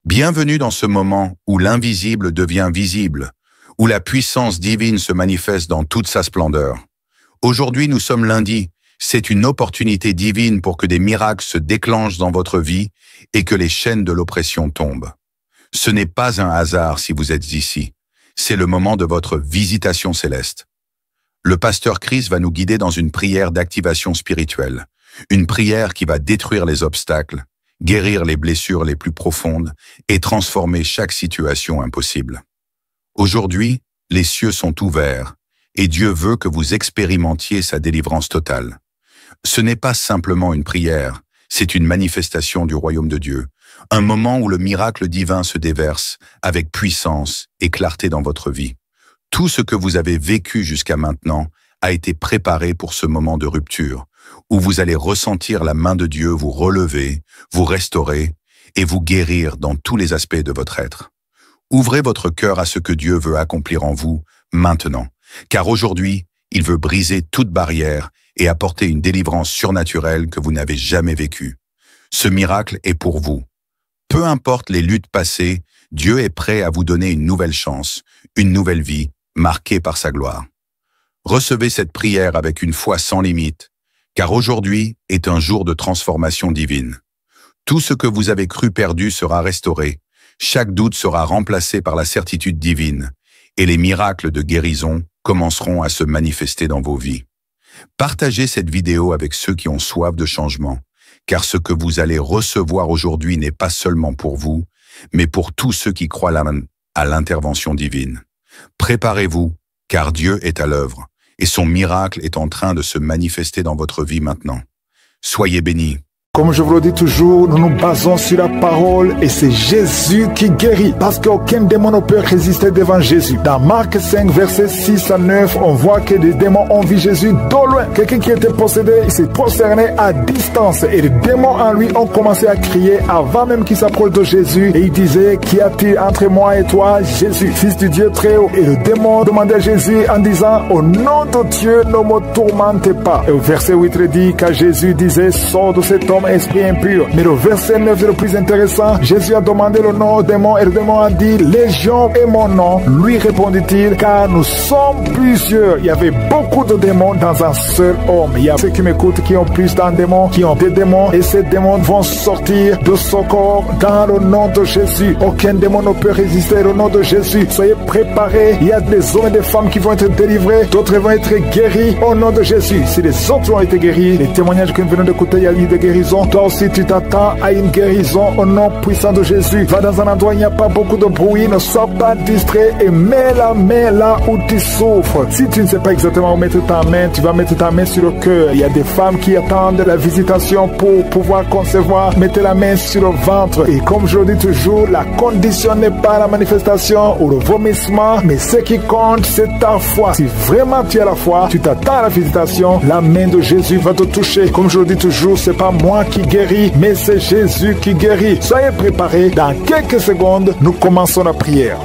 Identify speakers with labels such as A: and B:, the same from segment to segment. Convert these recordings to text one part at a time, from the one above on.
A: Bienvenue dans ce moment où l'invisible devient visible, où la puissance divine se manifeste dans toute sa splendeur. Aujourd'hui, nous sommes lundi. C'est une opportunité divine pour que des miracles se déclenchent dans votre vie et que les chaînes de l'oppression tombent. Ce n'est pas un hasard si vous êtes ici. C'est le moment de votre visitation céleste. Le pasteur Chris va nous guider dans une prière d'activation spirituelle. Une prière qui va détruire les obstacles, guérir les blessures les plus profondes et transformer chaque situation impossible. Aujourd'hui, les cieux sont ouverts et Dieu veut que vous expérimentiez sa délivrance totale. Ce n'est pas simplement une prière, c'est une manifestation du royaume de Dieu, un moment où le miracle divin se déverse avec puissance et clarté dans votre vie. Tout ce que vous avez vécu jusqu'à maintenant a été préparé pour ce moment de rupture, où vous allez ressentir la main de Dieu vous relever, vous restaurer et vous guérir dans tous les aspects de votre être. Ouvrez votre cœur à ce que Dieu veut accomplir en vous maintenant, car aujourd'hui, il veut briser toute barrière et apporter une délivrance surnaturelle que vous n'avez jamais vécue. Ce miracle est pour vous. Peu importe les luttes passées, Dieu est prêt à vous donner une nouvelle chance, une nouvelle vie, marquée par sa gloire. Recevez cette prière avec une foi sans limite, car aujourd'hui est un jour de transformation divine. Tout ce que vous avez cru perdu sera restauré, chaque doute sera remplacé par la certitude divine, et les miracles de guérison commenceront à se manifester dans vos vies. Partagez cette vidéo avec ceux qui ont soif de changement, car ce que vous allez recevoir aujourd'hui n'est pas seulement pour vous, mais pour tous ceux qui croient à l'intervention divine. Préparez-vous, car Dieu est à l'œuvre, et son miracle est en train de se manifester dans votre vie maintenant. Soyez bénis.
B: Comme je vous le dis toujours, nous nous basons sur la parole et c'est Jésus qui guérit parce qu'aucun démon ne peut résister devant Jésus. Dans Marc 5, versets 6 à 9, on voit que des démons ont vu Jésus d'au loin. Quelqu'un qui était possédé, il s'est prosterné à distance et les démons en lui ont commencé à crier avant même qu'il s'approche de Jésus et il disait, qu'y a-t-il entre moi et toi, Jésus, fils du Dieu très haut? Et le démon demandait à Jésus en disant, au nom de Dieu, ne me tourmente pas. Et au verset 8, il dit, quand Jésus disait, sors de cet homme, esprit impur. Mais le verset 9 est le plus intéressant. Jésus a demandé le nom au démon et le démon a dit, Légion est mon nom. Lui répondit-il, car nous sommes plusieurs. Il y avait beaucoup de démons dans un seul homme. Il y a ceux qui m'écoutent qui ont plus d'un démon, qui ont des démons et ces démons vont sortir de son corps dans le nom de Jésus. Aucun démon ne peut résister au nom de Jésus. Soyez préparés. Il y a des hommes et des femmes qui vont être délivrés. D'autres vont être guéris au nom de Jésus. Si les autres ont été guéris, les témoignages que nous venons d'écouter, il y a eu des guérisons. Toi aussi, tu t'attends à une guérison au nom puissant de Jésus. Va dans un endroit où il n'y a pas beaucoup de bruit, ne sois pas distrait et mets la main là où tu souffres. Si tu ne sais pas exactement où mettre ta main, tu vas mettre ta main sur le cœur. Il y a des femmes qui attendent la visitation pour pouvoir concevoir. Mettez la main sur le ventre. Et comme je le dis toujours, la condition n'est pas la manifestation ou le vomissement, mais ce qui compte, c'est ta foi. Si vraiment tu as la foi, tu t'attends à la visitation, la main de Jésus va te toucher. Comme je le dis toujours, c'est pas moi qui guérit, mais c'est Jésus qui guérit. Soyez préparés, dans quelques secondes, nous commençons la prière.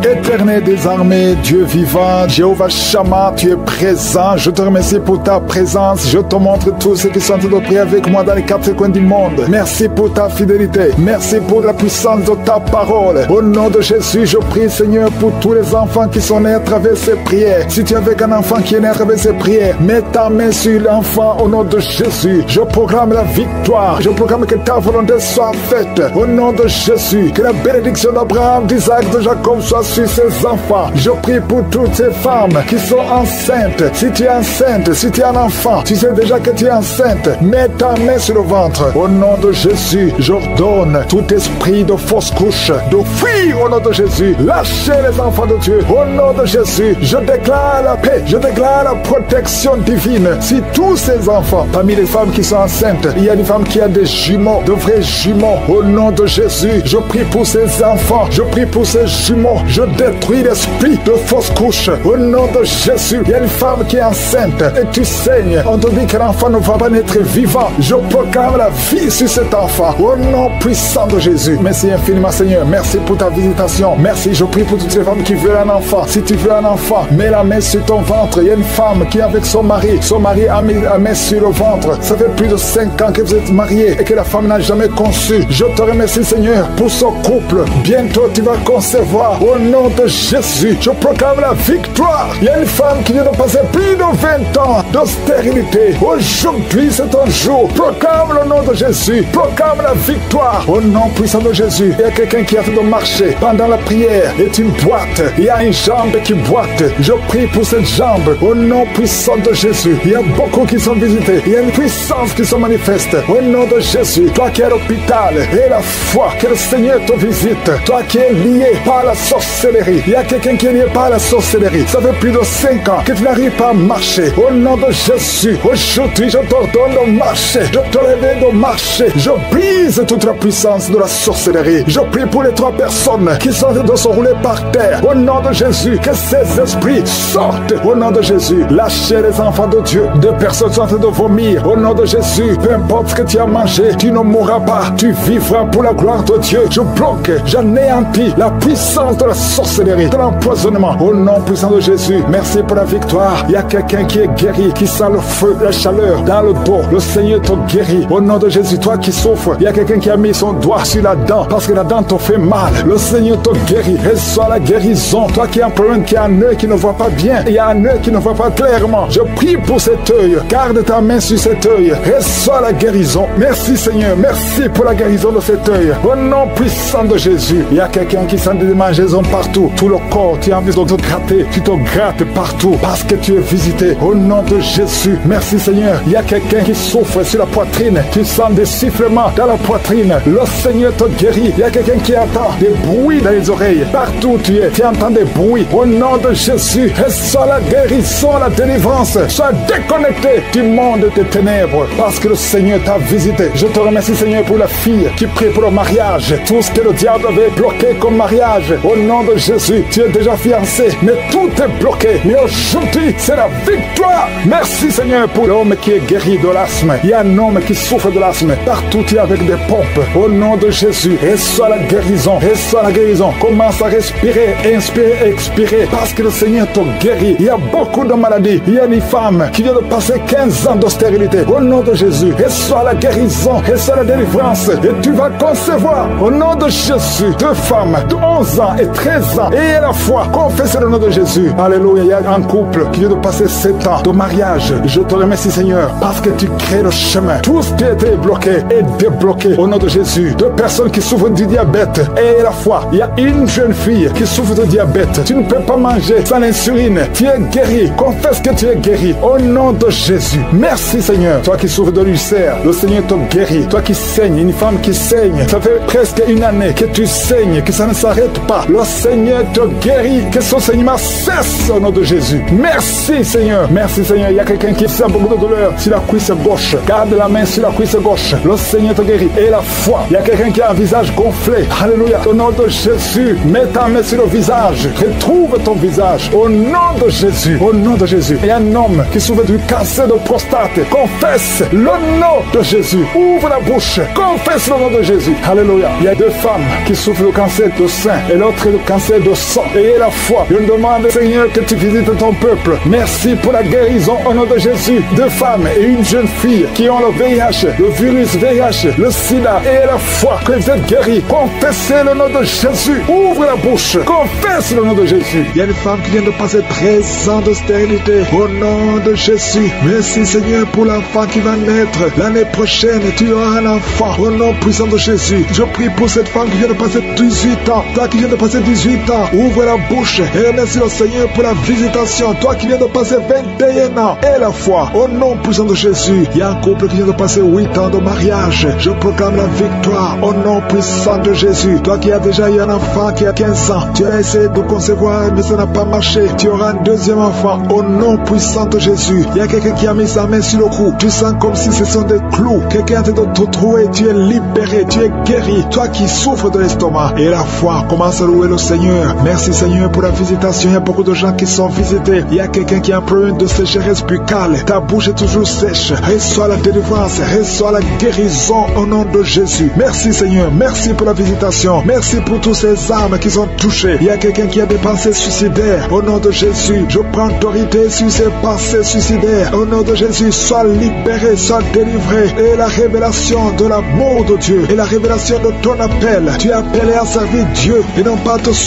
B: Éternel des armées, Dieu vivant, Jéhovah Shammah, tu es présent. Je te remercie pour ta présence. Je te montre tous ceux qui sont en train de prier avec moi dans les quatre coins du monde. Merci pour ta fidélité. Merci pour la puissance de ta parole. Au nom de Jésus, je prie, Seigneur, pour tous les enfants qui sont nés à travers ces prières. Si tu es avec un enfant qui est né à travers ces prières, mets ta main sur l'enfant au nom de Jésus. Je proclame la victoire. Je proclame que ta volonté soit faite. Au nom de Jésus, que la bénédiction d'Abraham, d'Isaac, de Jacob soit sur ces enfants. Je prie pour toutes ces femmes qui sont enceintes. Si tu es enceinte, si tu es un enfant, tu sais déjà que tu es enceinte, mets ta main sur le ventre. Au nom de Jésus, j'ordonne tout esprit de fausse couche de fuir au nom de Jésus. Lâchez les enfants de Dieu. Au nom de Jésus, je déclare la paix, je déclare la protection divine. Si tous ces enfants, parmi les femmes qui sont enceintes, il y a des femmes qui ont des jumeaux, de vrais jumeaux. Au nom de Jésus, je prie pour ces enfants, je prie pour ces jumeaux. Je détruis l'esprit de fausse couche. Au nom de Jésus, il y a une femme qui est enceinte et tu saignes. On te dit que l'enfant ne va pas naître vivant. Je proclame la vie sur cet enfant. Au nom puissant de Jésus. Merci infiniment, Seigneur. Merci pour ta visitation. Merci. Je prie pour toutes les femmes qui veulent un enfant. Si tu veux un enfant, mets la main sur ton ventre. Il y a une femme qui est avec son mari. Son mari a mis la main sur le ventre. Ça fait plus de 5 ans que vous êtes mariés et que la femme n'a jamais conçu. Je te remercie, Seigneur, pour son couple. Bientôt, tu vas concevoir. Au nom de Jésus, je proclame la victoire. Il y a une femme qui vient de passer plus de 20 ans de stérilité. Aujourd'hui, c'est ton jour. Proclame le nom de Jésus. Proclame la victoire. Au nom puissant de Jésus. Il y a quelqu'un qui a fait de marcher pendant la prière et tu boites. Il y a une jambe qui boite. Je prie pour cette jambe. Au nom puissant de Jésus. Il y a beaucoup qui sont visités. Il y a une puissance qui se manifeste. Au nom de Jésus. Toi qui es à l'hôpital et la foi que le Seigneur te visite. Toi qui es lié par la sorcellerie. Il y a quelqu'un qui est lié par la sorcellerie. Ça fait plus de 5 ans que tu n'arrives pas à marcher. Au nom de Jésus. Aujourd'hui, je t'ordonne de marcher. Je te réveille de marcher. Je brise toute la puissance de la sorcellerie. Je prie pour les 3 personnes qui sont en train de se rouler par terre. Au nom de Jésus, que ces esprits sortent. Au nom de Jésus, lâchez les enfants de Dieu. 2 personnes sont en train de vomir. Au nom de Jésus, peu importe ce que tu as mangé, tu ne mourras pas. Tu vivras pour la gloire de Dieu. Je bloque, j'anéantis la puissance de la sorcellerie, de l'empoisonnement. Au nom puissant de Jésus, merci pour la victoire. Il y a quelqu'un qui est guéri, qui sent le feu, la chaleur dans le dos. Le Seigneur te guérit. Au nom de Jésus, toi qui souffres, il y a quelqu'un qui a mis son doigt sur la dent parce que la dent te fait mal. Le Seigneur te guérit. Reçois la guérison. Toi qui as un problème, qui a un œil qui ne voit pas bien, il y a un œil qui ne voit pas clairement. Je prie pour cet œil. Garde ta main sur cet œil. Reçois la guérison. Merci Seigneur. Merci pour la guérison de cet œil. Au nom puissant de Jésus, il y a quelqu'un qui sent des démangeaisons partout. Tout le corps, tu as envie de te gratter. Tu te grattes partout parce que tu es visité. Au nom de Jésus, merci Seigneur. Il y a quelqu'un qui souffre sur la poitrine. Tu sens des sifflements dans la poitrine. Le Seigneur te guérit. Il y a quelqu'un qui entend des bruits dans les oreilles. Partout où tu es, tu entends des bruits. Au nom de Jésus, reçois la guérison, la délivrance. Sois déconnecté du monde des ténèbres parce que le Seigneur t'a visité. Je te remercie Seigneur pour la fille qui prie pour le mariage. Tout ce que le diable avait bloqué comme mariage, au nom de Jésus, tu es déjà fiancé, mais tout est bloqué. Mais aujourd'hui, c'est la victoire. Merci Seigneur pour l'homme qui est guéri de l'asthme. Il y a un homme qui souffre de l'asthme. Partout tu es avec des pompes. Au nom de Jésus, reçois la guérison. Reçois la guérison. Commence à respirer, inspirer, expirer parce que le Seigneur te guérit. Il y a beaucoup de maladies. Il y a une femme qui vient de passer 15 ans de stérilité. Au nom de Jésus, reçois la guérison, reçois la délivrance et tu vas concevoir au nom de Jésus 2 femmes de 11 ans et 13 ans et à la fois confesse le nom de Jésus. Alléluia. Il y a un couple qui vient de passer 7 ans de mariage. Je te remercie Seigneur parce que tu crées le chemin. Tout ce qui était bloqué est débloqué au nom de Jésus. 2 personnes qui souffrent du diabète et à la fois il y a une jeune fille qui souffre de diabète. Tu ne peux pas manger sans insuline. Tu es guéri. Confesse que tu es guéri au nom de Jésus. Merci Seigneur. Toi qui souffres de l'ulcère, le Seigneur te guérit. Toi qui saignes, une femme qui saigne, ça fait presque 1 année que tu saignes, que ça ne s'arrête pas. Le Seigneur te guérit. Que son saignement cesse au nom de Jésus. Merci Seigneur. Merci Seigneur. Il y a quelqu'un qui sent beaucoup de douleur sur la cuisse gauche. Garde la main sur la cuisse gauche. Le Seigneur te guérit. Et la foi. Il y a quelqu'un qui a un visage gonflé. Alléluia. Au nom de Jésus, mets ta main sur le visage. Retrouve ton visage. Au nom de Jésus. Au nom de Jésus. Il y a un homme qui souffre du cancer de prostate. Confesse le nom de Jésus. Ouvre la bouche. Confesse le nom de Jésus. Alléluia. Il y a 2 femmes qui souffrent du cancer de sein et l'autre du cancer de sang. Ayez la foi. Je demande, Seigneur, que tu visites ton peuple. Merci pour la guérison au nom de Jésus. 2 femmes et une jeune fille qui ont le VIH, le virus VIH, le sida. Ayez la foi que vous êtes guéris. Confessez le nom de Jésus. Ouvre la bouche. Confesse le nom de Jésus. Il y a une femme qui vient de passer 13 ans de stérilité. Au nom de Jésus. Merci Seigneur pour l'enfant qui va naître. L'année prochaine, tu auras un enfant. Au nom puissant de Jésus. Je prie pour cette femme qui vient de passer 18 ans. Toi qui viens de passer 18 ans. Ouvre la bouche et remercie le Seigneur pour la visitation. Toi qui viens de passer 21 ans. Et la foi. Au nom puissant de Jésus. Il y a un couple qui vient de passer 8 ans de mariage. Je proclame la victoire. Au nom puissant de Jésus. Toi qui as déjà eu un enfant qui a 15 ans. Tu as essayé de concevoir mais ça n'a pas marché. Tu auras un 2e enfant. Au nom puissant de Jésus. Il y a quelqu'un qui a mis sa main sur le cou. Tu sens comme si ce sont des clous. Quelqu'un de te trouver. Tu es libéré. Tu es guéri. Toi qui souffres de l'estomac. Et la foi. Commence à louer le Seigneur. Seigneur. Merci Seigneur pour la visitation. Il y a beaucoup de gens qui sont visités. Il y a quelqu'un qui a un problème de sécheresse buccale. Ta bouche est toujours sèche. Reçois la délivrance, reçois la guérison au nom de Jésus. Merci Seigneur. Merci pour la visitation. Merci pour tous ces âmes qui sont touchées. Il y a quelqu'un qui a des pensées suicidaires. Au nom de Jésus, je prends autorité sur ces pensées suicidaires. Au nom de Jésus, sois libéré, sois délivré. Et la révélation de l'amour de Dieu et la révélation de ton appel. Tu es appelé à servir Dieu et non pas à te suicider.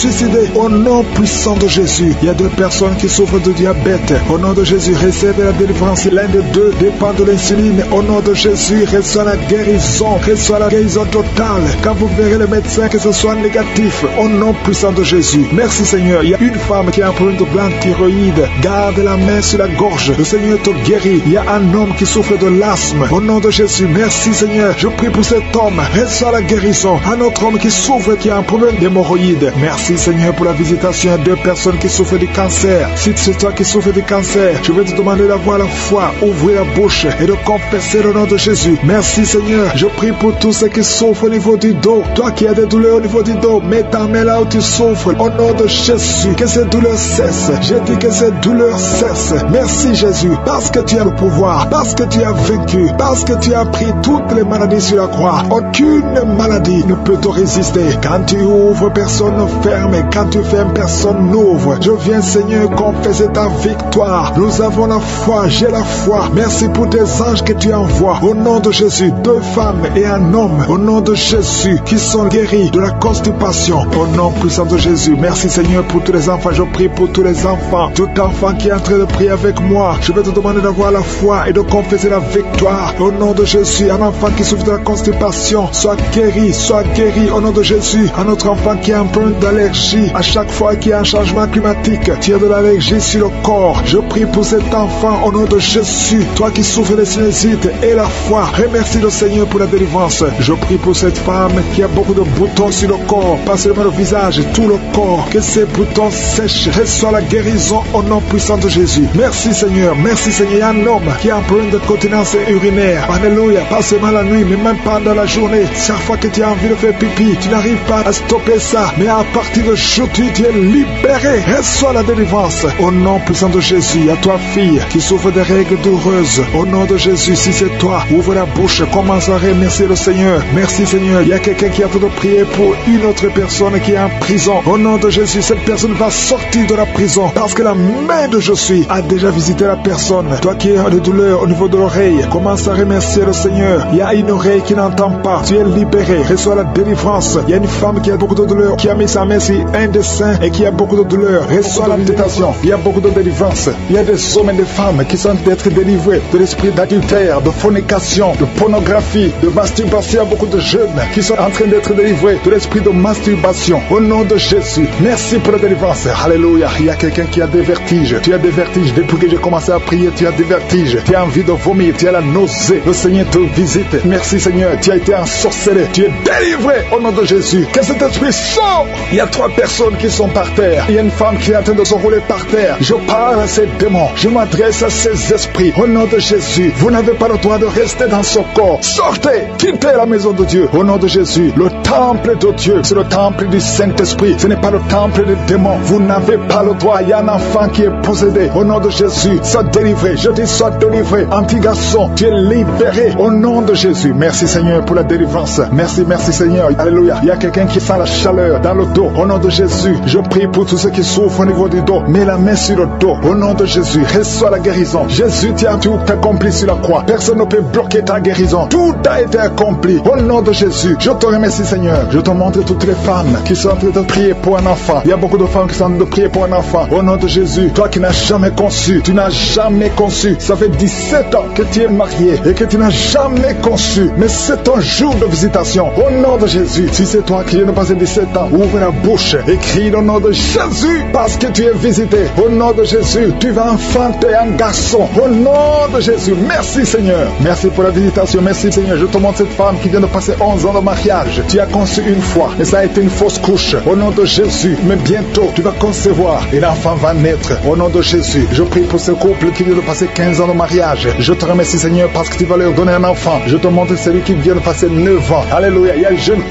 B: Au nom puissant de Jésus, il y a deux personnes qui souffrent de diabète. Au nom de Jésus, recevez la délivrance. L'un de deux dépend de l'insuline. Au nom de Jésus, reçois la guérison. Reçois la guérison totale. Quand vous verrez le médecin, que ce soit négatif. Au nom puissant de Jésus. Merci Seigneur. Il y a une femme qui a un problème de glande thyroïde. Garde la main sur la gorge. Le Seigneur te guérit. Il y a un homme qui souffre de l'asthme. Au nom de Jésus, merci Seigneur. Je prie pour cet homme. Reçois la guérison. Un autre homme qui souffre, qui a un problème d'hémorroïde. Merci Seigneur pour la visitation. Il y a deux personnes qui souffrent du cancer. Si c'est toi qui souffres du cancer, je vais te demander d'avoir la foi, ouvrir la bouche et de confesser le nom de Jésus. Merci Seigneur. Je prie pour tous ceux qui souffrent au niveau du dos. Toi qui as des douleurs au niveau du dos, mets ta main là où tu souffres. Au nom de Jésus, que ces douleurs cessent. J'ai dit que ces douleurs cessent. Merci Jésus, parce que tu as le pouvoir, parce que tu as vaincu, parce que tu as pris toutes les maladies sur la croix. Aucune maladie ne peut te résister. Quand tu ouvres, personne ne ferme. Et quand tu fermes, personne n'ouvre. Je viens Seigneur confesser ta victoire. Nous avons la foi, j'ai la foi. Merci pour tes anges que tu envoies. Au nom de Jésus, deux femmes et un homme. Au nom de Jésus, qui sont guéris de la constipation. Au nom puissant de Jésus. Merci Seigneur pour tous les enfants. Je prie pour tous les enfants. Tout enfant qui est en train de prier avec moi, je vais te demander d'avoir la foi et de confesser la victoire. Au nom de Jésus, un enfant qui souffre de la constipation, soit guéri au nom de Jésus. Un autre enfant qui a un problème d'allergie, à chaque fois qu'il y a un changement climatique, tu as de l'allergie sur le corps. Je prie pour cet enfant au nom de Jésus. Toi qui souffres des sinusites et la foi, remercie le Seigneur pour la délivrance. Je prie pour cette femme qui a beaucoup de boutons sur le corps, pas seulement le visage, tout le corps, que ces boutons sèchent. Reçois la guérison au nom puissant de Jésus. Merci Seigneur, merci Seigneur. Il y a un homme qui a un problème de continence urinaire. Alléluia, pas seulement la nuit, mais même pendant la journée. Chaque fois que tu as envie de faire pipi, tu n'arrives pas à stopper ça. Mais à partir de aujourd'hui, tu es libéré. Reçois la délivrance. Au nom puissant de Jésus, à toi fille qui souffre des règles douloureuses. Au nom de Jésus, si c'est toi, ouvre la bouche, commence à remercier le Seigneur. Merci Seigneur. Il y a quelqu'un qui a envie de prier pour une autre personne qui est en prison. Au nom de Jésus, cette personne va sortir de la prison parce que la main de Jésus a déjà visité la personne. Toi qui as des douleurs au niveau de l'oreille, commence à remercier le Seigneur. Il y a une oreille qui n'entend pas. Tu es libéré. Reçois la délivrance. Il y a une femme qui a beaucoup de douleurs, qui a mis sa main sur un des seins et qui a beaucoup de douleurs. Reçois la visitation. Il y a beaucoup de délivrance. Il y a des hommes et des femmes qui sont d'être délivrés de l'esprit d'adultère, de fornication, de pornographie, de masturbation. Il y a beaucoup de jeunes qui sont en train d'être délivrés de l'esprit de masturbation. Au nom de Jésus, merci pour la délivrance. Alléluia. Il y a quelqu'un qui a des vertiges. Tu as des vertiges. Depuis que j'ai commencé à prier, tu as des vertiges. Tu as envie de vomir. Tu as la nausée. Le Seigneur te visite. Merci Seigneur. Tu as été ensorcelé. Tu es délivré au nom de Jésus. Que cet esprit sort. Il y a 3 personnes qui sont par terre. Il y a une femme qui est en train de se rouler par terre. Je parle à ces démons. Je m'adresse à ces esprits. Au nom de Jésus, vous n'avez pas le droit de rester dans ce corps. Sortez. Quittez la maison de Dieu. Au nom de Jésus, le temple de Dieu, c'est le temple du Saint-Esprit. Ce n'est pas le temple des démons. Vous n'avez pas le droit. Il y a un enfant qui est possédé. Au nom de Jésus, sois délivré. Je dis sois délivré. Un petit garçon, tu es libéré. Au nom de Jésus. Merci Seigneur pour la délivrance. Merci Seigneur. Alléluia. Il y a quelqu'un qui sent la chaleur dans le dos. Au nom de Jésus, je prie pour tous ceux qui souffrent au niveau du dos. Mets la main sur le dos. Au nom de Jésus, reçois la guérison. Jésus, tu as tout accompli sur la croix. Personne ne peut bloquer ta guérison. Tout a été accompli. Au nom de Jésus, je te remercie Seigneur. Je te montre toutes les femmes qui sont en train de prier pour un enfant. Il y a beaucoup de femmes qui sont en train de prier pour un enfant. Au nom de Jésus, toi qui n'as jamais conçu, tu n'as jamais conçu. Ça fait 17 ans que tu es marié et que tu n'as jamais conçu. Mais c'est ton jour de visitation. Au nom de Jésus, si c'est toi qui viens de passer 17 ans, ouvre la bouche et crie le nom de Jésus parce que tu es visité. Au nom de Jésus, tu vas enfanter un garçon. Au nom de Jésus, merci Seigneur. Merci pour la visitation. Merci Seigneur. Je te montre cette femme qui vient de passer 11 ans de mariage. Tu as conçu une fois et ça a été une fausse couche. Au nom de Jésus, mais bientôt tu vas concevoir et l'enfant va naître. Au nom de Jésus, je prie pour ce couple qui vient de passer 15 ans de mariage. Je te remercie Seigneur parce que tu vas leur donner un enfant. Je te montre celui qui vient de passer 9 ans. Alléluia. Il y a un jeune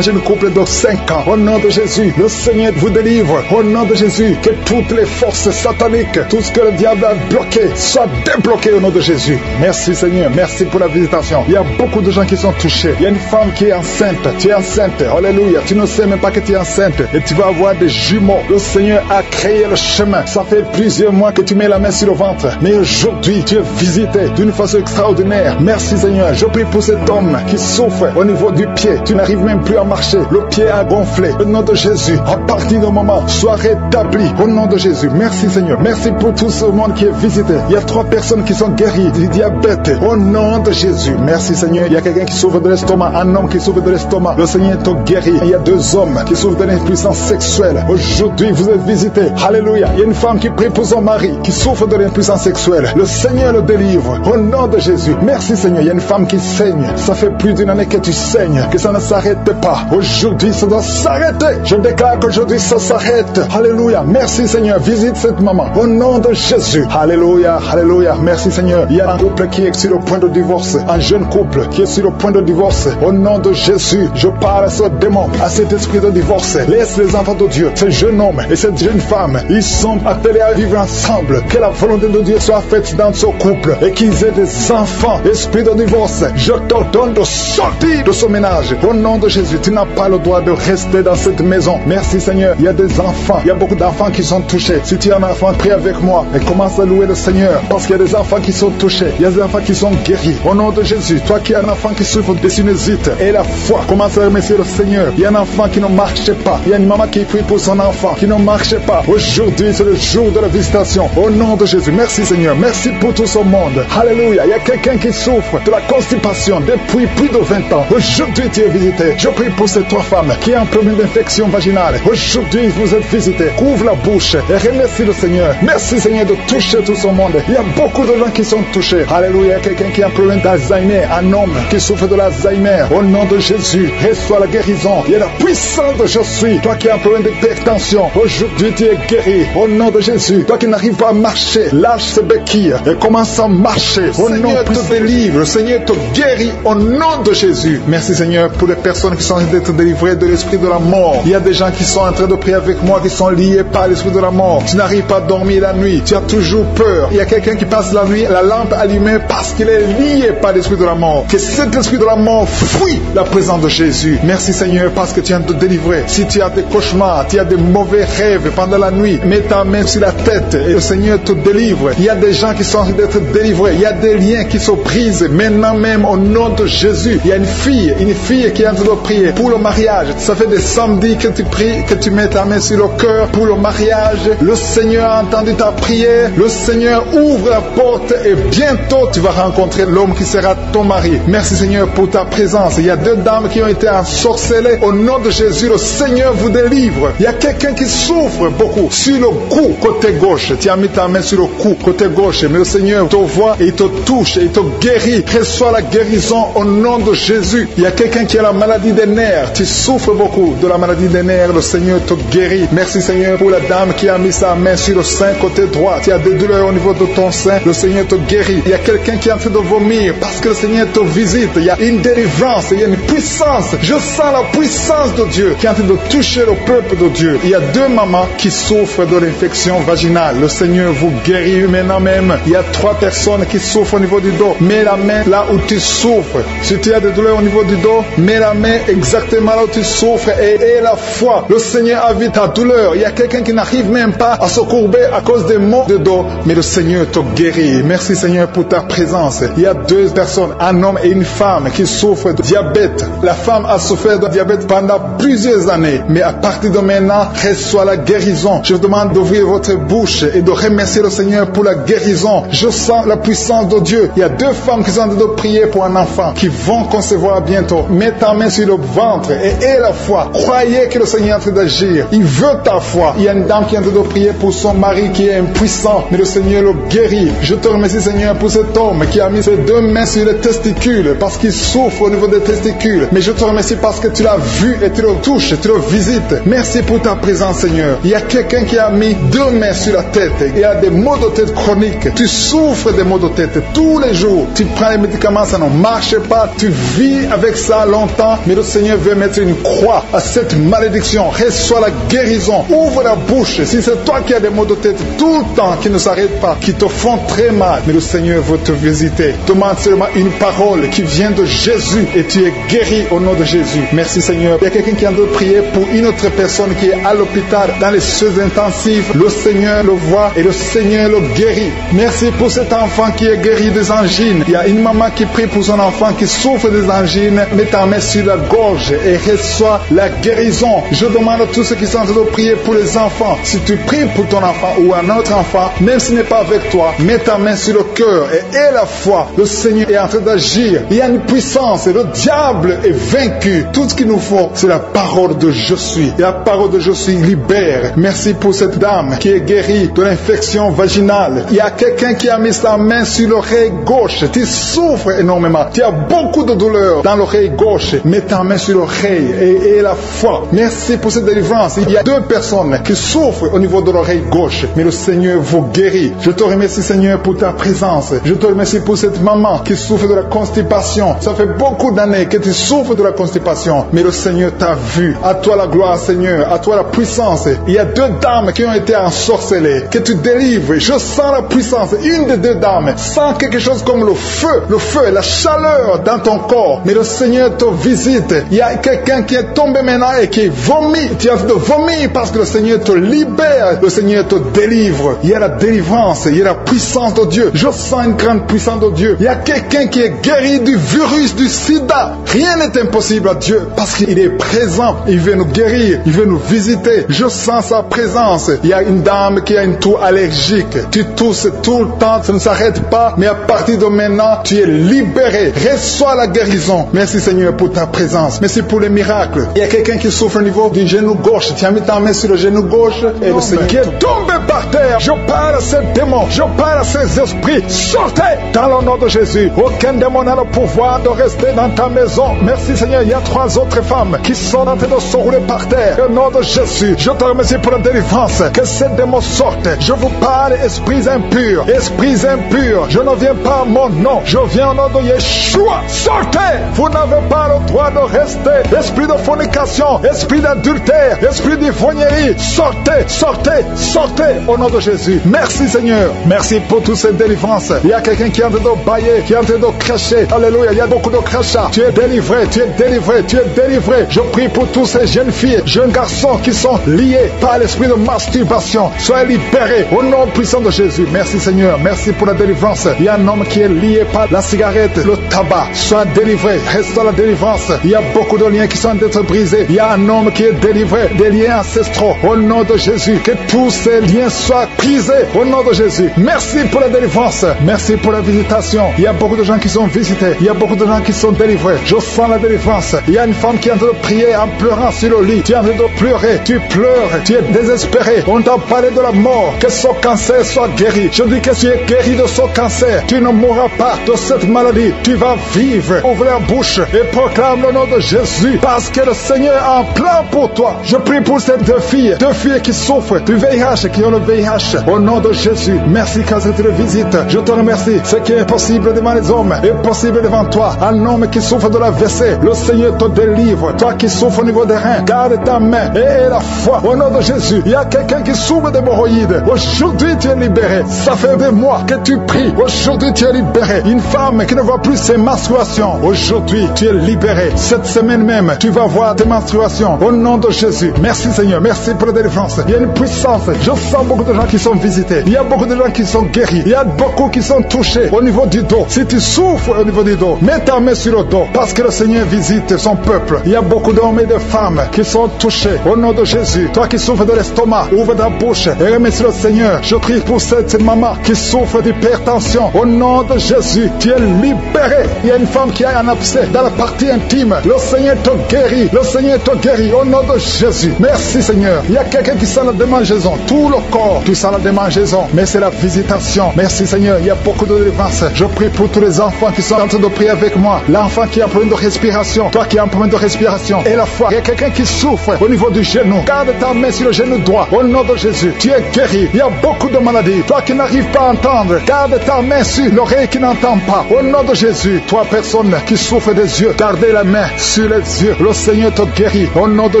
B: couple de 5 ans. Au nom de Jésus. Jésus, le Seigneur vous délivre. Au nom de Jésus, que toutes les forces sataniques, tout ce que le diable a bloqué, soit débloqué au nom de Jésus. Merci Seigneur, merci pour la visitation. Il y a beaucoup de gens qui sont touchés. Il y a une femme qui est enceinte. Tu es enceinte, alléluia. Tu ne sais même pas que tu es enceinte et tu vas avoir des jumeaux. Le Seigneur a créé le chemin. Ça fait plusieurs mois que tu mets la main sur le ventre. Mais aujourd'hui, tu es visité d'une façon extraordinaire. Merci Seigneur. Je prie pour cet homme qui souffre au niveau du pied. Tu n'arrives même plus à marcher. Le pied a gonflé. Au nom de Jésus, à partir du moment, sois rétabli. Au nom de Jésus. Merci Seigneur. Merci pour tout ce monde qui est visité. Il y a 3 personnes qui sont guéries du diabète. Au nom de Jésus. Merci Seigneur. Il y a quelqu'un qui souffre de l'estomac. Un homme qui souffre de l'estomac. Le Seigneur te guérit. Il y a 2 hommes qui souffrent de l'impuissance sexuelle. Aujourd'hui, vous êtes visités. Alléluia. Il y a une femme qui prie pour son mari qui souffre de l'impuissance sexuelle. Le Seigneur le délivre. Au nom de Jésus. Merci Seigneur. Il y a une femme qui saigne. Ça fait plus d'1 année que tu saignes. Que ça ne s'arrête pas. Aujourd'hui, ça doit s'arrêter. Je déclare qu'aujourd'hui, ça s'arrête. Alléluia. Merci Seigneur. Visite cette maman. Au nom de Jésus. Alléluia. Alléluia. Merci Seigneur. Il y a un couple qui est sur le point de divorce. Un jeune couple qui est sur le point de divorce. Au nom de Jésus, je parle à ce démon, à cet esprit de divorce. Laisse les enfants de Dieu, ce jeune homme et cette jeune femme, ils sont appelés à vivre ensemble. Que la volonté de Dieu soit faite dans ce couple et qu'ils aient des enfants. Esprit de divorce, je t'ordonne de sortir de ce ménage. Au nom de Jésus, tu n'as pas le droit de rester dans cette maison. Merci Seigneur. Il y a des enfants, il y a beaucoup d'enfants qui sont touchés. Si tu es un enfant, prie avec moi et commence à louer le Seigneur parce qu'il y a des enfants qui sont touchés. Il y a des enfants qui sont guéris. Au nom de Jésus, toi qui es un enfant qui souffre de sinusite et la foi, commence à remercier le Seigneur. Il y a un enfant qui ne marche pas. Il y a une maman qui prie pour son enfant qui ne marche pas. Aujourd'hui, c'est le jour de la visitation. Au nom de Jésus, merci Seigneur. Merci pour tout ce monde. Alléluia. Il y a quelqu'un qui souffre de la constipation depuis plus de 20 ans. Aujourd'hui, tu es visité. Je prie pour ces 3 femmes qui ont un problème d'infection vaginale. Aujourd'hui, vous êtes visités. Ouvre la bouche et remercie le Seigneur. Merci Seigneur de toucher tout ce monde. Il y a beaucoup de gens qui sont touchés. Alléluia. Il y a quelqu'un qui a un problème d'Alzheimer. Un homme qui souffre de l'Alzheimer. Au nom de Jésus, reçois la guérison. Il y a la puissance de je suis. Toi qui as un problème d'hypertension, aujourd'hui tu es guéri. Au nom de Jésus, toi qui n'arrives pas à marcher, lâche ce béquille et commence à marcher. Au nom de Jésus, te délivre. Le Seigneur te guérit au nom de Jésus. Merci Seigneur pour les personnes qui sont en train d'être délivrées de l'esprit de la mort. Il y a des gens qui sont en train de prier avec moi, qui sont liés par l'esprit de la mort. Tu n'arrives pas à dormir la nuit. Tu as toujours peur. Il y a quelqu'un qui passe la nuit, la lampe allumée parce qu'il est lié par l'esprit de la mort. Que cet esprit de la mort fuit la présence de Jésus. Merci Seigneur parce que tu viens de te délivrer. Si tu as des cauchemars, tu as des mauvais rêves pendant la nuit, mets ta main sur la tête et le Seigneur te délivre. Il y a des gens qui sont en train d'être délivrés. Il y a des liens qui se brisent maintenant même au nom de Jésus. Il y a une fille qui est en train de prier pour le mariage. Ça fait des samedis que tu pries, que tu mets ta main sur le cœur pour le mariage. Le Seigneur a entendu ta prière. Le Seigneur ouvre la porte et bientôt tu vas rencontrer l'homme qui sera ton mari. Merci Seigneur pour ta présence. Il y a 2 dames qui ont été ensorcelées. Au nom de Jésus, le Seigneur vous délivre. Il y a quelqu'un qui souffre beaucoup sur le cou, côté gauche. Tu as mis ta main sur le cou, côté gauche. Mais le Seigneur te voit et il te touche et il te guérit. Reçois la guérison au nom de Jésus. Il y a quelqu'un qui a la maladie des nerfs. Tu souffres beaucoup de la maladie des nerfs. Le Seigneur te guérit. Merci Seigneur pour la dame qui a mis sa main sur le sein, côté droit. Tu as des douleurs au niveau de ton sein. Le Seigneur te guérit. Il y a quelqu'un qui est en train de vomir parce que le Seigneur te visite. Il y a une délivrance. Il y a une puissance. Je sens la puissance de Dieu qui est en train de toucher le peuple de Dieu. Il y a 2 mamans qui souffrent de l'infection vaginale. Le Seigneur vous guérit maintenant même. Il y a 3 personnes qui souffrent au niveau du dos. Mets la main là où tu souffres. Si tu as des douleurs au niveau du dos, mets la main exactement là où tu souffres et aie la foi. Le Seigneur a vu ta douleur. Il y a quelqu'un qui n'arrive même pas à se courber à cause des maux de dos, mais le Seigneur te guérit. Merci Seigneur pour ta présence. Il y a 2 personnes, un homme et une femme qui souffrent de diabète. La femme a souffert de diabète pendant plusieurs années, mais à partir de maintenant, reçoit la guérison. Je vous demande d'ouvrir votre bouche et de remercier le Seigneur pour la guérison. Je sens la puissance de Dieu. Il y a 2 femmes qui sont en train de prier pour un enfant qui vont concevoir bientôt. Mets ta main sur le ventre et aie la foi. Croyez que le Seigneur est en train d'agir. Il veut ta foi. Il y a une dame qui est en train de prier pour son mari qui est impuissant, mais le Seigneur le guérit. Je te remercie Seigneur pour cet homme qui a mis ses 2 mains sur les testicules parce qu'il souffre au niveau des testicules. Mais je te remercie parce que tu l'as vu et tu le touches, tu le visites. Merci pour ta présence Seigneur. Il y a quelqu'un qui a mis 2 mains sur la tête. Il y a des maux de tête chroniques. Tu souffres des maux de tête tous les jours. Tu prends les médicaments, ça ne marche pas. Tu vis avec ça longtemps, mais le Seigneur veut mettre une croix à cette maladie malédiction, reçois la guérison. Ouvre la bouche. Si c'est toi qui as des maux de tête tout le temps, qui ne s'arrêtent pas, qui te font très mal, mais le Seigneur veut te visiter. Demande seulement une parole qui vient de Jésus et tu es guéri au nom de Jésus. Merci Seigneur. Il y a quelqu'un qui a de prier pour une autre personne qui est à l'hôpital, dans les soins intensifs. Le Seigneur le voit et le Seigneur le guérit. Merci pour cet enfant qui est guéri des angines. Il y a une maman qui prie pour son enfant qui souffre des angines. Mets ta main sur la gorge et reçois la guérison. Je demande à tous ceux qui sont en train de prier pour les enfants. Si tu pries pour ton enfant ou un autre enfant, même s'il n'est pas avec toi, mets ta main sur le cœur et aie la foi. Le Seigneur est en train d'agir. Il y a une puissance et le diable est vaincu. Tout ce qu'il nous faut, c'est la parole de je suis. Et la parole de je suis libère. Merci pour cette dame qui est guérie de l'infection vaginale. Il y a quelqu'un qui a mis sa main sur l'oreille gauche. Tu souffres énormément. Tu as beaucoup de douleur dans l'oreille gauche. Mets ta main sur l'oreille et aie la foi. Merci pour cette délivrance. Il y a 2 personnes qui souffrent au niveau de l'oreille gauche, mais le Seigneur vous guérit. Je te remercie Seigneur pour ta présence. Je te remercie pour cette maman qui souffre de la constipation. Ça fait beaucoup d'années que tu souffres de la constipation, mais le Seigneur t'a vu. À toi la gloire Seigneur, à toi la puissance. Il y a 2 dames qui ont été ensorcelées, que tu délivres. Je sens la puissance. Une des 2 dames sent quelque chose comme le feu, la chaleur dans ton corps, mais le Seigneur te visite. Il y a quelqu'un qui est tombé maintenant et qui vomit. Tu as de vomir parce que le Seigneur te libère, le Seigneur te délivre. Il y a la délivrance, il y a la puissance de Dieu. Je sens une grande puissance de Dieu. Il y a quelqu'un qui est guéri du virus du sida. Rien n'est impossible à Dieu parce qu'il est présent. Il veut nous guérir, il veut nous visiter. Je sens sa présence. Il y a une dame qui a une toux allergique. Tu tousses tout le temps, ça ne s'arrête pas, mais à partir de maintenant, tu es libéré. Reçois la guérison. Merci Seigneur pour ta présence. Merci pour les miracles. Il y a quelqu'un qui souffre au niveau du genou gauche. Tu as mis ta main sur le genou gauche et le Seigneur qui est tombé par terre. Je parle à ces démons, je parle à ces esprits. Sortez dans le nom de Jésus. Aucun démon n'a le pouvoir de rester dans ta maison. Merci Seigneur. Il y a 3 autres femmes qui sont en train de se rouler par terre. Au nom de Jésus, je te remercie pour la délivrance. Que ces démons sortent. Je vous parle, esprits impurs. Esprits impurs. Je ne viens pas à mon nom. Je viens au nom de Yeshua. Sortez. Vous n'avez pas le droit de rester. Esprit de fornication, esprit d'adultère, esprit d'ivrognerie. Sortez, sortez, sortez au nom de Jésus. Merci Seigneur. Merci pour toutes ces délivrances. Il y a quelqu'un qui est en train de bailler, qui est en train de cracher. Alléluia. Il y a beaucoup de crachats. Tu es délivré, tu es délivré, tu es délivré. Je prie pour tous ces jeunes filles, jeunes garçons qui sont liés par l'esprit de masturbation. Soyez libérés au nom puissant de Jésus. Merci Seigneur. Merci pour la délivrance. Il y a un homme qui est lié par la cigarette, le tabac. Sois délivré. Reste dans la délivrance. Il y a beaucoup de liens qui sont en train d'être brisés. Il y a un homme qui est délivré des liens ancestraux. Au nom de Jésus. Que tous ces liens soient brisés. Au nom de Jésus. Merci pour la délivrance. Merci pour la visitation. Il y a beaucoup de gens qui sont visités. Il y a beaucoup de gens qui sont délivrés. Je sens la délivrance. Il y a une femme qui est en train de prier en pleurant sur le lit. Tu es en train de pleurer. Tu pleures. Tu es désespéré. On t'a parlé de la mort. Que son cancer soit guéri. Je dis que tu es guéri de son cancer. Tu ne mourras pas de cette maladie. Tu vas vivre. Ouvre la bouche et proclame le nom de Jésus. Parce que le Seigneur a un plan pour toi. Je prie pour ces 2 filles qui souffrent du VIH, qui ont le VIH. Au nom de Jésus. Merci quand tu le visites. Je te remercie. Ce qui est possible devant les hommes est possible devant toi. Un homme qui souffre de la WC, le Seigneur te délivre. Toi qui souffres au niveau des reins, garde ta main et aie la foi. Au nom de Jésus. Il y a quelqu'un qui souffre d'hémorroïdes. Aujourd'hui tu es libéré. Ça fait des mois que tu pries. Aujourd'hui tu es libéré. Une femme qui ne voit plus ses menstruations. Aujourd'hui tu es libéré. Cette semaine même, tu vas voir tes menstruations. Au nom de Jésus. Merci Seigneur. Merci pour la délivrance. Il y a une puissance. Je sens beaucoup de gens qui sont visités. Il y a beaucoup de gens qui sont guéris. Il y a beaucoup qui sont touchés au niveau du dos. Si tu souffres au niveau du dos, mets ta main sur le dos parce que le Seigneur visite son peuple. Il y a beaucoup d'hommes et de femmes qui sont touchés au nom de Jésus. Toi qui souffres de l'estomac, ouvre ta bouche et remercie le Seigneur. Je prie pour cette maman qui souffre d'hypertension. Au nom de Jésus, tu es libéré. Il y a une femme qui a un abcès dans la partie intime. Le Seigneur te guérit. Le Seigneur te guérit au nom de Jésus. Merci Seigneur. Il y a quelqu'un qui sent la démangeaison. Tout le corps, tu sens la démangeaison. Mais c'est la visitation. Merci Seigneur. Il y a beaucoup de délivrance. Je prie pour tous les enfants qui sont en train de prier avec moi. L'enfant qui a un problème de respiration. Toi qui as un problème de respiration. Et la foi. Il y a quelqu'un qui souffre au niveau du genou. Garde ta main sur le genou droit. Au nom de Jésus. Tu es guéri. Il y a beaucoup de maladies. Toi qui n'arrives pas à entendre. Garde ta main sur l'oreille qui n'entend pas. Au nom de Jésus. Toi personne qui souffre des yeux. Gardez la main sur les yeux. Le Seigneur te guérit. Au nom de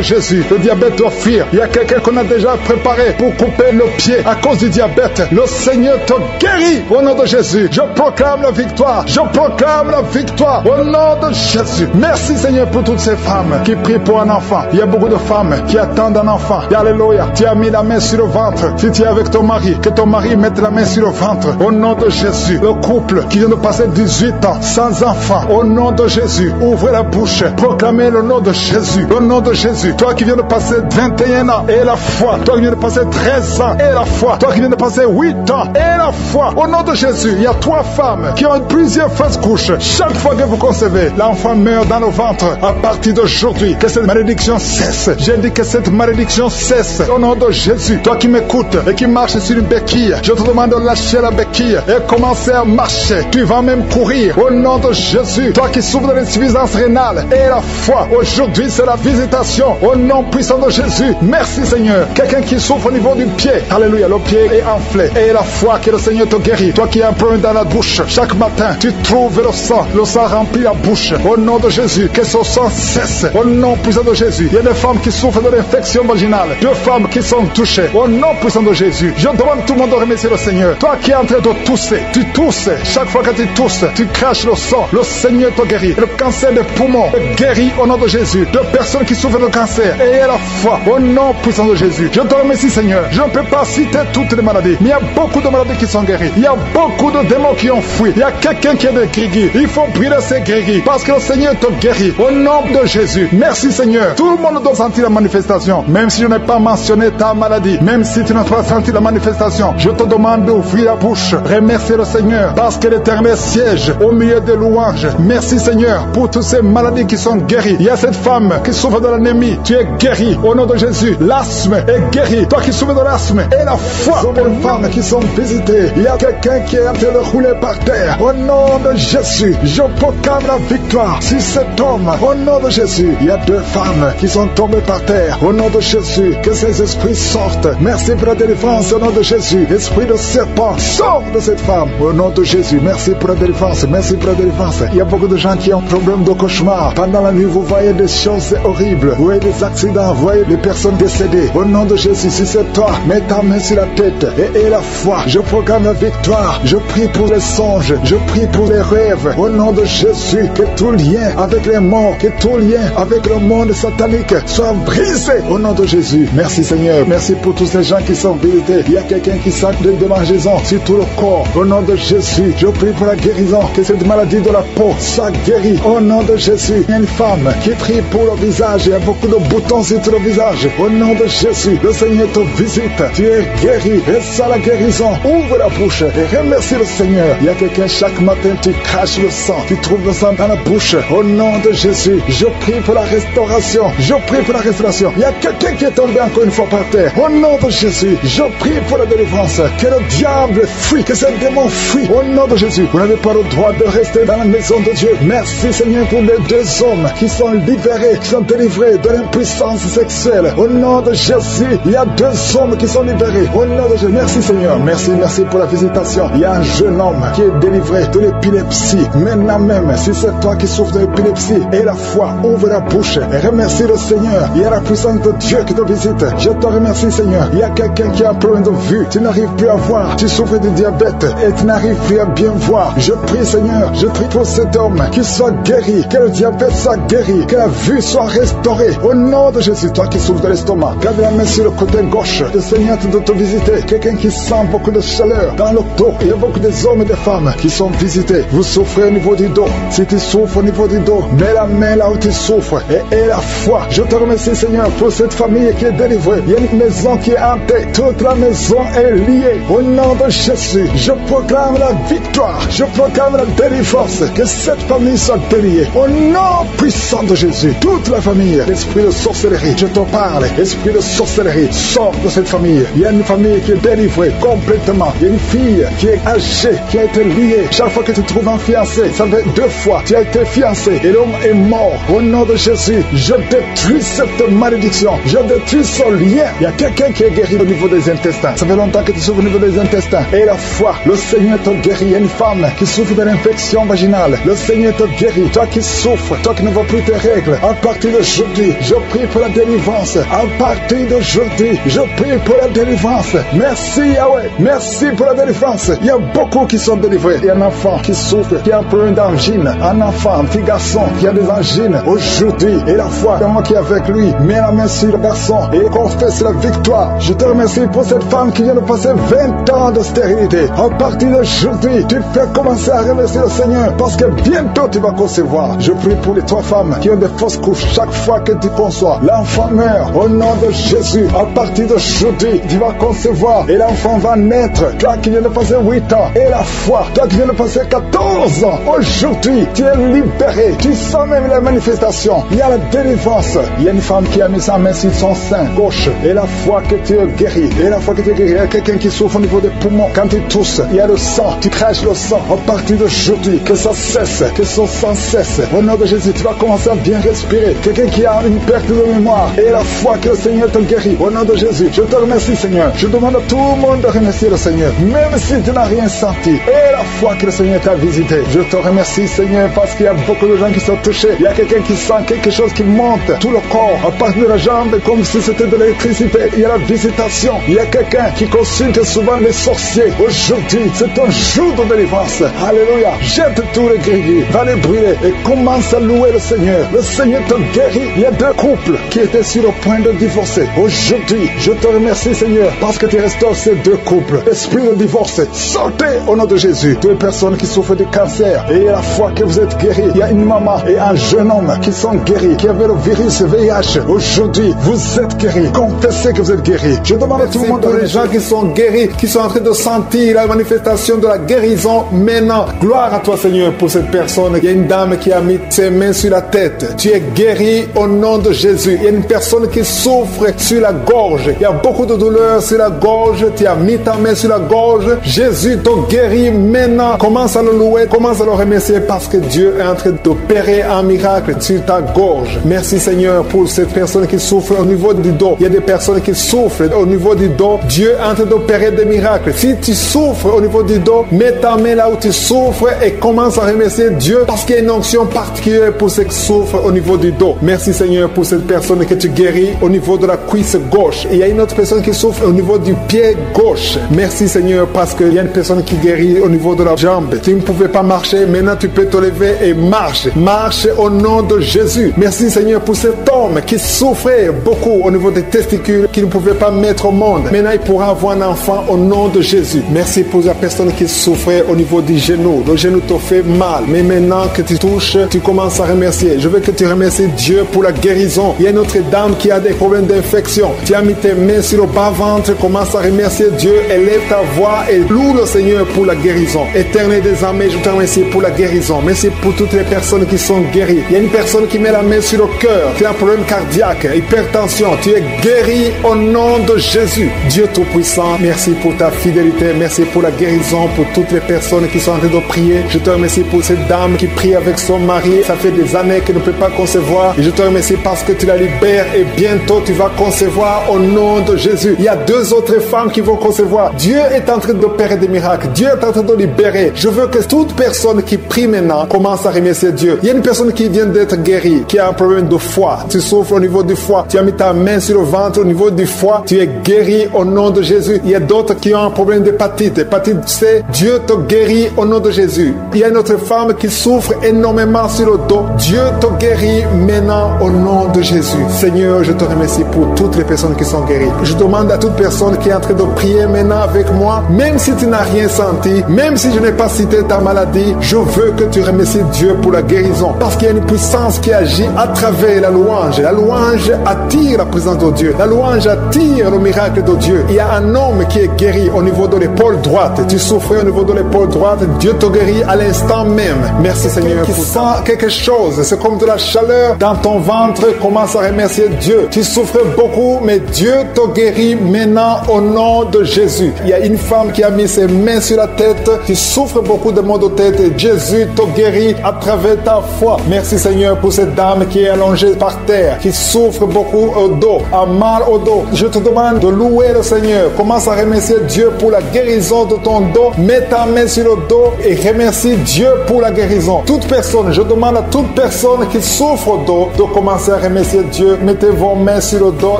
B: Jésus, le diabète doit fuir. Il y a quelqu'un qu'on a déjà préparé pour couper le pied à cause du diabète. Le Seigneur te guérit au nom de Jésus. Je proclame la victoire. Je proclame la victoire au nom de Jésus. Merci Seigneur pour toutes ces femmes qui prient pour un enfant. Il y a beaucoup de femmes qui attendent un enfant. Alléluia. Tu as mis la main sur le ventre. Si tu es avec ton mari, que ton mari mette la main sur le ventre. Au nom de Jésus. Le couple qui vient de passer 18 ans sans enfant. Au nom de Jésus. Ouvrez la bouche. Proclamez le nom de Jésus. Le nom de Jésus. Toi qui viens de passer 21 ans et la foi. Toi qui viens de passer 13 ans et la foi. Toi qui viens de passer 8 ans et la foi. Au nom de Jésus. Il y a 3 femmes qui ont plusieurs fausses couches. Chaque fois que vous concevez, l'enfant meurt dans le ventre. À partir d'aujourd'hui, que cette malédiction cesse. J'ai dit que cette malédiction cesse. Au nom de Jésus. Toi qui m'écoutes et qui marches sur une béquille, je te demande de lâcher la béquille et commencer à marcher. Tu vas même courir. Au nom de Jésus. Toi qui souffres de l'insuffisance rénale et la foi. Aujourd'hui, c'est la visitation. Au nom puissant de Jésus. Merci Seigneur. Quelqu'un qui souffre au niveau du pied. Alléluia. Le pied est enflé. Et la foi que le Seigneur te guérit. Toi qui as un problème dans la bouche. Chaque matin, tu trouves le sang. Le sang remplit la bouche. Au nom de Jésus. Que ce sang cesse. Au nom puissant de Jésus. Il y a des femmes qui souffrent de l'infection vaginale. 2 femmes qui sont touchées. Au nom puissant de Jésus. Je demande tout le monde de remercier le Seigneur. Toi qui es en train de tousser. Tu tousses. Chaque fois que tu tousses, tu craches le sang. Le Seigneur te guérit. Le cancer des poumons est guéri au nom de Jésus. De personnes qui souffrent de cancer. Et la foi. Au nom puissant de Jésus. Je te remercie Seigneur. Je ne peux pas citer toutes les maladies. Mais il y a beaucoup de maladies qui sont guéries. Il y a beaucoup de démons qui ont fui. Il y a quelqu'un qui est de grégui. Il faut brûler ces grégui. Parce que le Seigneur te guérit. Au nom de Jésus. Merci Seigneur. Tout le monde doit sentir la manifestation. Même si je n'ai pas mentionné ta maladie. Même si tu n'as pas senti la manifestation. Je te demande d'ouvrir la bouche. Remercier le Seigneur. Parce que l'Éternel siège au milieu des louanges. Merci Seigneur pour toutes ces maladies qui sont guéries. Il y a cette femme qui souffre de l'anémie. Tu es guéri au nom de Jésus. L'asthme est guéri. Toi qui souffres de l'asthme et la foi. Ce sont des femmes qui sont visitées. Il y a quelqu'un qui est en train de rouler par terre. Au nom de Jésus, je proclame la victoire sur cet homme. Au nom de Jésus, il y a 2 femmes qui sont tombées par terre. Au nom de Jésus, que ces esprits sortent. Merci pour la délivrance au nom de Jésus. Esprit de serpent, sort de cette femme. Au nom de Jésus, merci pour la délivrance. Merci pour la délivrance. Il y a beaucoup de gens qui ont un problème de cauchemar. Pendant la nuit, vous voyez des choses horribles. Vous voyez des accidents. Vous voyez des personnes décédées. Au nom de Jésus, si c'est toi, mets ta main sur la tête et la foi. Je proclame la victoire. Je prie pour les songes. Je prie pour les rêves. Au nom de Jésus, que tout lien avec les morts, que tout lien avec le monde satanique soit brisé. Au nom de Jésus. Merci Seigneur. Merci pour tous ces gens qui sont visités. Il y a quelqu'un qui sent des démangeaisons sur tout le corps. Au nom de Jésus, je prie pour la guérison. Que cette maladie de la peau soit guérie. Au nom de Jésus. Il y a une femme qui prie pour le visage. Il y a beaucoup de boutons sur le visage. Au nom de Jésus, le Seigneur te visite. Tu es guéri. Et ça la guérison. Ouvre la bouche et remercie le Seigneur. Il y a quelqu'un chaque matin, tu craches le sang. Tu trouves le sang dans la bouche. Au nom de Jésus, je prie pour la restauration. Je prie pour la restauration. Il y a quelqu'un qui est tombé encore une fois par terre. Au nom de Jésus, je prie pour la délivrance. Que le diable fuit, que ce démon fuit. Au nom de Jésus, vous n'avez pas le droit de rester dans la maison de Dieu. Merci Seigneur pour les 2 hommes qui sont libérés, qui sont délivrés de l'impuissance sexuelle. Au nom de Jésus, il y a 2 hommes qui sont libérés. Au nom de Jésus, merci Seigneur. Merci pour la visitation. Il y a un jeune homme qui est délivré de l'épilepsie. Maintenant même, si c'est toi qui souffres de l'épilepsie et la foi, ouvre la bouche et remercie le Seigneur. Il y a la puissance de Dieu qui te visite. Je te remercie Seigneur. Il y a quelqu'un qui a un problème de vue. Tu n'arrives plus à voir. Tu souffres de diabète et tu n'arrives plus à bien voir. Je prie Seigneur. Je prie pour cet homme qui soit guéri. Que le diabète soit guéri. Que la vue soit restaurée. Au nom de Jésus, toi qui souffres de l'estomac, garde la main sur le côté gauche. Le Seigneur te doit te visiter. Quelqu'un qui sent beaucoup de chaleur dans le dos. Il y a beaucoup d'hommes et de femmes qui sont visités. Vous souffrez au niveau du dos. Si tu souffres au niveau du dos, mets la main là où tu souffres et la foi. Je te remercie Seigneur pour cette famille qui est délivrée. Il y a une maison qui est hantée. Toute la maison est liée. Au nom de Jésus, je proclame la victoire. Je proclame la délivrance. Que cette famille soit déliée. Au nom puissant de Jésus, toute la famille, l'esprit de sorcellerie, je te parle. Esprit de sorcellerie, sors de cette famille. Il y a une famille qui est délivrée complètement. Il y a une fille qui est âgée, qui a été liée. Chaque fois que tu trouves un fiancé, ça fait 2 fois, tu as été fiancé et l'homme est mort. Au nom de Jésus, je détruis cette malédiction. Je détruis ce lien. Il y a quelqu'un qui est guéri au niveau des intestins. Ça fait longtemps que tu souffres au niveau des intestins. Et la foi, le Seigneur te guérit. Il y a une femme qui souffre de l'infection vaginale. Le Seigneur te guérit. Toi qui souffres, toi qui ne vois plus tes règles, à partir d'aujourd'hui, d'aujourd'hui, je prie pour la délivrance. À partir d'aujourd'hui, je prie pour la délivrance. Merci Yahweh, merci pour la délivrance. Il y a beaucoup qui sont délivrés. Il y a un enfant qui souffre, qui a un problème d'angine. Un enfant, un petit garçon qui a des angines. Aujourd'hui, et la foi, c'est moi qui est avec lui. Mets la main sur le garçon et confesse la victoire. Je te remercie pour cette femme qui vient de passer 20 ans de stérilité. À partir d'aujourd'hui, tu peux commencer à remercier le Seigneur parce que bientôt tu vas concevoir. Je prie pour les 3 femmes qui ont des fausses couches. Chaque fois que tu conçois, l'enfant meurt. Au nom de Jésus, à partir d'aujourd'hui, tu vas concevoir et l'enfant va naître. Toi qui viens de passer 8 ans et la foi, toi qui viens de passer 14 ans, aujourd'hui, tu es libéré. Tu sens même la manifestation. Il y a la délivrance. Il y a une femme qui a mis sa main sur son sein gauche et la foi que tu es guéri. Et la foi que tu es guéri, il y a quelqu'un qui souffre au niveau des poumons. Quand tu tousses, il y a le sang. Tu craches le sang. À partir d'aujourd'hui, que ça cesse, que son sang cesse. Au nom de Jésus, tu vas commencer à bien respirer. Quelqu'un qui a une perte de mémoire et la foi que le Seigneur te guérit. Au nom de Jésus, je te remercie Seigneur. Je demande à tout le monde de remercier le Seigneur. Même si tu n'as rien senti. Et la foi que le Seigneur t'a visité. Je te remercie Seigneur parce qu'il y a beaucoup de gens qui sont touchés. Il y a quelqu'un qui sent quelque chose qui monte tout le corps à partir de la jambe comme si c'était de l'électricité. Il y a la visitation. Il y a quelqu'un qui consulte souvent les sorciers. Aujourd'hui, c'est un jour de délivrance. Alléluia. Jette tous les grilles. Va les brûler et commence à louer le Seigneur. Le Seigneur te guérit. Il y a 2 couples qui étaient sur le point de divorcer. Aujourd'hui, je te remercie Seigneur parce que tu restaures ces 2 couples. Esprit de divorce, sortez au nom de Jésus. 2 personnes qui souffrent de cancer et la foi que vous êtes guéris. Il y a une maman et un jeune homme qui sont guéris, qui avaient le virus VIH. Aujourd'hui, vous êtes guéris. Confessez que vous êtes guéris. Je demande à tout le monde, pour les gens qui sont guéris, qui sont en train de sentir la manifestation de la guérison maintenant. Gloire à toi Seigneur pour cette personne. Il y a une dame qui a mis ses mains sur la tête. Tu es guéri au nom de Jésus. Il y a une personne qui souffre sur la gorge. Il y a beaucoup de douleur sur la gorge. Tu as mis ta main sur la gorge. Jésus te guérit maintenant. Commence à le louer, commence à le remercier parce que Dieu est en train d'opérer un miracle sur ta gorge. Merci Seigneur pour cette personne qui souffre au niveau du dos. Il y a des personnes qui souffrent au niveau du dos. Dieu est en train d'opérer des miracles. Si tu souffres au niveau du dos, mets ta main là où tu souffres et commence à remercier Dieu parce qu'il y a une onction particulière pour ceux qui souffrent au niveau du dos. Merci Seigneur pour cette personne que tu guéris au niveau de la cuisse gauche. Et il y a une autre personne qui souffre au niveau du pied gauche. Merci Seigneur parce qu'il y a une personne qui guérit au niveau de la jambe. Tu ne pouvais pas marcher, maintenant tu peux te lever et marche. Marche au nom de Jésus. Merci Seigneur pour cet homme qui souffrait beaucoup au niveau des testicules, qui ne pouvait pas mettre au monde. Maintenant il pourra avoir un enfant au nom de Jésus. Merci pour la personne qui souffrait au niveau du genou. Le genou te fait mal, mais maintenant que tu touches, tu commences à remercier. Je veux que tu remercies Dieu pour la guérison. Il y a une autre dame qui a des problèmes d'infection. Tu as mis tes mains sur le bas-ventre, commence à remercier Dieu, élève ta voix et loue le Seigneur pour la guérison. Éternel des armées, je te remercie pour la guérison. Merci pour toutes les personnes qui sont guéries. Il y a une personne qui met la main sur le cœur. Tu as un problème cardiaque, hypertension. Tu es guéri au nom de Jésus. Dieu Tout-Puissant, merci pour ta fidélité. Merci pour la guérison, pour toutes les personnes qui sont en train de prier. Je te remercie pour cette dame qui prie avec son mari. Ça fait des années qu'elle ne peut pas concevoir. Et je te remercie parce que tu la libères et bientôt tu vas concevoir au nom de Jésus. Il y a 2 autres femmes qui vont concevoir. Dieu est en train d'opérer des miracles. Dieu est en train de libérer. Je veux que toute personne qui prie maintenant commence à remercier Dieu. Il y a une personne qui vient d'être guérie, qui a un problème de foie. Tu souffres au niveau du foie. Tu as mis ta main sur le ventre au niveau du foie. Tu es guéri au nom de Jésus. Il y a d'autres qui ont un problème d'hépatite. Hépatite C. Dieu te guérit au nom de Jésus. Il y a une autre femme qui souffre énormément sur le dos. Dieu te guérit maintenant au nom de Jésus. Seigneur, je te remercie pour toutes les personnes qui sont guéries. Je demande à toute personne qui est en train de prier maintenant avec moi, même si tu n'as rien senti, même si je n'ai pas cité ta maladie, je veux que tu remercies Dieu pour la guérison. Parce qu'il y a une puissance qui agit à travers la louange. La louange attire la présence de Dieu. La louange attire le miracle de Dieu. Il y a un homme qui est guéri au niveau de l'épaule droite. Tu souffrais au niveau de l'épaule droite. Dieu te guérit à l'instant même. Merci Seigneur. Qui sent quelque chose, c'est comme de la chaleur dans ton ventre. Commence à remercier Dieu. Tu souffrais beaucoup, mais Dieu te guérit maintenant au nom de Jésus. Il y a une femme qui a mis ses mains sur la tête. Tu souffres beaucoup de maux de tête et Jésus te guérit à travers ta foi. Merci Seigneur pour cette dame qui est allongée par terre, qui souffre beaucoup au dos, a mal au dos. Je te demande de louer le Seigneur. Commence à remercier Dieu pour la guérison de ton dos. Mets ta main sur le dos et remercie Dieu pour la guérison. Toute personne, je demande à toute personne qui souffre au dos de commencer commencez à remercier Dieu. Mettez vos mains sur le dos,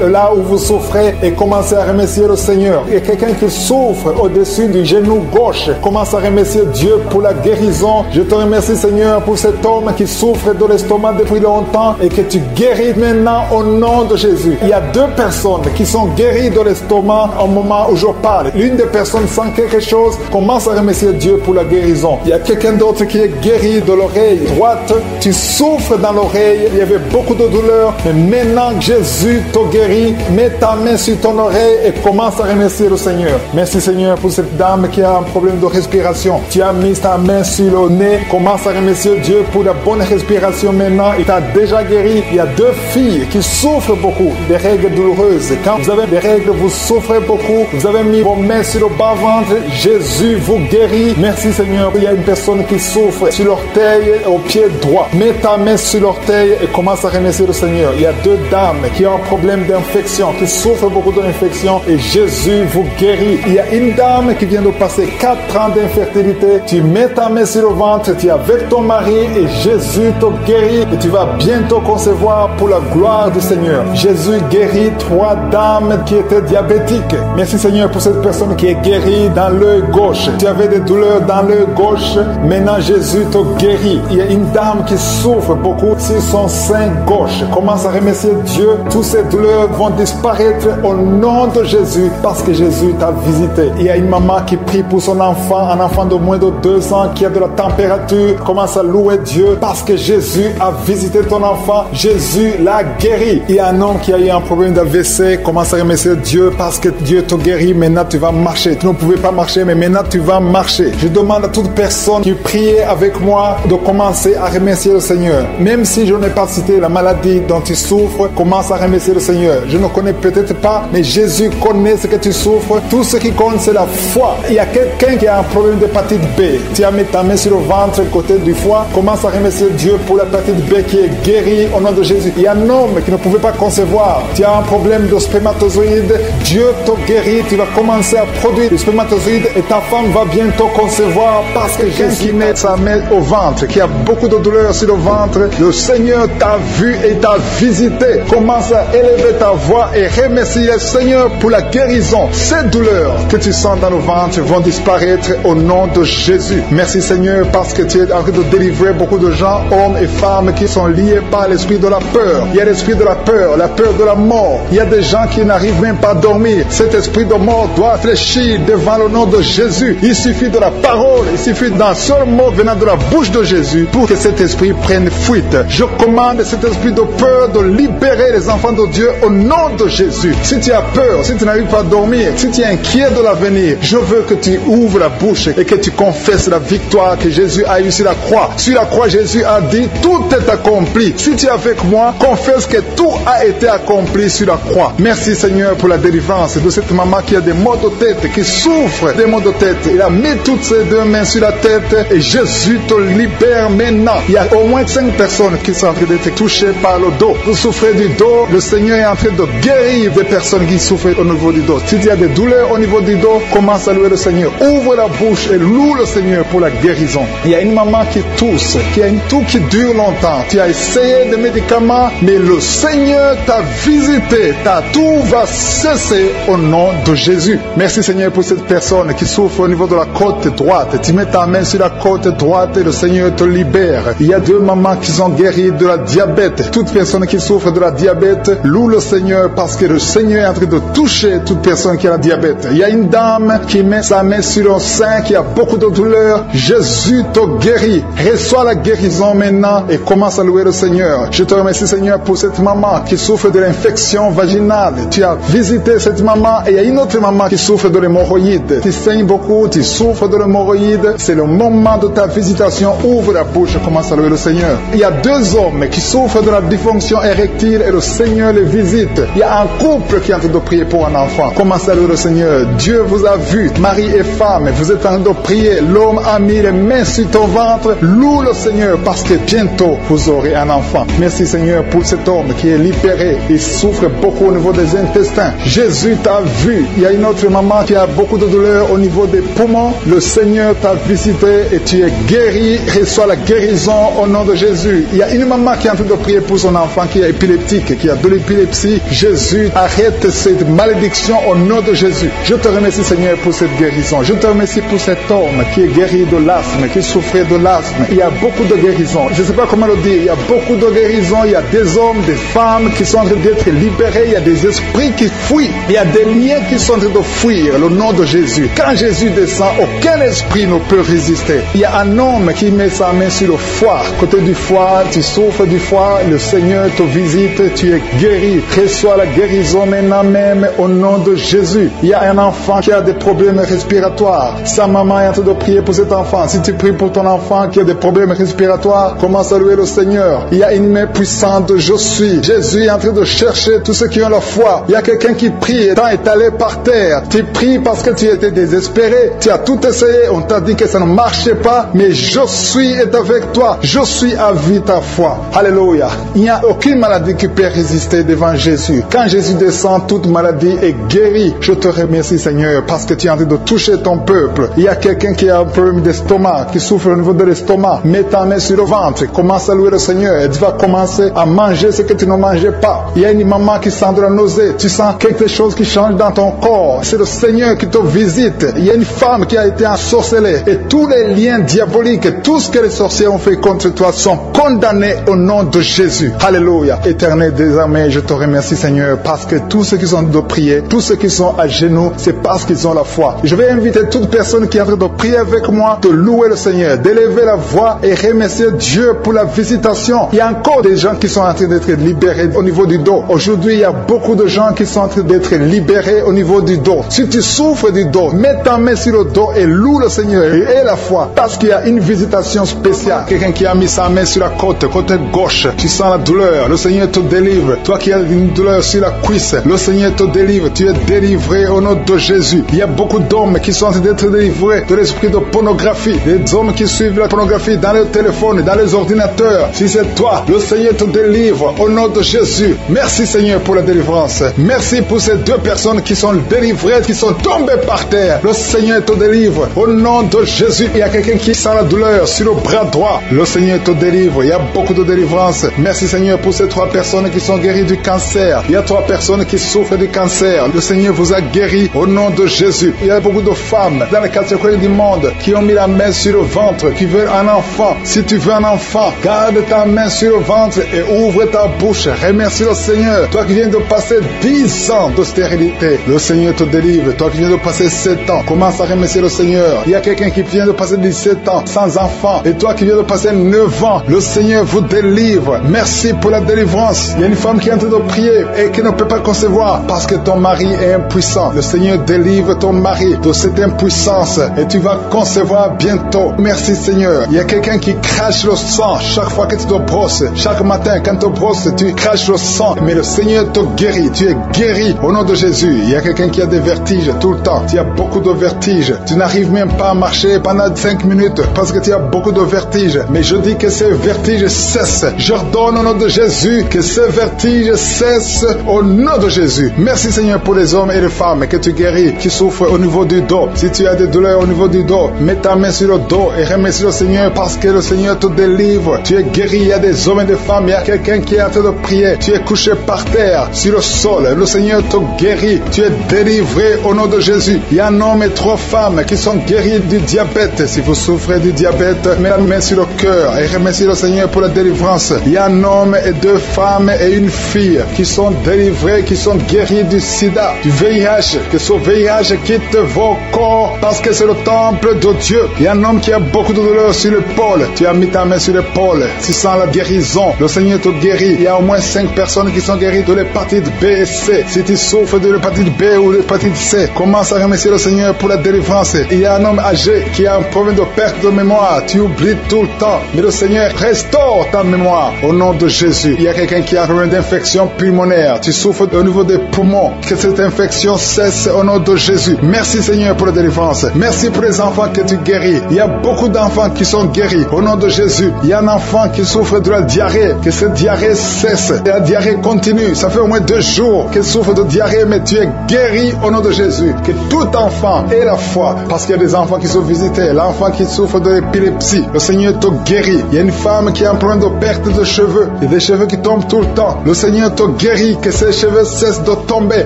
B: là où vous souffrez, et commencez à remercier le Seigneur. Il y a quelqu'un qui souffre au-dessus du genou gauche. Commence à remercier Dieu pour la guérison. Je te remercie, Seigneur, pour cet homme qui souffre de l'estomac depuis longtemps et que tu guéris maintenant au nom de Jésus. Il y a 2 personnes qui sont guéries de l'estomac au moment où je parle. L'une des personnes sent quelque chose, commence à remercier Dieu pour la guérison. Il y a quelqu'un d'autre qui est guéri de l'oreille droite. Tu souffres dans l'oreille, il y avait beaucoup de douleur, mais maintenant Jésus te guérit. Mets ta main sur ton oreille et commence à remercier le Seigneur. Merci Seigneur pour cette dame qui a un problème de respiration. Tu as mis ta main sur le nez, commence à remercier Dieu pour la bonne respiration maintenant. Il t'a déjà guéri. Il y a 2 filles qui souffrent beaucoup des règles douloureuses. Quand vous avez des règles, vous souffrez beaucoup. Vous avez mis vos mains sur le bas-ventre. Jésus vous guérit. Merci Seigneur. Il y a une personne qui souffre sur l'orteil au pied droit. Mets ta main sur l'orteil et commence à remercier le Seigneur. Il y a 2 dames qui ont un problème d'infection, qui souffrent beaucoup d'infection et Jésus vous guérit. Il y a une dame qui vient de passer 4 ans d'infertilité. Tu mets ta main sur le ventre, tu es avec ton mari et Jésus te guérit et tu vas bientôt concevoir pour la gloire du Seigneur. Jésus guérit 3 dames qui étaient diabétiques. Merci Seigneur pour cette personne qui est guérie dans l'œil gauche. Tu avais des douleurs dans l'œil gauche. Maintenant Jésus te guérit. Il y a une dame qui souffre beaucoup sur son sein gauche. Commence à remercier Dieu. Toutes ces douleurs vont disparaître au nom de Jésus parce que Jésus t'a visité. Il y a une maman qui prie pour son enfant, un enfant de moins de 2 ans qui a de la température. Commence à louer Dieu parce que Jésus a visité ton enfant. Jésus l'a guéri. Il y a un homme qui a eu un problème d'AVC. Commence à remercier Dieu parce que Dieu te guérit. Maintenant tu vas marcher. Tu ne pouvais pas marcher, mais maintenant tu vas marcher. Je demande à toute personne qui prie avec moi de commencer à remercier le Seigneur. Même si je n'ai pas cité la maladie dont tu souffres, commence à remercier le Seigneur. Je ne connais peut-être pas, mais Jésus connaît ce que tu souffres. Tout ce qui compte, c'est la foi. Il y a quelqu'un qui a un problème d'hépatite B. Tu as mis ta main sur le ventre, côté du foie. Commence à remercier Dieu pour l'hépatite B qui est guérie au nom de Jésus. Il y a un homme qui ne pouvait pas concevoir. Tu as un problème de spermatozoïde. Dieu te guérit. Tu vas commencer à produire des spermatozoïdes et ta femme va bientôt concevoir parce que Jésus met sa main au ventre, qui a beaucoup de douleur sur le ventre. Le Seigneur t'a vu et t'a visité. Commence à élever ta voix et remercier le Seigneur pour la guérison. Ces douleurs que tu sens dans le ventre vont disparaître au nom de Jésus. Merci Seigneur parce que tu es en train de délivrer beaucoup de gens, hommes et femmes qui sont liés par l'esprit de la peur. Il y a l'esprit de la peur de la mort. Il y a des gens qui n'arrivent même pas à dormir. Cet esprit de mort doit fléchir devant le nom de Jésus. Il suffit de la parole, il suffit d'un seul mot venant de la bouche de Jésus pour que cet esprit prenne fuite. Je commande cet esprit de peur de libérer les enfants de Dieu au nom de Jésus. Si tu as peur, si tu n'arrives pas à dormir, si tu es inquiet de l'avenir, je veux que tu ouvres la bouche et que tu confesses la victoire que Jésus a eue sur la croix. Sur la croix, Jésus a dit, tout est accompli. Si tu es avec moi, confesse que tout a été accompli sur la croix. Merci Seigneur pour la délivrance de cette maman qui a des maux de tête, qui souffre des maux de tête. Il a mis toutes ses 2 mains sur la tête et Jésus te libère maintenant. Il y a au moins 5 personnes qui sont en train d'être touchées par le dos. Vous souffrez du dos, le Seigneur est en train de guérir des personnes qui souffrent au niveau du dos. Si tu as des douleurs au niveau du dos, commence à louer le Seigneur. Ouvre la bouche et loue le Seigneur pour la guérison. Il y a une maman qui tousse, qui a une toux qui dure longtemps. Tu as essayé des médicaments, mais le Seigneur t'a visité. Ta toux va cesser au nom de Jésus. Merci Seigneur pour cette personne qui souffre au niveau de la côte droite. Tu mets ta main sur la côte droite et le Seigneur te libère. Il y a 2 mamans qui sont guéries de la diabète. Toute personne qui souffre de la diabète, loue le Seigneur parce que le Seigneur est en train de toucher toute personne qui a la diabète. Il y a une dame qui met sa main sur le sein, qui a beaucoup de douleur. Jésus te guérit. Reçois la guérison maintenant et commence à louer le Seigneur. Je te remercie Seigneur pour cette maman qui souffre de l'infection vaginale. Tu as visité cette maman et il y a une autre maman qui souffre de l'hémorroïde. Tu saignes beaucoup, tu souffres de l'hémorroïde. C'est le moment de ta visitation. Ouvre la bouche et commence à louer le Seigneur. Il y a 2 hommes qui souffrent de la dysfonction érectile et le Seigneur les visite. Il y a un couple qui est en train de prier pour un enfant. Commence à louer le Seigneur. Dieu vous a vu, mari et femme, vous êtes en train de prier. L'homme a mis les mains sur ton ventre. Loue le Seigneur parce que bientôt vous aurez un enfant. Merci Seigneur pour cet homme qui est libéré. Il souffre beaucoup au niveau des intestins. Jésus t'a vu. Il y a une autre maman qui a beaucoup de douleur au niveau des poumons. Le Seigneur t'a visité et tu es guéri. Reçois la guérison au nom de Jésus. Il y a une maman qui est en train de prier prier pour son enfant qui est épileptique, qui a de l'épilepsie. Jésus, arrête cette malédiction au nom de Jésus. Je te remercie, Seigneur, pour cette guérison. Je te remercie pour cet homme qui est guéri de l'asthme, qui souffrait de l'asthme. Il y a beaucoup de guérisons. Je ne sais pas comment le dire. Il y a beaucoup de guérisons. Il y a des hommes, des femmes qui sont en train d'être libérés. Il y a des esprits qui fuient. Il y a des liens qui sont en train de fuir. Le nom de Jésus. Quand Jésus descend, aucun esprit ne peut résister. Il y a un homme qui met sa main sur le foie. Côté du foie, tu souffres du foie. Le Seigneur te visite. Tu es guéri. Reçois la guérison maintenant même au nom de Jésus. Il y a un enfant qui a des problèmes respiratoires. Sa maman est en train de prier pour cet enfant. Si tu pries pour ton enfant qui a des problèmes respiratoires, commence à louer le Seigneur. Il y a une main puissante, je suis. Jésus est en train de chercher tous ceux qui ont la foi. Il y a quelqu'un qui prie étant étalé par terre. Tu pries parce que tu étais désespéré. Tu as tout essayé. On t'a dit que ça ne marchait pas. Mais je suis est avec toi. Je suis à vie ta foi. Alléluia. Il n'y a aucune maladie qui peut résister devant Jésus. Quand Jésus descend, toute maladie est guérie. Je te remercie, Seigneur, parce que tu es en train de toucher ton peuple. Il y a quelqu'un qui a un problème d'estomac, qui souffre au niveau de l'estomac. Mets ta main sur le ventre. Commence à louer le Seigneur. Et tu vas commencer à manger ce que tu ne mangeais pas. Il y a une maman qui sent de la nausée. Tu sens quelque chose qui change dans ton corps. C'est le Seigneur qui te visite. Il y a une femme qui a été ensorcelée. Et tous les liens diaboliques, tout ce que les sorciers ont fait contre toi sont condamnés au nom de Jésus. Alléluia. Éternel désormais, je te remercie, Seigneur, parce que tous ceux qui sont de prier, tous ceux qui sont à genoux, c'est parce qu'ils ont la foi. Je vais inviter toute personne qui est en train de prier avec moi de louer le Seigneur, d'élever la voix et remercier Dieu pour la visitation. Il y a encore des gens qui sont en train d'être libérés au niveau du dos. Aujourd'hui, il y a beaucoup de gens qui sont en train d'être libérés au niveau du dos. Si tu souffres du dos, mets ta main sur le dos et loue le Seigneur et aie la foi, parce qu'il y a une visitation spéciale. Quelqu'un qui a mis sa main sur la côte, côté gauche, tu sens la douleur, le Seigneur te délivre. Toi qui as une douleur sur la cuisse, le Seigneur te délivre. Tu es délivré au nom de Jésus. Il y a beaucoup d'hommes qui sont en train d'être délivrés de l'esprit de pornographie. Les hommes qui suivent la pornographie dans les téléphones, dans les ordinateurs. Si c'est toi, le Seigneur te délivre au nom de Jésus. Merci, Seigneur, pour la délivrance. Merci pour ces deux personnes qui sont délivrées, qui sont tombées par terre. Le Seigneur te délivre au nom de Jésus. Il y a quelqu'un qui sent la douleur sur le bras droit. Le Seigneur te délivre. Il y a beaucoup de délivrance. Merci, Seigneur, pour ces 3 personnes qui sont guéries du cancer. Il y a 3 personnes qui souffrent du cancer. Le Seigneur vous a guéri au nom de Jésus. Il y a beaucoup de femmes dans les 4 coins du monde qui ont mis la main sur le ventre, qui veulent un enfant. Si tu veux un enfant, garde ta main sur le ventre et ouvre ta bouche. Remercie le Seigneur. Toi qui viens de passer 10 ans de stérilité, le Seigneur te délivre. Toi qui viens de passer 7 ans, commence à remercier le Seigneur. Il y a quelqu'un qui vient de passer 17 ans sans enfant, et toi qui viens de passer 9 ans, le Seigneur vous délivre. Merci pour la délivrance. Il y a une femme qui est en train de prier et qui ne peut pas concevoir parce que ton mari est impuissant. Le Seigneur délivre ton mari de cette impuissance et tu vas concevoir bientôt. Merci, Seigneur. Il y a quelqu'un qui crache le sang chaque fois que tu te brosses. Chaque matin, quand tu te brosses, tu craches le sang. Mais le Seigneur te guérit. Tu es guéri au nom de Jésus. Il y a quelqu'un qui a des vertiges tout le temps. Tu as beaucoup de vertiges. Tu n'arrives même pas à marcher pendant 5 minutes parce que tu as beaucoup de vertiges. Mais je dis que ces vertiges cessent. J'ordonne au nom de Jésus que ces vertiges cessent au nom de Jésus. Merci, Seigneur, pour les hommes et les femmes que tu guéris, qui souffrent au niveau du dos. Si tu as des douleurs au niveau du dos, mets ta main sur le dos et remercie le Seigneur parce que le Seigneur te délivre. Tu es guéri. Il y a des hommes et des femmes. Il y a quelqu'un qui est en train de prier. Tu es couché par terre, sur le sol. Le Seigneur te guérit. Tu es délivré au nom de Jésus. Il y a un homme et 3 femmes qui sont guéris du diabète. Si vous souffrez du diabète, mets la main sur le cœur et remercie le Seigneur pour la délivrance. Il y a un homme et 2 femmes et une fille qui sont délivrés, qui sont guéris du sida, du VIH. Que ce VIH quitte vos corps parce que c'est le temple de Dieu. Il y a un homme qui a beaucoup de douleur sur l'épaule. Tu as mis ta main sur l'épaule. Tu sens la guérison. Le Seigneur te guérit. Il y a au moins 5 personnes qui sont guéries de l'hépatite B et C. Si tu souffres de l'hépatite B ou de l'hépatite C, commence à remercier le Seigneur pour la délivrance. Il y a un homme âgé qui a un problème de perte de mémoire. Tu oublies tout le temps. Mais le Seigneur restaure ta mémoire au nom de Jésus. Il y a quelqu'un qui a un problème d'infection pulmonaire. Tu souffres au niveau des poumons. Que cette infection cesse au nom de Jésus. Merci, Seigneur, pour la délivrance. Merci pour les enfants que tu guéris. Il y a beaucoup d'enfants qui sont guéris au nom de Jésus. Il y a un enfant qui souffre de la diarrhée. Que cette diarrhée cesse. Et la diarrhée continue. Ça fait au moins 2 jours qu'elle souffre de diarrhée, mais tu es guéri au nom de Jésus. Que tout enfant ait la foi. Parce qu'il y a des enfants qui sont visités. L'enfant qui souffre de l'épilepsie, le Seigneur te guérit. Il y a une femme qui a un problème de perte de cheveux. cheveux. Il y a des cheveux qui tombent tout le temps. Le Seigneur te guérit, que ces cheveux cessent de tomber.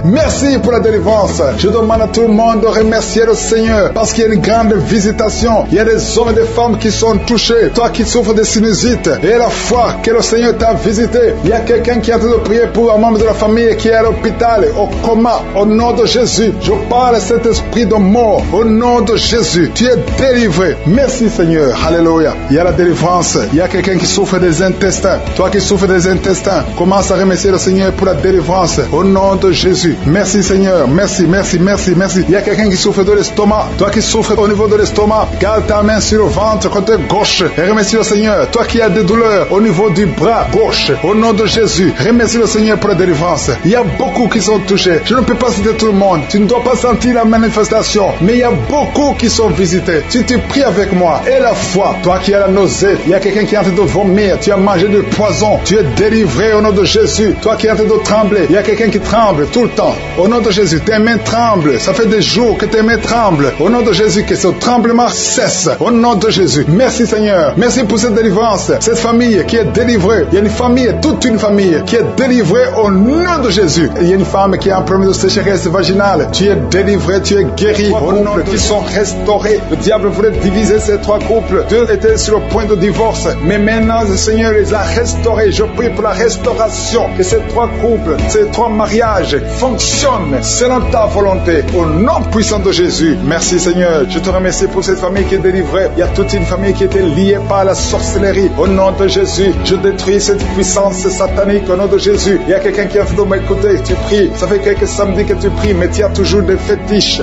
B: Merci pour la délivrance. Je demande à tout le monde de remercier le Seigneur parce qu'il y a une grande visitation. Il y a des hommes et des femmes qui sont touchés. Toi qui souffres de sinusite et la foi que le Seigneur t'a visité. Il y a quelqu'un qui est en train de prier pour un membre de la famille qui est à l'hôpital, au coma. Au nom de Jésus, je parle à cet esprit de mort. Au nom de Jésus, tu es délivré. Merci Seigneur. Alléluia. Il y a la délivrance. Il y a quelqu'un qui souffre des intestins. Toi qui souffres des intestins, commence à remercier le Seigneur pour la délivrance. Au nom de Jésus. Merci Seigneur. Merci, merci, merci, merci. Il y a quelqu'un qui souffre de l'estomac. Toi qui souffres au niveau de l'estomac, garde ta main sur le ventre côté gauche et remercie le Seigneur. Toi qui as des douleurs au niveau du bras gauche, au nom de Jésus, remercie le Seigneur pour la délivrance. Il y a beaucoup qui sont touchés. Je ne peux pas citer tout le monde. Tu ne dois pas sentir la manifestation, mais il y a beaucoup qui sont visités. Si tu pries avec moi et la foi, toi qui as la nausée, il y a quelqu'un qui est en train de vomir, tu as mangé du poison, tu es délivré au nom de Jésus. Toi qui es en train de trembler, il y a quelqu'un qui tremble tout le temps. Au nom de Jésus, tes mains tremblent. Ça fait des jours que tes mains tremblent. Au nom de Jésus, que ce tremblement cesse. Au nom de Jésus. Merci Seigneur. Merci pour cette délivrance. Cette famille qui est délivrée. Il y a une famille, toute une famille qui est délivrée au nom de Jésus. Il y a une femme qui a un problème de sécheresse vaginale. Tu es délivré, tu es guéri. Au nom de qui sont restaurés. Le diable voulait diviser ces trois couples. Deux étaient sur le point de divorce. Mais maintenant, le Seigneur les a restaurés. Je prie pour la restauration. Que ces trois couples, ces trois mariages fonctionnent selon ta volonté. Au nom puissant de Jésus. Merci Seigneur. Je te remercie pour cette famille qui est délivrée. Il y a toute une famille qui était liée par la sorcellerie. Au nom de Jésus, je détruis cette puissance satanique. Au nom de Jésus, il y a quelqu'un qui a fait de m'écouter. Tu pries. Ça fait quelques samedis que tu pries, mais tu as toujours des fétiches,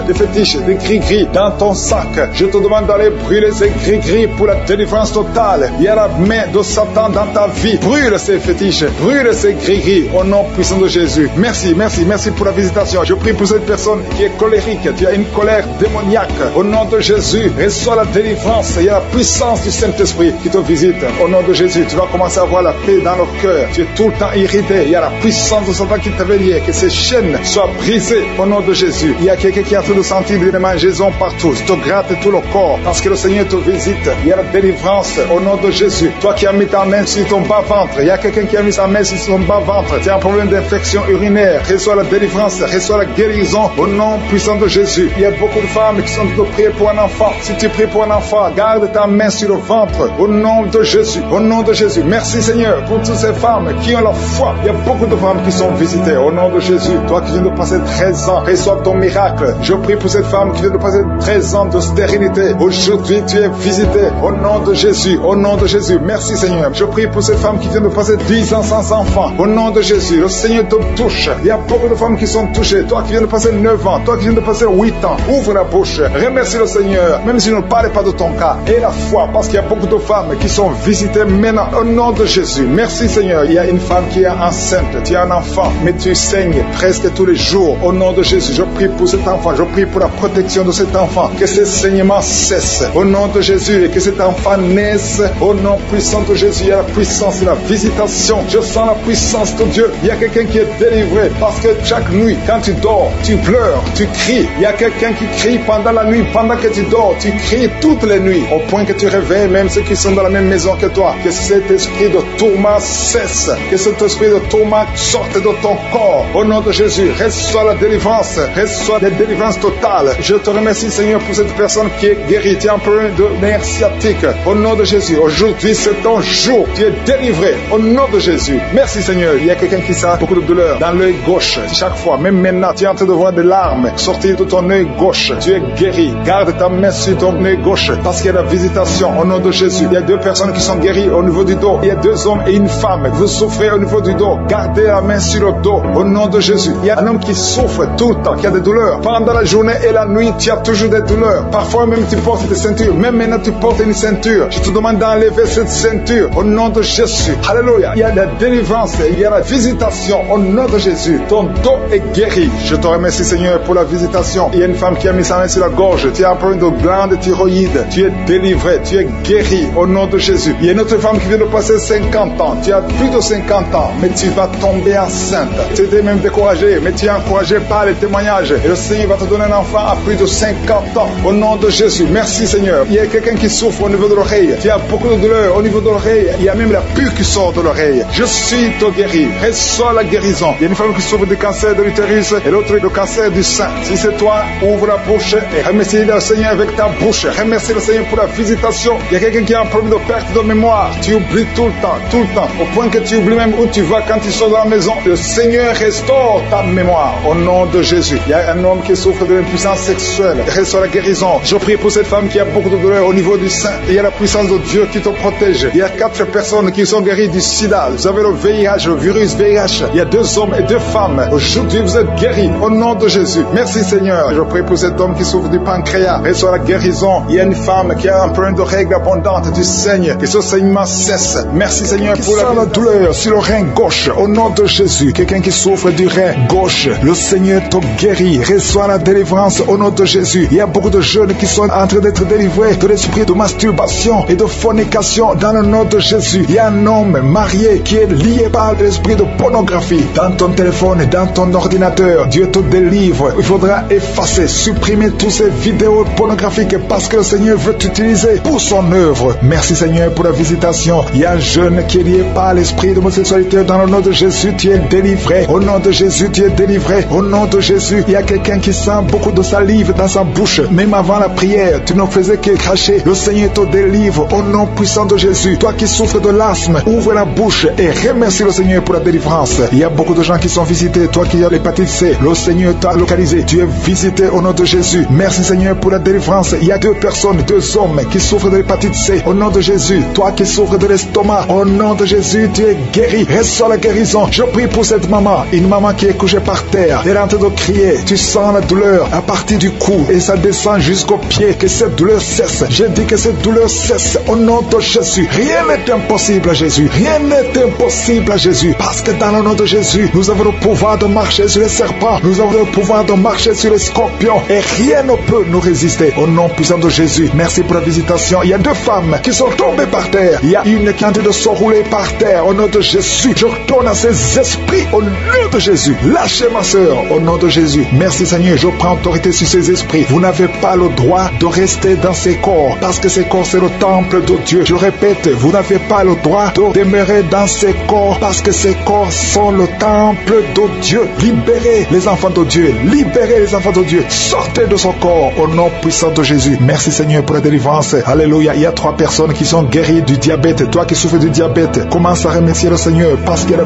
B: des gris-gris dans ton sac. Je te demande d'aller brûler ces gris-gris pour la délivrance totale. Il y a la main de Satan dans ta vie. Brûle ces fétiches, brûle ces gris-gris au nom puissant de Jésus. Merci, merci, merci pour la visitation. Je prie pour cette personne qui est colérique. Tu as une colère démoniaque. Au nom de Jésus, reçois la délivrance. Il y a la puissance du Saint-Esprit qui te visite. Au nom de Jésus, tu vas commencer à avoir la paix dans le cœur. Tu es tout le temps irrité. Il y a la puissance de Satan qui t'avait lié. Que ces chaînes soient brisées au nom de Jésus. Il y a quelqu'un qui a tout de sentir des démangeaisons partout. Tu te grattes tout le corps parce que le Seigneur te visite. Il y a la délivrance au nom de Jésus. Toi qui as mis ta main sur ton bas-ventre. Il y a quelqu'un qui a mis sa main sur son bas-ventre. Tu as un problème d'infection urinaire. Reçois la délivrance. Reçois la guérison au nom puissant de Jésus. Il y a beaucoup de femmes qui sont de prier pour un enfant. Si tu pries pour un enfant, garde ta main sur le ventre au nom de Jésus. Au nom de Jésus. Merci Seigneur pour toutes ces femmes qui ont la foi. Il y a beaucoup de femmes qui sont visitées au nom de Jésus. Toi qui viens de passer 13 ans, reçois ton miracle. Je prie pour cette femme qui vient de passer 13 ans de stérilité. Aujourd'hui, tu es visité au nom de Jésus. Au nom de Jésus. Merci Seigneur. Je prie pour cette femme qui vient de passer 10 ans sans enfant. Au nom de Jésus. Le Seigneur te touche. Il y a beaucoup de femmes qui sont touchées. Toi qui viens de passer 9 ans. Toi qui viens de passer 8 ans. Ouvre la bouche. Remercie le Seigneur. Même si je ne parle pas de ton cas. Et la foi. Parce qu'il y a beaucoup de femmes qui sont visitées maintenant. Au nom de Jésus. Merci Seigneur. Il y a une femme qui est enceinte. Tu as un enfant. Mais tu saignes presque tous les jours. Au nom de Jésus. Je prie pour cet enfant. Je prie pour la protection de cet enfant. Que ce saignement cesse. Au nom de Jésus. Et que cet enfant naisse. Au nom puissant de Jésus. Il y a la puissance et la visitation. Je sens la puissance de Dieu. Il y a quelqu'un qui est délivré. Parce que chaque nuit, quand tu dors, tu pleures, tu cries. Il y a quelqu'un qui crie pendant la nuit. Pendant que tu dors, tu cries toutes les nuits. Au point que tu réveilles même ceux qui sont dans la même maison que toi. Que cet esprit de tourment cesse. Que cet esprit de tourment sorte de ton corps. Au nom de Jésus, reçois la délivrance. Reçois la délivrance totale. Je te remercie Seigneur pour cette personne qui est guérie. Tu as un problème de nerf sciatique. Au nom de Jésus, aujourd'hui c'est ton jour. Tu es délivré. Au nom de Jésus. Merci Seigneur. Il y a quelqu'un qui a beaucoup de douleur dans l'œil gauche. Chaque fois, même maintenant, tu es en train de voir des larmes sortir de ton œil gauche. Tu es guéri. Garde ta main sur ton œil gauche parce qu'il y a la visitation. Au nom de Jésus. Il y a 2 personnes qui sont guéries au niveau du dos. Il y a 2 hommes et une femme. Vous souffrez au niveau du dos. Gardez la main sur le dos. Au nom de Jésus. Il y a un homme qui souffre tout le temps, qui a des douleurs. Pendant la journée et la nuit, tu as toujours des douleurs. Parfois même tu portes des ceintures. Même maintenant tu portes une ceinture. Je te demande d'enlever cette ceinture. Au nom de Jésus. Alléluia. Il y a la délivrance. Il y a la visitation. Au nom de Jésus. Ton dos est guéri. Je te remercie Seigneur pour la visitation. Il y a une femme qui a mis sa main sur la gorge. Tu as un problème de glande thyroïde. Tu es délivré. Tu es guéri. Au nom de Jésus. Il y a une autre femme qui vient de passer 50 ans. Tu as plus de 50 ans. Mais tu vas tomber enceinte. Tu étais même découragé. Mais tu es encouragé par les témoignages. Et le Seigneur va te donner un enfant à plus de 50 ans. Au nom de Jésus. Merci Seigneur. Il y a quelqu'un qui souffre au niveau de l'oreille. Tu as beaucoup de douleur au niveau de l'oreille. Il y a même la puce qui sort de l'oreille. Je suis ton guéri. Reçois la guérison. Il y a une femme qui souffre du cancer de l'utérus et l'autre du cancer du sein. Si c'est toi, ouvre la bouche et remercie le Seigneur avec ta bouche. Remercie le Seigneur pour la visitation. Il y a quelqu'un qui a un problème de perte de mémoire. Tu oublies tout le temps, au point que tu oublies même où tu vas quand tu sors de la maison. Le Seigneur restaure ta mémoire au nom de Jésus. Il y a un homme qui souffre de l'impuissance sexuelle. Reçois la guérison. Je prie pour cette femme qui a beaucoup de douleur au niveau du sein. Il y a la puissance de Dieu qui te protège. Il y a 4 personnes qui sont guéries du sida. Vous avez le VIH, le virus VIH. Il y a 2 hommes et 2 femmes. Aujourd'hui, vous êtes guéris au nom de Jésus. Merci Seigneur. Je prie pour cet homme qui souffre du pancréas. Reçois la guérison. Il y a une femme qui a un problème de règles abondantes. Tu saignes et ce saignement cesse. Merci Seigneur pour la douleur sur le rein gauche. Au nom de Jésus. Quelqu'un qui souffre du rein gauche. Le Seigneur te guérit. Reçois la délivrance au nom de Jésus. Il y a beaucoup de jeunes qui sont en train d'être délivrés de l'esprit de masturbation et de fornication dans le nom de Jésus. Il y a un homme marié qui est lié par l'esprit de pornographie dans ton téléphone et dans ton ordinateur. Dieu te délivre. Il faudra effacer, supprimer toutes ces vidéos pornographiques parce que le Seigneur veut t'utiliser pour son œuvre. Merci Seigneur pour la visitation. Il y a un jeune qui est lié par l'esprit d'homosexualité dans le nom de Jésus. Tu es délivré. Au nom de Jésus, tu es délivré. Au nom de Jésus, il y a quelqu'un qui sent beaucoup de salive dans sa bouche. Même avant la prière, tu ne faisais que cracher. Le Seigneur te délivre au nom puissant de Jésus. Toi qui souffres de l'asthme, ouvre la bouche et remercie le Seigneur pour la délivrance. Il y a beaucoup de gens qui sont visités. Toi qui as l'hépatite C, le Seigneur t'a localisé. Tu es visité au nom de Jésus. Merci Seigneur pour la délivrance. Il y a 2 personnes, 2 hommes qui souffrent de l'hépatite C. Au nom de Jésus. Toi qui souffres de l'estomac, au nom de Jésus, tu es guéri. Reçois la guérison. Je prie pour cette maman. Une maman qui est couchée par terre. Elle est en train de crier. Tu sens la douleur à partir du cou et ça descend jusqu'au pied. Que cette douleur cesse. Je dis que cette douleur cesse au nom de Jésus. Rien n'est impossible à Jésus. Rien n'est impossible à Jésus. Parce que dans le nom de Jésus, nous avons le pouvoir de marcher sur les serpents. Nous avons le pouvoir de marcher sur les scorpions. Et rien ne peut nous résister. Au nom puissant de Jésus. Merci pour la visitation. Il y a 2 femmes qui sont tombées par terre. Il y a une qui est en train de se rouler par terre. Au nom de Jésus. Je retourne à ces esprits au nom de Jésus. Lâchez ma soeur. Au nom de Jésus. Merci Seigneur. Je prends autorité sur ces esprits. Vous n'avez pas le droit de rester dans ces corps. Parce que ces corps, c'est le temple de Dieu. Je répète, vous n'avez pas le droit de demeurer dans ces corps. Parce que ces corps sont le temple de Dieu. Libérez les enfants de Dieu. Libérez les enfants de Dieu. Sortez de son corps au nom puissant de Jésus. Merci Seigneur pour la délivrance. Alléluia. Il y a 3 personnes qui sont guéries du diabète. Toi qui souffres du diabète, commence à remercier le Seigneur parce qu'il y a la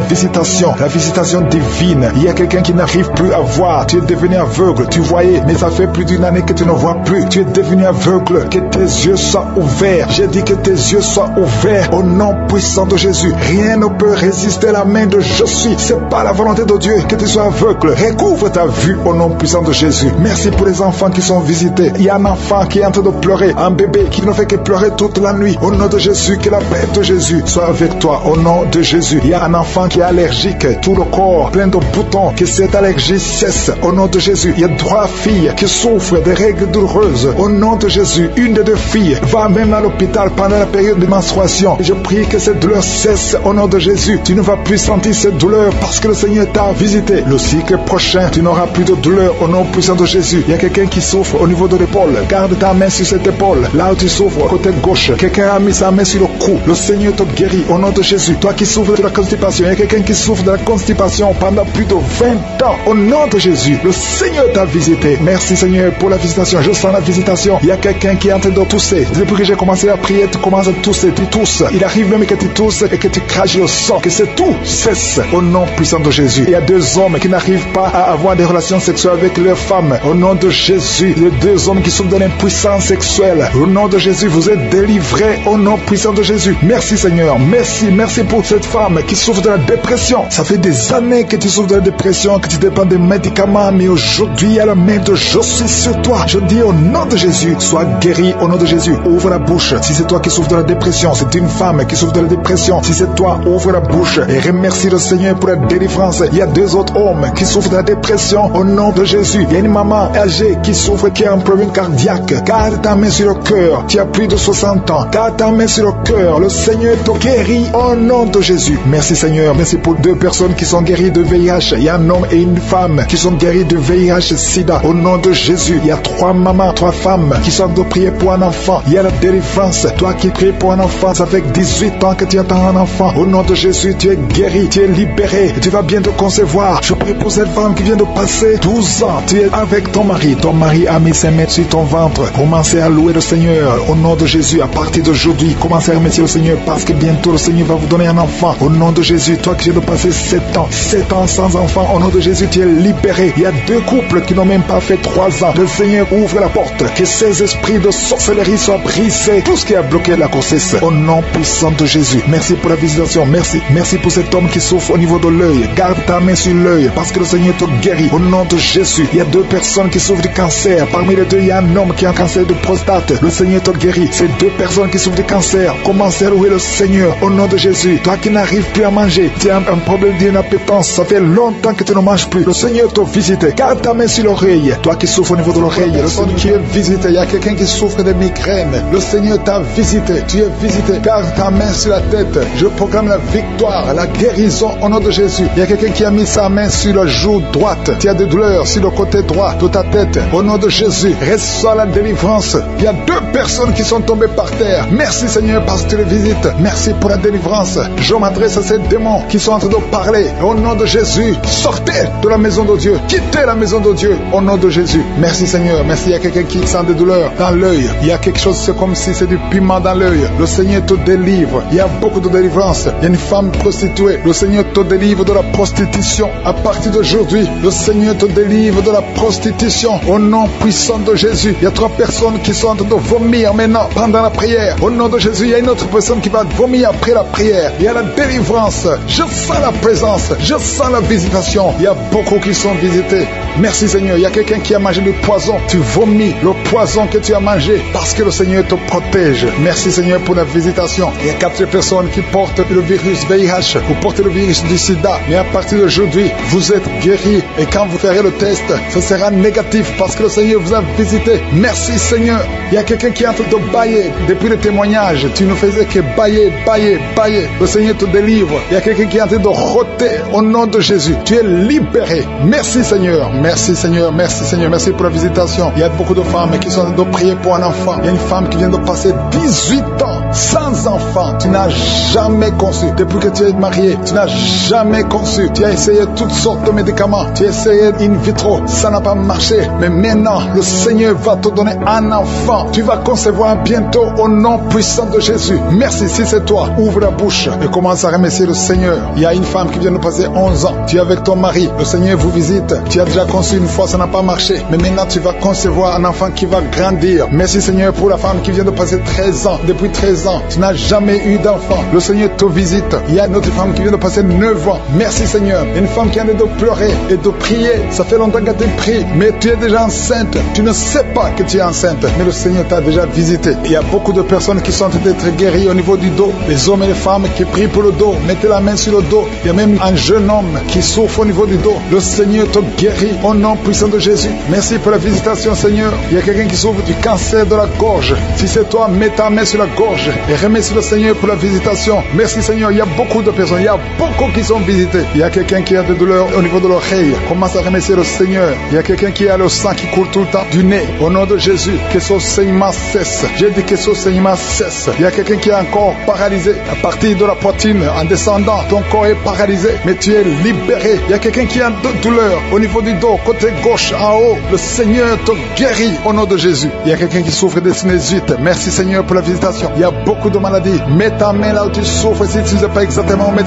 B: visitation divine. Il y a quelqu'un qui n'arrive plus à voir. Tu es devenu aveugle. Tu voyais, mais ça fait plus d'1 année que tu ne vois plus. Tu es devenu aveugle. Que tes yeux soient ouverts. J'ai dit que tes yeux soient ouverts au nom puissant de Jésus. Rien ne peut résister à la main de je suis. C'est pas la volonté de Dieu que tu sois aveugle. Recouvre ta vue au nom puissant de Jésus. Merci pour les enfants qui sont visités. Il y a un enfant qui est en train de pleurer. Un bébé qui ne fait que pleurer toute la nuit. Au nom de Jésus, que la paix de Jésus soit avec toi. Au nom de Jésus. Il y a un enfant qui est allergique. Tout le corps plein de boutons. Que cette allergie cesse. Au nom de Jésus. Il y a 3 filles qui souffrent des règles douloureuses. Au nom de Jésus. Une des 2 filles va même à l'hôpital pendant la période de menstruation. Je prie que cette douleur cesse au nom de Jésus. Tu ne vas plus sentir cette douleur parce que le Seigneur t'a visité. Le cycle prochain, tu n'auras plus de douleur au nom puissant de Jésus. Il y a quelqu'un qui souffre au niveau de l'épaule. Garde ta main sur cette épaule. Là où tu souffres, côté gauche. Quelqu'un a mis sa main sur le cou. Le Seigneur te guérit au nom de Jésus. Toi qui souffres de la constipation, il y a quelqu'un qui souffre de la constipation pendant plus de 20 ans. Au nom de Jésus, le Seigneur t'a visité. Merci Seigneur pour la visitation. Je sens la visitation. Il y a quelqu'un qui est en train de tousser. Depuis que j'ai commencé à prier, tu commences à tousser. Tu tousses. Il arrive même que tu tousses et que tu craches le sang. Que c'est tout cesse au nom puissant de Jésus. Il y a 2 hommes qui n'arrivent pas à avoir des relations sexuelles avec leurs femmes. Au nom de Jésus. Il y a 2 hommes qui souffrent de l'impuissance sexuelle. Au nom de Jésus, vous êtes délivrés au nom puissant de Jésus. Merci Seigneur. Merci pour cette femme qui souffre de la dépression. Ça fait des années que tu souffres de la dépression, que tu dépends des médicaments, mais aujourd'hui, il y a la main de je suis sur toi. Je dis au nom de Jésus, sois guéri au nom de Jésus. Ouvre la bouche. Si c'est toi qui souffres de la dépression, c'est une femme qui souffre de la dépression. Si c'est toi, ouvre la bouche et remercie le Seigneur pour la délivrance. Il y a 2 autres hommes qui souffrent de la dépression au nom de Jésus. Il y a une maman âgée qui souffre, qui a un problème cardiaque. Garde ta main sur le cœur. Tu as plus de 60 ans. Garde ta main sur le cœur. Le Seigneur te guérit au nom de Jésus. Merci Seigneur. Merci pour 2 personnes qui sont guéries de VIH. Il y a un homme et une femme qui sont guéris de VIH sida. Au nom de Jésus. Il y a 3 mamans, 3 femmes qui sont de prier pour un enfant. Il y a la délivrance. Toi qui pries pour un enfant, ça fait 18 ans que que tu attends un enfant. Au nom de Jésus, tu es guéri, tu es libéré, tu vas bientôt concevoir. Je prie pour cette femme qui vient de passer 12 ans. Tu es avec ton mari a mis ses mains sur ton ventre. Commencez à louer le Seigneur. Au nom de Jésus, à partir d'aujourd'hui, commencez à remercier le Seigneur parce que bientôt le Seigneur va vous donner un enfant. Au nom de Jésus, toi qui viens de passer 7 ans sans enfant, au nom de Jésus, tu es libéré. Il y a 2 couples qui n'ont même pas fait 3 ans. Le Seigneur ouvre la porte. Que ces esprits de sorcellerie soient brisés. Tout ce qui a bloqué la grossesse. Au nom puissant de Jésus. Merci pour la visitation. Merci pour cet homme qui souffre au niveau de l'œil. Garde ta main sur l'œil parce que le Seigneur te guérit. Au nom de Jésus. Il y a 2 personnes qui souffrent du cancer. Parmi les 2, il y a un homme qui a un cancer de prostate. Le Seigneur te guérit. Ces 2 personnes qui souffrent du cancer. Commencez à louer le Seigneur. Au nom de Jésus. Toi qui n'arrives plus à manger. Tu as un problème d'inappétence. Ça fait longtemps que tu ne manges plus. Le Seigneur te visite. Garde ta main sur l'oreille. Toi qui souffres au niveau de l'oreille. Le Seigneur qui est visité. Il y a quelqu'un qui souffre de migraine. Le Seigneur t'a visité. Tu es visité. Garde ta main sur la tête. Je proclame la victoire, la guérison au nom de Jésus. Il y a quelqu'un qui a mis sa main sur la joue droite. Tu as des douleurs sur le côté droit de ta tête. Au nom de Jésus, reçois la délivrance. Il y a 2 personnes qui sont tombées par terre. Merci Seigneur parce que tu les visites. Merci pour la délivrance. Je m'adresse à ces démons qui sont en train de parler. Au nom de Jésus, sortez de la maison de Dieu. Quittez la maison de Dieu. Au nom de Jésus. Merci Seigneur. Merci. Il y a quelqu'un qui sent des douleurs dans l'œil. Il y a quelque chose, c'est comme si c'est du piment dans l'œil. Le Seigneur te délivre. Il y a beaucoup de délivrance. Il y a une femme prostituée. Le Seigneur te délivre de la prostitution. À partir d'aujourd'hui, le Seigneur te délivre de la prostitution. Au nom puissant de Jésus. Il y a 3 personnes qui sont en train de vomir maintenant pendant la prière. Au nom de Jésus, il y a une autre personne qui va vomir après la prière. Il y a la délivrance. Je sens la présence. Je sens la visitation. Il y a beaucoup qui sont visités. Merci Seigneur. Il y a quelqu'un qui a mangé du poison. Tu vomis le poison que tu as mangé parce que le Seigneur te protège. Merci Seigneur pour la visitation. Il y a 4 personnes qui portent le virus VIH. Vous portez le virus du sida. Mais à partir d'aujourd'hui, vous êtes guéris. Et quand vous ferez le test, ce sera négatif parce que le Seigneur vous a visité. Merci Seigneur. Il y a quelqu'un qui est en train de bailler. Depuis le témoignage, tu ne faisais que bailler. Le Seigneur te délivre. Il y a quelqu'un qui est en train de rôter au nom de Jésus. Tu es libéré. Merci Seigneur. Merci Seigneur. Merci Seigneur. Merci pour la visitation. Il y a beaucoup de femmes qui sont en train de prier pour un enfant. Il y a une femme qui vient de passer 18 ans sans enfant. Tu n'as jamais conçu. Depuis que tu es marié, tu n'as jamais conçu. Tu as essayé toutes sortes de médicaments. Tu as essayé in vitro. Ça n'a pas marché. Mais maintenant, le Seigneur va te donner un enfant. Tu vas concevoir bientôt au nom puissant de Jésus. Merci. Si c'est toi, ouvre la bouche et commence à remercier le Seigneur. Il y a une femme qui vient de passer 11 ans. Tu es avec ton mari. Le Seigneur vous visite. Tu as déjà conçu une fois, ça n'a pas marché. Mais maintenant, tu vas concevoir un enfant qui va grandir. Merci Seigneur pour la femme qui vient de passer 13 ans. Depuis 13 ans, tu n'as jamais eu d'enfant. Le Seigneur te visite. Il y a une autre femme qui vient de passer 9 ans. Merci Seigneur. Une femme qui a de pleurer et de prier. Ça fait longtemps que tu pries, mais tu es déjà enceinte. Tu ne sais pas que tu es enceinte, mais le Seigneur t'a déjà visité. Il y a beaucoup de personnes qui sont en train d'être guéries au niveau du dos. Les hommes et les femmes qui prient pour le dos. Mettez la main sur le dos. Il y a même un jeune homme qui souffre au niveau du dos. Le Seigneur te guérit au nom puissant de Jésus. Merci pour la visitation Seigneur. Il y a quelqu'un qui souffre du cancer de la gorge. Si c'est toi, mets ta main sur la gorge et remercie le Seigneur pour la visitation. Merci Seigneur. Il y a beaucoup de personnes. Il y a beaucoup qui sont visitées. Il y a quelqu'un qui a des douleurs au niveau de l'oreille. Commence à remercier le Seigneur. Il y a quelqu'un qui a le sang qui coule tout le temps du nez. Au nom de Jésus, que ce saignement cesse. J'ai dit que ce saignement cesse. Il y a quelqu'un qui est encore paralysé. À partir de la poitrine, en descendant, ton corps est paralysé, mais tu es libéré. Il y a quelqu'un qui a de douleur au niveau du dos, côté gauche, en haut. Le Seigneur te guérit au nom de Jésus. Il y a quelqu'un qui souffre de sinusite. Merci Seigneur pour la visitation. Il y a beaucoup de maladies. Mets ta main là où tu souffres. Si tu ne sais pas exactement, mets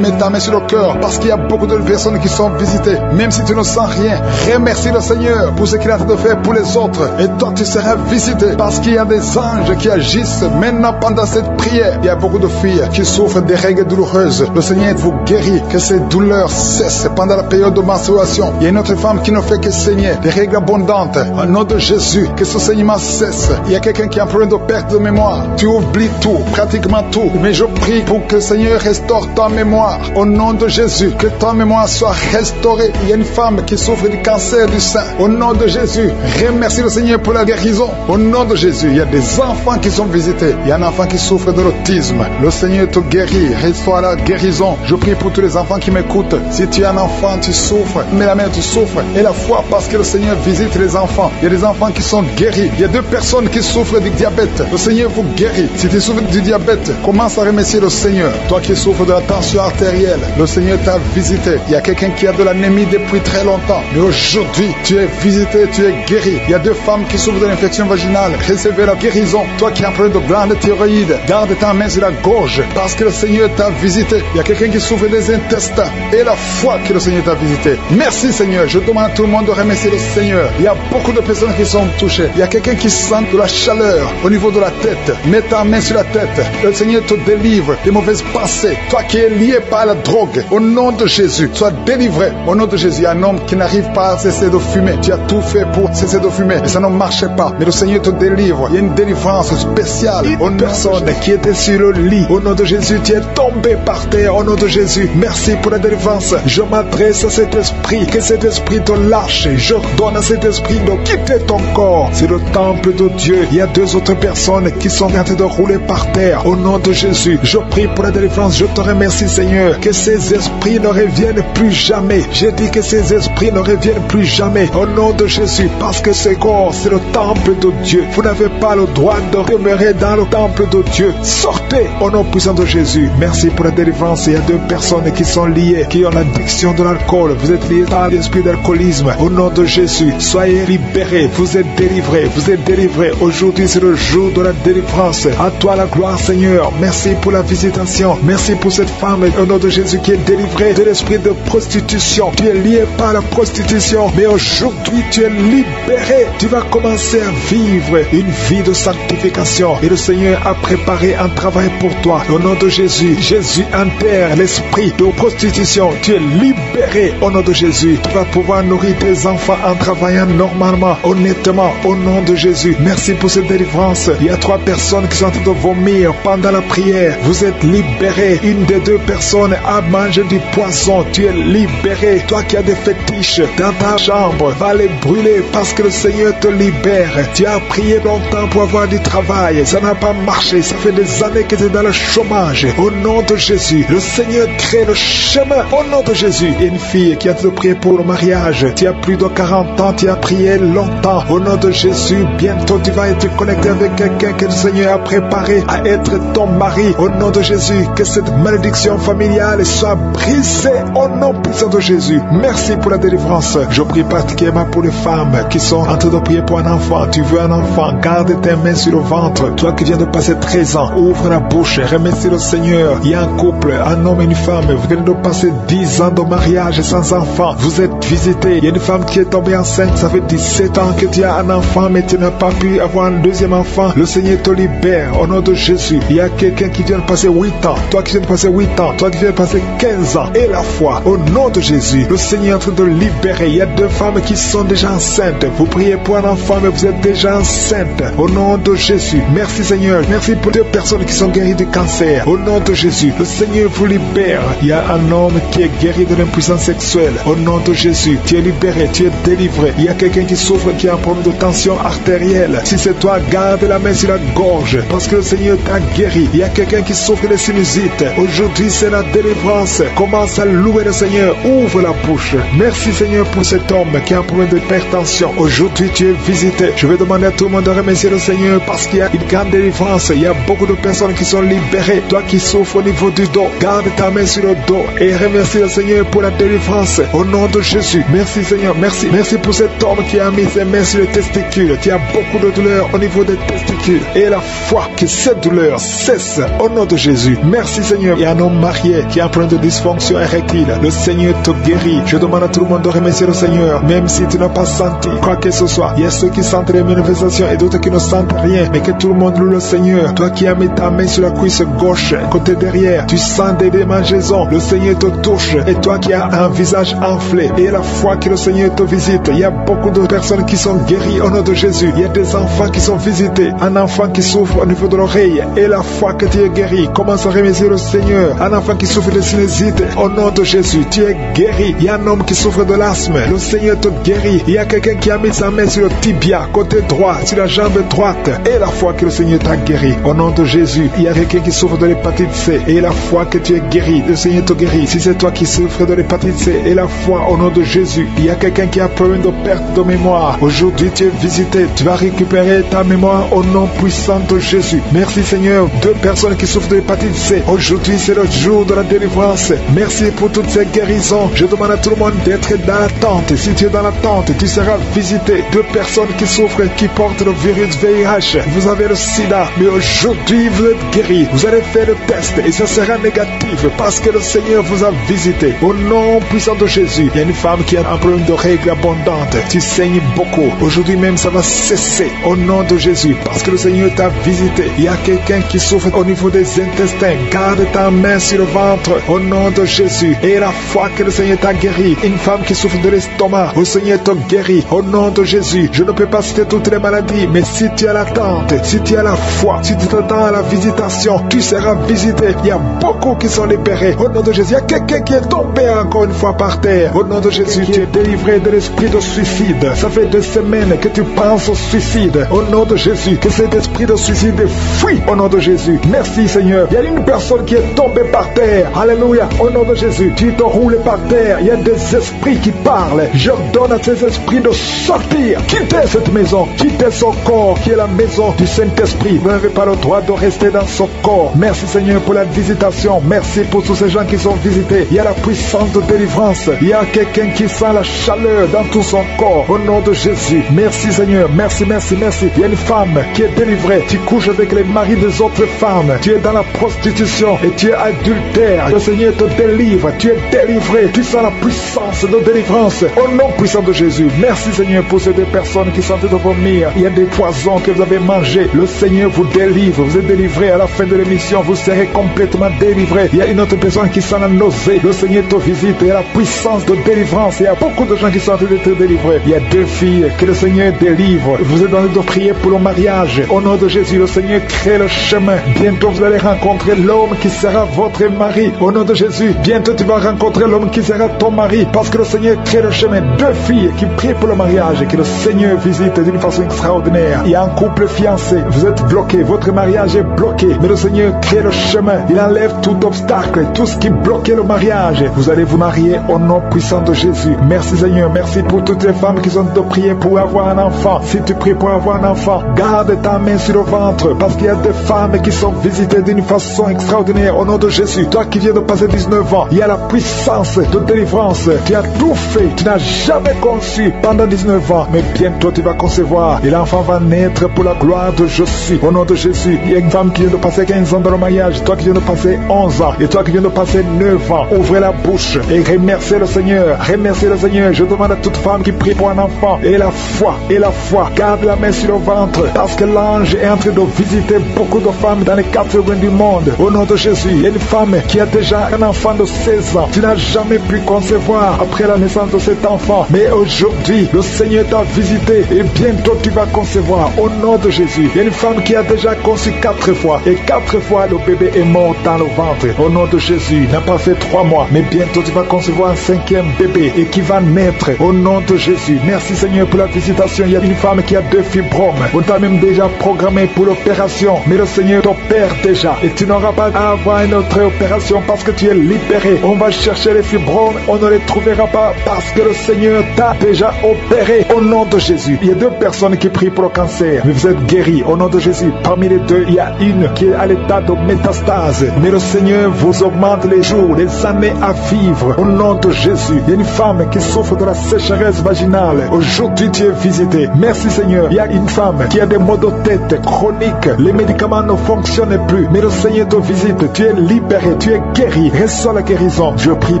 B: ta main sur le cœur. Parce qu'il y a beaucoup de personnes qui sont visitées. Même si tu ne sens rien, remercie le Seigneur pour ce qu'il a de faire pour les autres. Et toi, tu seras visité. Parce qu'il y a des anges qui agissent maintenant pendant cette prière. Il y a beaucoup de filles qui souffrent des règles douloureuses. Le Seigneur vous guérit. Que ces douleurs cessent pendant la période de menstruation. Il y a une autre femme qui ne fait que saigner. Des règles abondantes. Au nom de Jésus, que ce saignement cesse. Il y a quelqu'un qui a un problème de perte de mémoire. Tu oublies tout, pratiquement tout. Mais je prie pour que le Seigneur restaure ta mémoire. Au nom de Jésus, que ta mémoire soit restaurée. Il y a une femme qui souffre du cancer du sein. Au nom de Jésus, remercie le Seigneur pour la guérison. Au nom de Jésus, il y a des enfants qui sont visités. Il y a un enfant qui souffre de l'autisme. Le Seigneur te guérit. Restaure la guérison. Je prie pour tous les enfants qui m'écoutent. Si tu es un enfant, tu souffres. Mais la mère, tu souffres. Et la foi, parce que le Seigneur visite les enfants. Il y a des enfants qui sont guéris. Il y a 2 personnes qui souffrent du diabète. Le Seigneur vous guérit. Si tu souffres du diabète, commence Commence à remercier le Seigneur. Toi qui souffres de la tension artérielle, le Seigneur t'a visité. Il y a quelqu'un qui a de l'anémie depuis très longtemps. Mais aujourd'hui, tu es visité, tu es guéri. Il y a 2 femmes qui souffrent de l'infection vaginale. Recevez la guérison. Toi qui as un problème de glande thyroïde, garde ta main sur la gorge parce que le Seigneur t'a visité. Il y a quelqu'un qui souffre des intestins et la foi que le Seigneur t'a visité. Merci Seigneur. Je demande à tout le monde de remercier le Seigneur. Il y a beaucoup de personnes qui sont touchées. Il y a quelqu'un qui sent de la chaleur au niveau de la tête. Mets ta main sur la tête. Le Seigneur te délivre des mauvaises pensées. Toi qui es lié par la drogue, au nom de Jésus, sois délivré. Au nom de Jésus, il y a un homme qui n'arrive pas à cesser de fumer. Tu as tout fait pour cesser de fumer, mais ça ne marchait pas. Mais le Seigneur te délivre. Il y a une délivrance spéciale aux personnes qui étaient sur le lit. Au nom de Jésus, tu es tombé par terre. Au nom de Jésus, merci pour la délivrance. Je m'adresse à cet esprit, que cet esprit te lâche. Je donne à cet esprit de quitter ton corps. C'est le temple de Dieu. Il y a 2 autres personnes qui sont en train de rouler par terre. Au nom de Jésus, je prie pour la délivrance. Je te remercie Seigneur, que ces esprits ne reviennent plus jamais. J'ai dit que ces esprits ne reviennent plus jamais. Au nom de Jésus, parce que ce corps, c'est le temple de Dieu. Vous n'avez pas le droit de demeurer dans le temple de Dieu. Sortez au nom puissant de Jésus. Merci pour la délivrance. Il y a 2 personnes qui sont liées, qui ont l'addiction de l'alcool. Vous êtes liés par l'esprit d'alcoolisme. Au nom de Jésus, soyez libérés. Vous êtes délivrés. Vous êtes délivrés. Aujourd'hui, c'est le jour de la délivrance. À toi la gloire, Seigneur. Merci pour la visitation. Merci pour cette femme, au nom de Jésus, qui est délivrée de l'esprit de prostitution. Tu es lié par la prostitution, mais aujourd'hui, tu es libéré. Tu vas commencer à vivre une vie de sanctification. Et le Seigneur a préparé un travail pour toi. Au nom de Jésus, Jésus enterre l'esprit de prostitution. Tu es libéré au nom de Jésus. Tu vas pouvoir nourrir tes enfants en travaillant normalement, honnêtement, au nom de Jésus. Merci pour cette délivrance. Il y a 3 personnes qui sont en train de vomir pendant la prière. Vous êtes libérés. Une des 2 personnes a mangé du poisson. Tu es libéré. Toi qui as des fétiches dans ta chambre, va les brûler parce que le Seigneur te libère. Tu as prié longtemps pour avoir du travail. Ça n'a pas marché. Ça fait des années que tu es dans le chômage. Au nom de Jésus, le Seigneur crée le chemin. Au nom de Jésus, il y a une fille qui a te prié pour le mariage. Tu as plus de 40 ans. Tu as prié longtemps. Au nom de Jésus, bientôt tu vas être connecté avec quelqu'un que le Seigneur a préparé à être ton mari. Au nom de Jésus, que cette malédiction familiale soit brisée au nom puissant de Jésus. Merci pour la délivrance. Je prie particulièrement pour les femmes qui sont en train de prier pour un enfant. Tu veux un enfant, garde tes mains sur le ventre. Toi qui viens de passer 13 ans, ouvre la bouche, remercie le Seigneur. Il y a un couple, un homme et une femme. Vous venez de passer 10 ans de mariage sans enfant. Vous êtes visités. Il y a une femme qui est tombée enceinte. Ça fait 17 ans que tu as un enfant, mais tu n'as pas pu avoir un deuxième enfant. Le Seigneur te libère au nom de Jésus. Il y a quelqu'un qui vient de passer 8 ans. Toi qui viens de passer 8 ans. Toi qui viens de passer 15 ans. Et la foi, au nom de Jésus, le Seigneur est en train de libérer. Il y a 2 femmes qui sont déjà enceintes. Vous priez pour un enfant, mais vous êtes déjà enceinte. Au nom de Jésus. Merci Seigneur. Merci pour 2 personnes qui sont guéries du cancer. Au nom de Jésus, le Seigneur vous libère. Il y a un homme qui est guéri de l'impuissance sexuelle. Au nom de Jésus, tu es libéré, tu es délivré. Il y a quelqu'un qui souffre, qui a un problème de tension artérielle. Si c'est toi, garde la main sur la gorge, parce que le Seigneur t'a guéri. Il y a quelqu'un qui souffre de sinusite. Aujourd'hui, c'est la délivrance. Commence à louer le Seigneur. Ouvre la bouche. Merci Seigneur pour cet homme qui a un problème d'hypertension. Aujourd'hui, tu es visité. Je vais demander à tout le monde de remercier le Seigneur parce qu'il y a une grande délivrance. Il y a beaucoup de personnes qui sont libérées. Toi qui souffres au niveau du dos, garde ta main sur le dos et remercie le Seigneur pour la délivrance. Au nom de Jésus. Merci Seigneur. Merci. Merci pour cet homme qui a mis ses mains sur les testicules. Tu as beaucoup de douleur au niveau des testicules. Et la foi que cette douleur cesse au nom de Jésus. Merci Seigneur. Il y a un homme marié qui a un problème de dysfonction érectile. Le Seigneur te guérit. Je demande à tout le monde de remercier le Seigneur. Même si tu n'as pas senti quoi que ce soit. Il y a ceux qui sentent les manifestations et d'autres qui ne sentent rien. Mais que tout le monde loue le Seigneur. Toi qui as mis ta main sur la cuisse gauche, côté derrière, tu sens des démangeaisons. Le Seigneur te touche. Et toi qui as un visage enflé. Et la foi que le Seigneur te visite. Il y a beaucoup de personnes qui sont guéries au nom de Jésus. Il y a des enfants qui sont visités. Un enfant qui souffre au niveau de l'oreille. Et la foi que tu es guéri. Commence à remercier le Seigneur. Un enfant qui souffre de sinusite. Au nom de Jésus, tu es guéri. Il y a un homme qui souffre de l'asthme. Le Seigneur te guérit. Il y a quelqu'un qui a mis sa main sur le tibia, côté droit, sur la jambe droite. Et la foi que le Seigneur t'a guéri. Au nom de Jésus, il y a quelqu'un qui souffre de l'hépatite C. Et la foi que tu es guéri. Le Seigneur te guérit. Si c'est toi qui souffres de l'hépatite C, et la foi au nom de Jésus. Il y a quelqu'un qui a problème de perte de mémoire. Aujourd'hui, tu es visité. Tu vas récupérer ta mémoire au nom puissant de Jésus. Merci Seigneur. 2 personnes personnes qui souffrent de l'hépatite C. Aujourd'hui, c'est le jour de la délivrance. Merci pour toutes ces guérisons. Je demande à tout le monde d'être dans l'attente. Si tu es dans l'attente, tu seras visité. 2 personnes qui souffrent, qui portent le virus VIH. Vous avez le sida, mais aujourd'hui, vous êtes guéris. Vous allez faire le test et ça sera négatif parce que le Seigneur vous a visité. Au nom puissant de Jésus, il y a une femme qui a un problème de règles abondantes. Tu saignes beaucoup. Aujourd'hui même, ça va cesser au nom de Jésus parce que le Seigneur t'a visité. Il y a quelqu'un qui souffre au niveau des intestins. Garde ta main sur le ventre au nom de Jésus. Et la foi que le Seigneur t'a guéri. Une femme qui souffre de l'estomac, le Seigneur t'a guéri au nom de Jésus. Je ne peux pas citer toutes les maladies, mais si tu as l'attente, si tu as la foi, si tu t'attends à la visitation, tu seras visité. Il y a beaucoup qui sont libérés au nom de Jésus. Il y a quelqu'un qui est tombé encore une fois par terre. Au nom de Jésus, tu es délivré de l'esprit de suicide. Ça fait 2 semaines que tu penses au suicide. Au nom de Jésus, que cet esprit de suicide fuit au nom de Jésus. Merci Seigneur. Il y a une personne qui est tombée par terre. Alléluia. Au nom de Jésus, tu te roules par terre. Il y a des esprits qui parlent. J'ordonne à ces esprits de sortir. Quittez cette maison. Quittez son corps qui est la maison du Saint-Esprit. Vous n'avez pas le droit de rester dans son corps. Merci Seigneur pour la visitation. Merci pour tous ces gens qui sont visités. Il y a la puissance de délivrance. Il y a quelqu'un qui sent la chaleur dans tout son corps. Au nom de Jésus. Merci Seigneur. Merci, merci, merci. Il y a une femme qui est délivrée. Tu couches avec les maris des autres femmes. Tu es dans la prostitution et tu es adultère. Le Seigneur te délivre. Tu es délivré. Tu sens la puissance de délivrance. Au nom puissant de Jésus. Merci Seigneur pour ces 2 personnes qui sont en train de vomir. Il y a des poisons que vous avez mangés. Le Seigneur vous délivre. Vous êtes délivré. À la fin de l'émission, vous serez complètement délivré. Il y a une autre personne qui sent la nausée. Le Seigneur te visite. Il y a la puissance de délivrance. Il y a beaucoup de gens qui sont en train d'être délivrés. Il y a 2 filles que le Seigneur délivre. Vous êtes en train de prier pour le mariage. Au nom de Jésus, le Seigneur crée le chemin. Bientôt, vous allez rencontrer l'homme qui sera votre mari. Au nom de Jésus, bientôt tu vas rencontrer l'homme qui sera ton mari. Parce que le Seigneur crée le chemin. 2 filles qui prient pour le mariage. Que le Seigneur visite d'une façon extraordinaire. Il y a un couple fiancé. Vous êtes bloqué. Votre mariage est bloqué. Mais le Seigneur crée le chemin. Il enlève tout obstacle. Tout ce qui bloquait le mariage. Vous allez vous marier au nom puissant de Jésus. Merci Seigneur. Merci pour toutes les femmes qui sont de prier pour avoir un enfant. Si tu pries pour avoir un enfant, garde ta main sur le ventre. Parce qu'il y a des femmes qui sont visitées d'une façon extraordinaire au nom de Jésus. Toi qui viens de passer 19 ans, il y a la puissance de délivrance. Tu as tout fait. Tu n'as jamais conçu pendant 19 ans. Mais bientôt tu vas concevoir. Et l'enfant va naître pour la gloire de Jésus. Au nom de Jésus. Il y a une femme qui vient de passer 15 ans dans le mariage. Toi qui viens de passer 11 ans. Et toi qui viens de passer 9 ans. Ouvrez la bouche et remerciez le Seigneur. Remerciez le Seigneur. Je demande à toute femme qui prie pour un enfant. Et la foi. Et la foi. Garde la main sur le ventre. Parce que l'ange est en train de visiter beaucoup de femmes dans les 4 coins du monde. Au nom de Jésus. Il y a une femme qui a déjà un enfant de 16 ans. Tu n'as jamais pu concevoir après la naissance de cet enfant. Mais aujourd'hui, le Seigneur t'a visité. Et bientôt tu vas concevoir. Au nom de Jésus. Il y a une femme qui a déjà conçu 4 fois. Et 4 fois le bébé est mort dans le ventre. Au nom de Jésus. Il n'a pas fait 3 mois. Mais bientôt tu vas concevoir un 5e bébé. Et qui va naître. Au nom de Jésus. Merci Seigneur pour la visitation. Il y a une femme qui a 2 fibromes. On t'a même déjà programmé pour l'opération. Mais le Seigneur t'opère déjà. Et tu n'auras pas à avoir une autre opération parce que tu es libéré. On va chercher les fibromes. On ne les trouvera pas parce que le Seigneur t'a déjà opéré. Au nom de Jésus. Il y a 2 personnes qui prient pour le cancer. Mais vous êtes guéris. Au nom de Jésus. Parmi les 2, il y a une qui est à l'état de métastase. Mais le Seigneur vous augmente les jours, les années à vivre. Au nom de Jésus. Il y a une femme qui souffre de la sécheresse vaginale. Aujourd'hui, tu es visité. Merci Seigneur. Il y a une femme qui a des maux de tête chroniques. Les médicaments ne fonctionnent plus. Mais le Seigneur te visite. Tu es libéré. Tu es guéri. Reçois la guérison. Je prie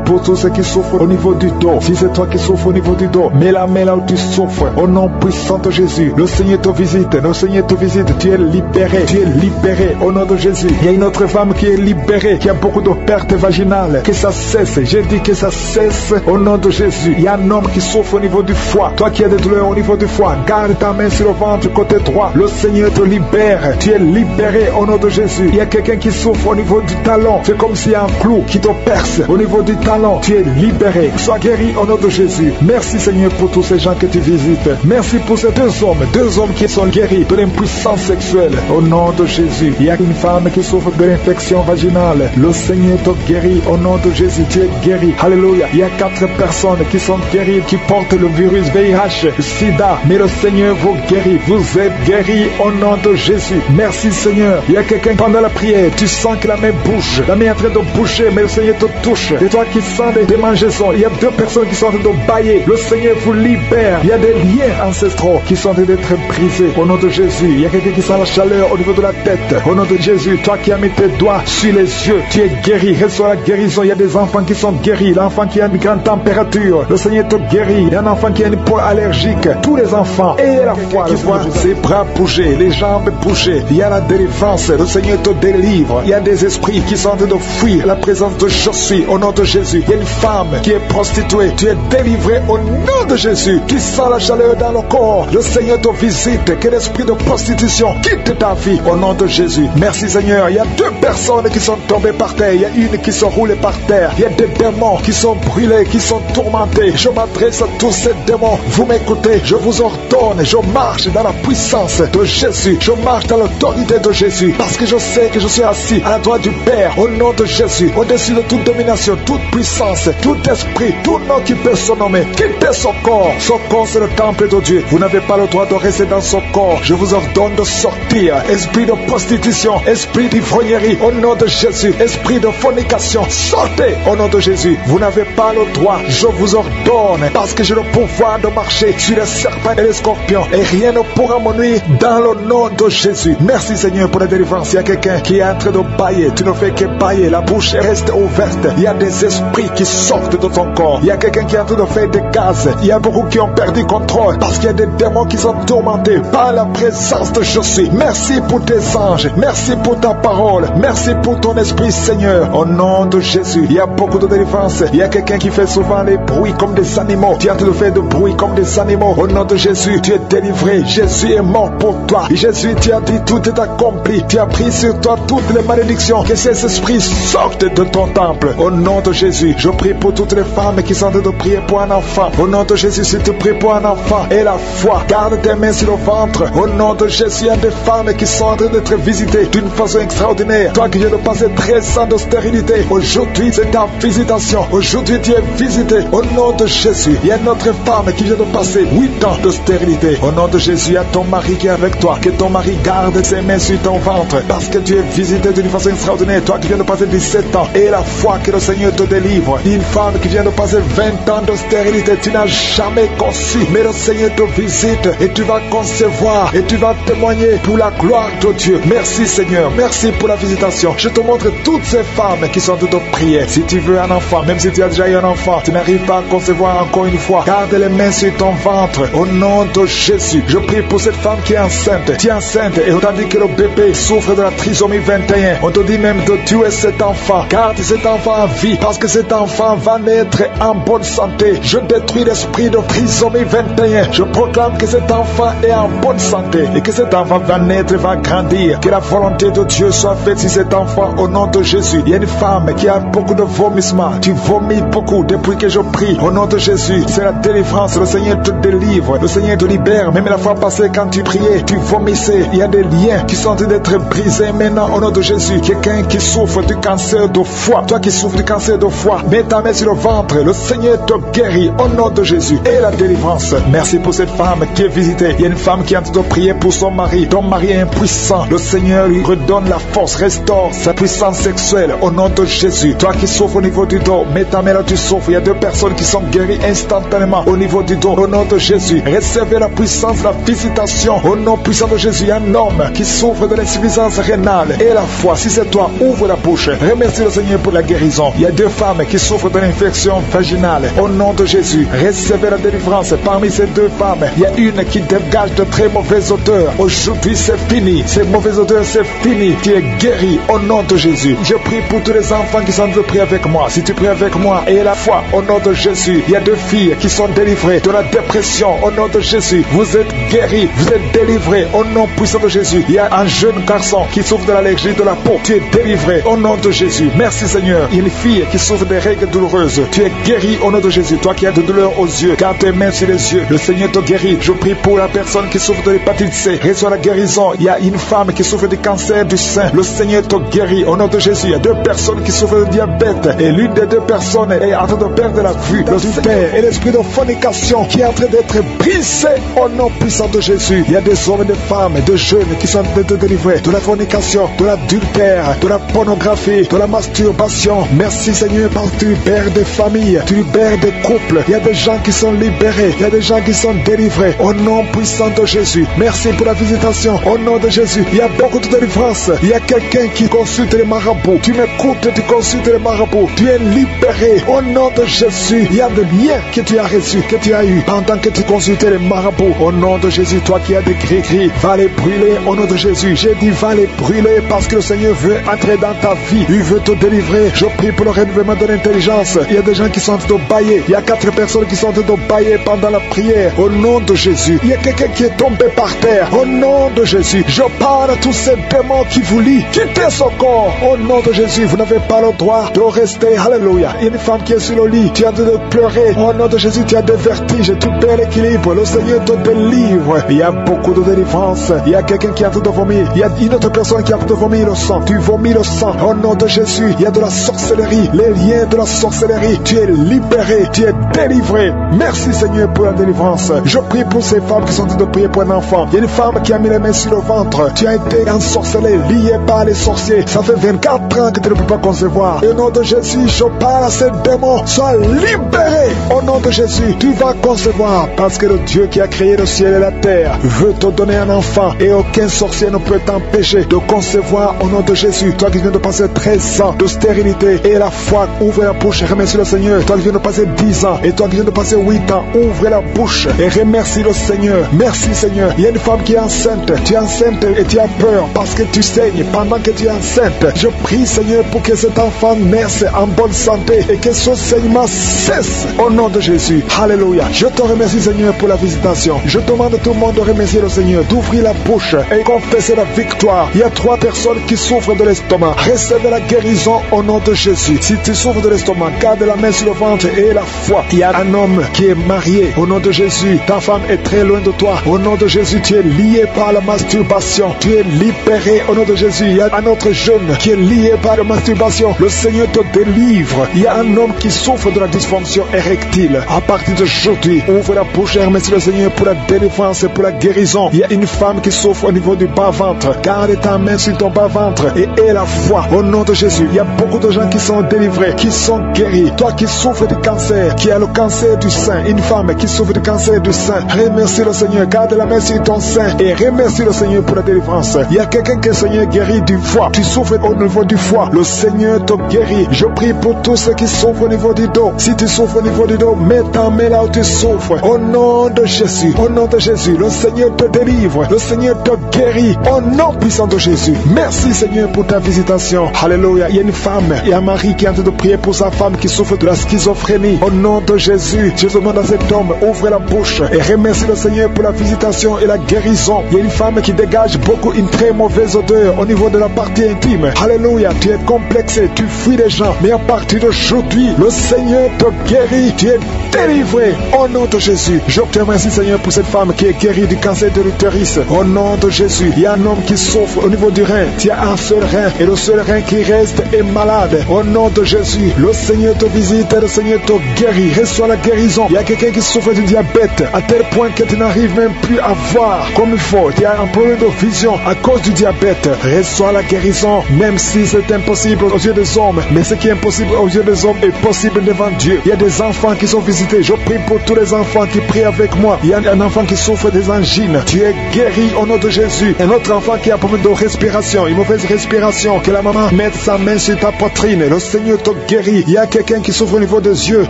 B: pour tous ceux qui souffrent au niveau du dos. Si c'est toi qui souffres au niveau du dos, mets la main là où tu souffres. Au nom puissant de Jésus. Le Seigneur te visite. Le Seigneur te visite. Tu es libéré. Tu es libéré. Au nom de Jésus. Il y a une autre femme qui est libérée. Qui a beaucoup de pertes vaginales. Que ça cesse. J'ai dit que ça cesse. Au nom de Jésus. Il y a un homme qui souffre au niveau du foie. Toi qui as des douleurs au niveau du foie, garde ta main sur le ventre côté droit. Le Seigneur te libère. Tu es libéré au nom de Jésus. Il y a quelqu'un qui souffre au niveau du talon. C'est comme s'il y a un clou qui te perce au niveau du talon. Tu es libéré. Sois guéri au nom de Jésus. Merci Seigneur pour tous ces gens que tu visites. Merci pour ces 2 hommes qui sont guéris de l'impuissance sexuelle. Au nom de Jésus. Il y a une femme qui souffre de l'infection vaginale. Le Seigneur te guérit au nom de Jésus. Tu es guéri. Alléluia. Il y a 4 personnes qui sont guéries, qui portent le virus VIH, sida. Mais le Seigneur vous guérit. Vous êtes guéris au nom de Jésus. Merci Seigneur. Il y a quelqu'un quelqu'un pendant la prière, tu sens que la main bouge. La main est en train de bouger, mais le Seigneur te touche. Et toi qui sens des démangeaisons, il y a deux personnes qui sont en train de bailler. Le Seigneur vous libère. Il y a des liens ancestraux qui sont en train d'être brisés. Au nom de Jésus, il y a quelqu'un qui sent la chaleur au niveau de la tête. Au nom de Jésus, toi qui as mis tes doigts sur les yeux, tu es guéri. Reçois la guérison. Il y a des enfants qui sont guéris. L'enfant qui a une grande température, le Seigneur te guérit. Il y a un enfant qui a une peau allergique. Tous les enfants, et la foi, qui voient ses bras bouger, les jambes bouger. Il y a la délivrance. Le Seigneur te délivre. Il y a des esprits qui sont en train de fuir la présence de je suis. Au nom de Jésus, il y a une femme qui est prostituée. Tu es délivré au nom de Jésus. Tu sens la chaleur dans le corps. Le Seigneur te visite. Que l'esprit de prostitution quitte ta vie au nom de Jésus. Merci Seigneur. Il y a deux personnes qui sont tombées par terre. Il y a une qui se roule par terre. Il y a des démons qui sont brûlés, qui sont tourmentés. Je m'adresse à tous ces démons. Vous m'écoutez. Je vous ordonne. Je marche dans la puissance de Jésus. Je marche dans l'autorité de Jésus. Parce que je sais que je suis assis à la droite du Père au nom de Jésus. Au-dessus de toute domination, toute puissance, tout esprit, tout nom qui peut se nommer. Quittez son corps. Son corps c'est le temple de Dieu. Vous n'avez pas le droit de rester dans son corps. Je vous ordonne de sortir. Esprit de prostitution, esprit d'ivrognerie, au nom de Jésus. Esprit de fornication, sortez au nom de Jésus. Vous n'avez pas le droit. Je vous ordonne, parce que j'ai le pouvoir de marcher sur les serpents et les scorpions. Et rien ne pourra me nuire dans le nom de Jésus. Merci Seigneur pour la délivrance. Il y a quelqu'un qui est en train de bailler. Tu ne fais que bailler. La bouche reste ouverte. Il y a des esprits qui sortent de ton corps. Il y a quelqu'un qui est en train de faire des gaz. Il y a beaucoup qui ont perdu contrôle parce qu'il y a des démons qui sont tourmentés par la présence de je suis. Merci pour tes anges. Merci pour ta parole. Merci pour ton esprit Seigneur. Au nom de Jésus, il y a beaucoup de délivrance. Il y a quelqu'un qui fait souvent les bruits comme des animaux. Tu es en train de faire des bruits comme des animaux. Au nom de Jésus, tu es délivré. Jésus est mort pour toi. Et Jésus, tu as dit tout est accompli. Tu as pris sur toi toutes les malédictions. Que ces esprits sortent de ton temple. Au nom de Jésus, je prie pour toutes les femmes qui sont en train de prier pour un enfant. Au nom de Jésus, si tu pries pour un enfant et la foi, garde tes mains sur le ventre. Au nom de Jésus, il y a des femmes qui sont en train d'être visitées d'une façon extraordinaire. Toi qui viens de passer 13 ans de stérilité, aujourd'hui c'est ta visitation. Aujourd'hui tu es visité. Au nom de Jésus, il y a une autre femme qui vient de passer 8 ans de stérilité. Au nom de Jésus, il y a ton mari qui est avec toi. Que ton mari garde ses mains sur ton ventre parce que tu es visité d'une façon extraordinaire. Toi qui viens de passer 17 ans et la foi que le Seigneur te délivre. Une femme qui vient de passer 20 ans de stérilité, tu n'as jamais conçu, mais le Seigneur te visite et tu vas concevoir et tu vas témoigner pour la gloire de Dieu. Merci Seigneur, merci pour la visitation. Je te montre toutes ces femmes qui sont de prière. Si tu veux un enfant, même si tu as déjà eu un enfant, tu n'arrives pas à concevoir encore une fois, garde les mains sur ton ventre. Au nom de Jésus, je prie pour cette femme qui est enceinte. Tu es enceinte et on t'a dit que le bébé souffre de la trisomie 21. On te dit même de tuer cet enfant. Garde cet enfant en vie parce que cet enfant va naître en bonne santé. Je détruis l'esprit de trisomie 21. Je proclame que cet enfant est en bonne santé et que cet enfant va naître, va grandir. Que la volonté de Dieu soit faite sur cet enfant au nom de Jésus. Il y a une femme qui a beaucoup de vomissements. Tu vomis beaucoup depuis que je prie. Au nom de Jésus, c'est la délivrance. Le Seigneur te délivre. Le Seigneur te libère. Même la fois passée quand tu priais, tu vomissais. Il y a des liens qui sont en train d'être brisés maintenant au nom de Jésus. Quelqu'un qui souffre du cancer de foie. Toi qui souffres du cancer de foie, mets ta main sur le ventre. Le Seigneur te guérit au nom de Jésus. Et la délivrance. Merci pour cette femme qui est visitée. Il y a une femme qui est en train de prier pour son mari. Ton mari est impuissant. Le Seigneur lui redonne la force, restaure sa puissance sexuelle au nom de Jésus. Toi qui souffres au niveau du dos, mets ta main là, tu souffres. Il y a deux personnes qui sont guéries instantanément au niveau du dos. Au nom de Jésus, recevez la puissance, la visitation. Au nom puissant de Jésus, il y a un homme qui souffre de l'insuffisance rénale. Et la foi, si c'est toi, ouvre la bouche. Remercie le Seigneur pour la guérison. Il y a deux femmes qui souffrent de l'infection vaginale. Au nom de Jésus, recevez la délivrance. Parmi ces deux femmes, il y a une qui dégage de très mauvaises odeurs. Aujourd'hui, c'est fini. Ces mauvaises odeurs, c'est fini. Tu es guéri au nom de Jésus. Je prie pour tous les enfants qui sont en train de prier avec moi. Si tu pries avec moi et la foi, au nom de Jésus, il y a deux filles qui sont délivrées de la dépression. Au nom de Jésus, vous êtes guéris, vous êtes délivrés au nom puissant de Jésus. Il y a un jeune garçon qui souffre de l'allergie de la peau. Tu es délivré au nom de Jésus. Merci Seigneur. Il y a une fille qui souffre des règles douloureuses. Tu es guéri au nom de Jésus. Toi qui as de douleurs aux yeux, garde tes mains sur les yeux. Le Seigneur te guérit. Je prie pour la personne qui souffre de l'hépatite C. Reçois la guérison. Il y a une femme qui souffre du cancer du sein. Le Seigneur te guérit au nom de Jésus. Il y a deux personnes qui souffrent de diabète et l'une des deux personnes est en train de perdre la vue. Le Père et l'esprit de fornication qui est en train d'être brisé au nom puissant de Jésus. Il y a des hommes et des femmes, des jeunes qui sont en train de délivrer de la fornication, de l'adultère, de la pornographie, de la masturbation. Merci Seigneur parce que tu libères des familles, tu libères des couples. Il y a des gens qui sont libérés, il y a des gens qui sont délivrés. Au nom puissant de Jésus, merci pour la visitation. Au nom de Jésus, il y a beaucoup de délivrance. Il y a quelqu'un qui consulte les marabouts. Tu m'écoutes, tu consultes les marabouts. Tu es libéré. Au nom de Jésus, il y a des liens que tu as reçus, que tu as eu pendant que tu consultais les marabouts. Au nom de Jésus, toi qui as des gris-gris, va les brûler. Au nom de Jésus, j'ai dit va les brûler parce que le Seigneur veut entrer dans ta vie. Il veut te délivrer. Je prie pour le renouvellement de l'intelligence. Il y a des gens qui sont en train de bailler. Il y a 4 personnes qui sont en train de bailler pendant la prière. Au nom de Jésus, il y a quelqu'un qui est tombé par terre. Au nom de Jésus, je parle à tous ces démons qui vous lient. Quittez son corps. Au nom de Jésus, vous n'avez pas le droit de rester. Alléluia. Il y a une femme qui est sur le lit. Tu es en train de pleurer. Au nom de Jésus, tu as des vertiges. Tu perds l'équilibre. Le Seigneur te délivre. Il y a beaucoup de délivrance. Il y a quelqu'un qui est en train de vomir. Il y a une autre personne qui est en train de vomir le sang. Tu vomis le sang. Au nom de Jésus, il y a de la sorcellerie. Les liens de la sorcellerie. Tu es libéré. Tu es délivré. Merci Seigneur pour la délivrance. Je prie pour ces femmes qui sont en train de prier pour un enfant. Il y a une femme qui a mis les mains sur le ventre. Tu as été ensorcelé, lié par les sorciers. Ça fait 24 ans que tu ne peux pas concevoir. Et au nom de Jésus, je parle à ces démons. Sois libéré. Au nom de Jésus, tu vas concevoir. Parce que le Dieu qui a créé le ciel et la terre veut te donner un enfant. Et aucun sorcier ne peut t'empêcher de concevoir au nom de Jésus. Toi qui viens de passer 13 ans de stérilité et la foi, ouvre la bouche et remercie le Seigneur. Toi qui viens de passer 10 ans et toi qui viens de passer 8 ans, ouvre la bouche et remercie le Seigneur. Merci Seigneur. Il y a une femme qui est enceinte. Tu es enceinte et tu as peur parce que tu saignes pendant que tu es enceinte. Je prie Seigneur pour que cet enfant naisse en bonne santé et que ce saignement cesse au nom de Jésus. Alléluia. Je te remercie Seigneur pour la visitation. Je demande à tout le monde de remercier le Seigneur, d'ouvrir la bouche et confesser la victoire. Il y a 3 personnes qui souffrent de l'estomac. Recevez la guérison au nom de Jésus. Si tu souffres de l'estomac, garde la main sur le ventre et la foi. Il y a un homme qui est marié au nom de Jésus. Ta femme est très loin de toi. Au nom de Jésus, tu es lié par la masturbation. Tu es libéré au nom de Jésus. Il y a un autre jeune qui est lié par la masturbation. Le Seigneur te délivre. Il y a un homme qui souffre de la dysfonction érectile. À partir d'aujourd'hui, ouvre la bouche et remercie le Seigneur pour la délivrance et pour la guérison. Il y a une femme qui souffre au niveau du bas-ventre. Garde ta main sur ton bas-ventre et aie la foi au nom de Jésus. Il y a beaucoup de gens qui sont délivrés, qui sont guéris. Toi qui souffres du cancer, qui a le cancer du sein, une femme qui souffre du cancer du sein, remercie le Seigneur. Garde la main sur ton sein et remercie le Seigneur pour la délivrance. Il y a quelqu'un que le Seigneur guérit du foie. Tu souffres au niveau du foie. Le Seigneur te guérit. Je prie pour tous ceux qui souffrent au niveau du dos. Si tu souffres au niveau du dos, mets ta main là où tu souffres. Au nom de Jésus. Au nom de Jésus. Le Seigneur te délivre. Le Seigneur te guérit. Au nom puissant de Jésus. Merci Seigneur pour ta visitation. Alléluia. Il y a une femme et un mari qui est en train de prier pour sa femme qui souffre de la schizophrénie. Au nom de Jésus. Je demande à cet homme, ouvre la bouche et remercie le Seigneur pour la visitation et la guérison. Il y a une femme qui dégage beaucoup une très mauvaise odeur au niveau de la partie intime. Alléluia. Tu es complexé. Tu fuis les gens. Mais à partir d'aujourd'hui, le Seigneur te guérit. Tu es délivré. Au nom de Jésus. Je te remercie Seigneur pour cette femme qui est guérie du cancer de l'utérus. Au nom de Jésus. Il y a un homme qui souffre au niveau du rein. Tu as un seul rein et le seul rein qui reste est malade. Au nom de Jésus. Le Seigneur te visite et le Seigneur te guérit. Reçois la guérison. Il y a quelqu'un qui souffre du diabète à tel point que tu n'arrives même plus à voir comme il faut. Tu as un problème de vision à cause du diabète. Reçois la guérison, même si c'est impossible aux yeux des hommes. Mais ce qui est impossible aux yeux des hommes est possible devant Dieu. Il y a des enfants qui sont visités. Je prie pour tous les enfants qui prient avec moi. Il y a un enfant qui souffre des angines. Tu es guéri au nom de Jésus. Un autre enfant qui a un problème de respiration, une mauvaise respiration. Que la maman mette sa main sur ta poitrine. Le Seigneur te guérit. Il y a quelqu'un qui souffre au niveau des yeux.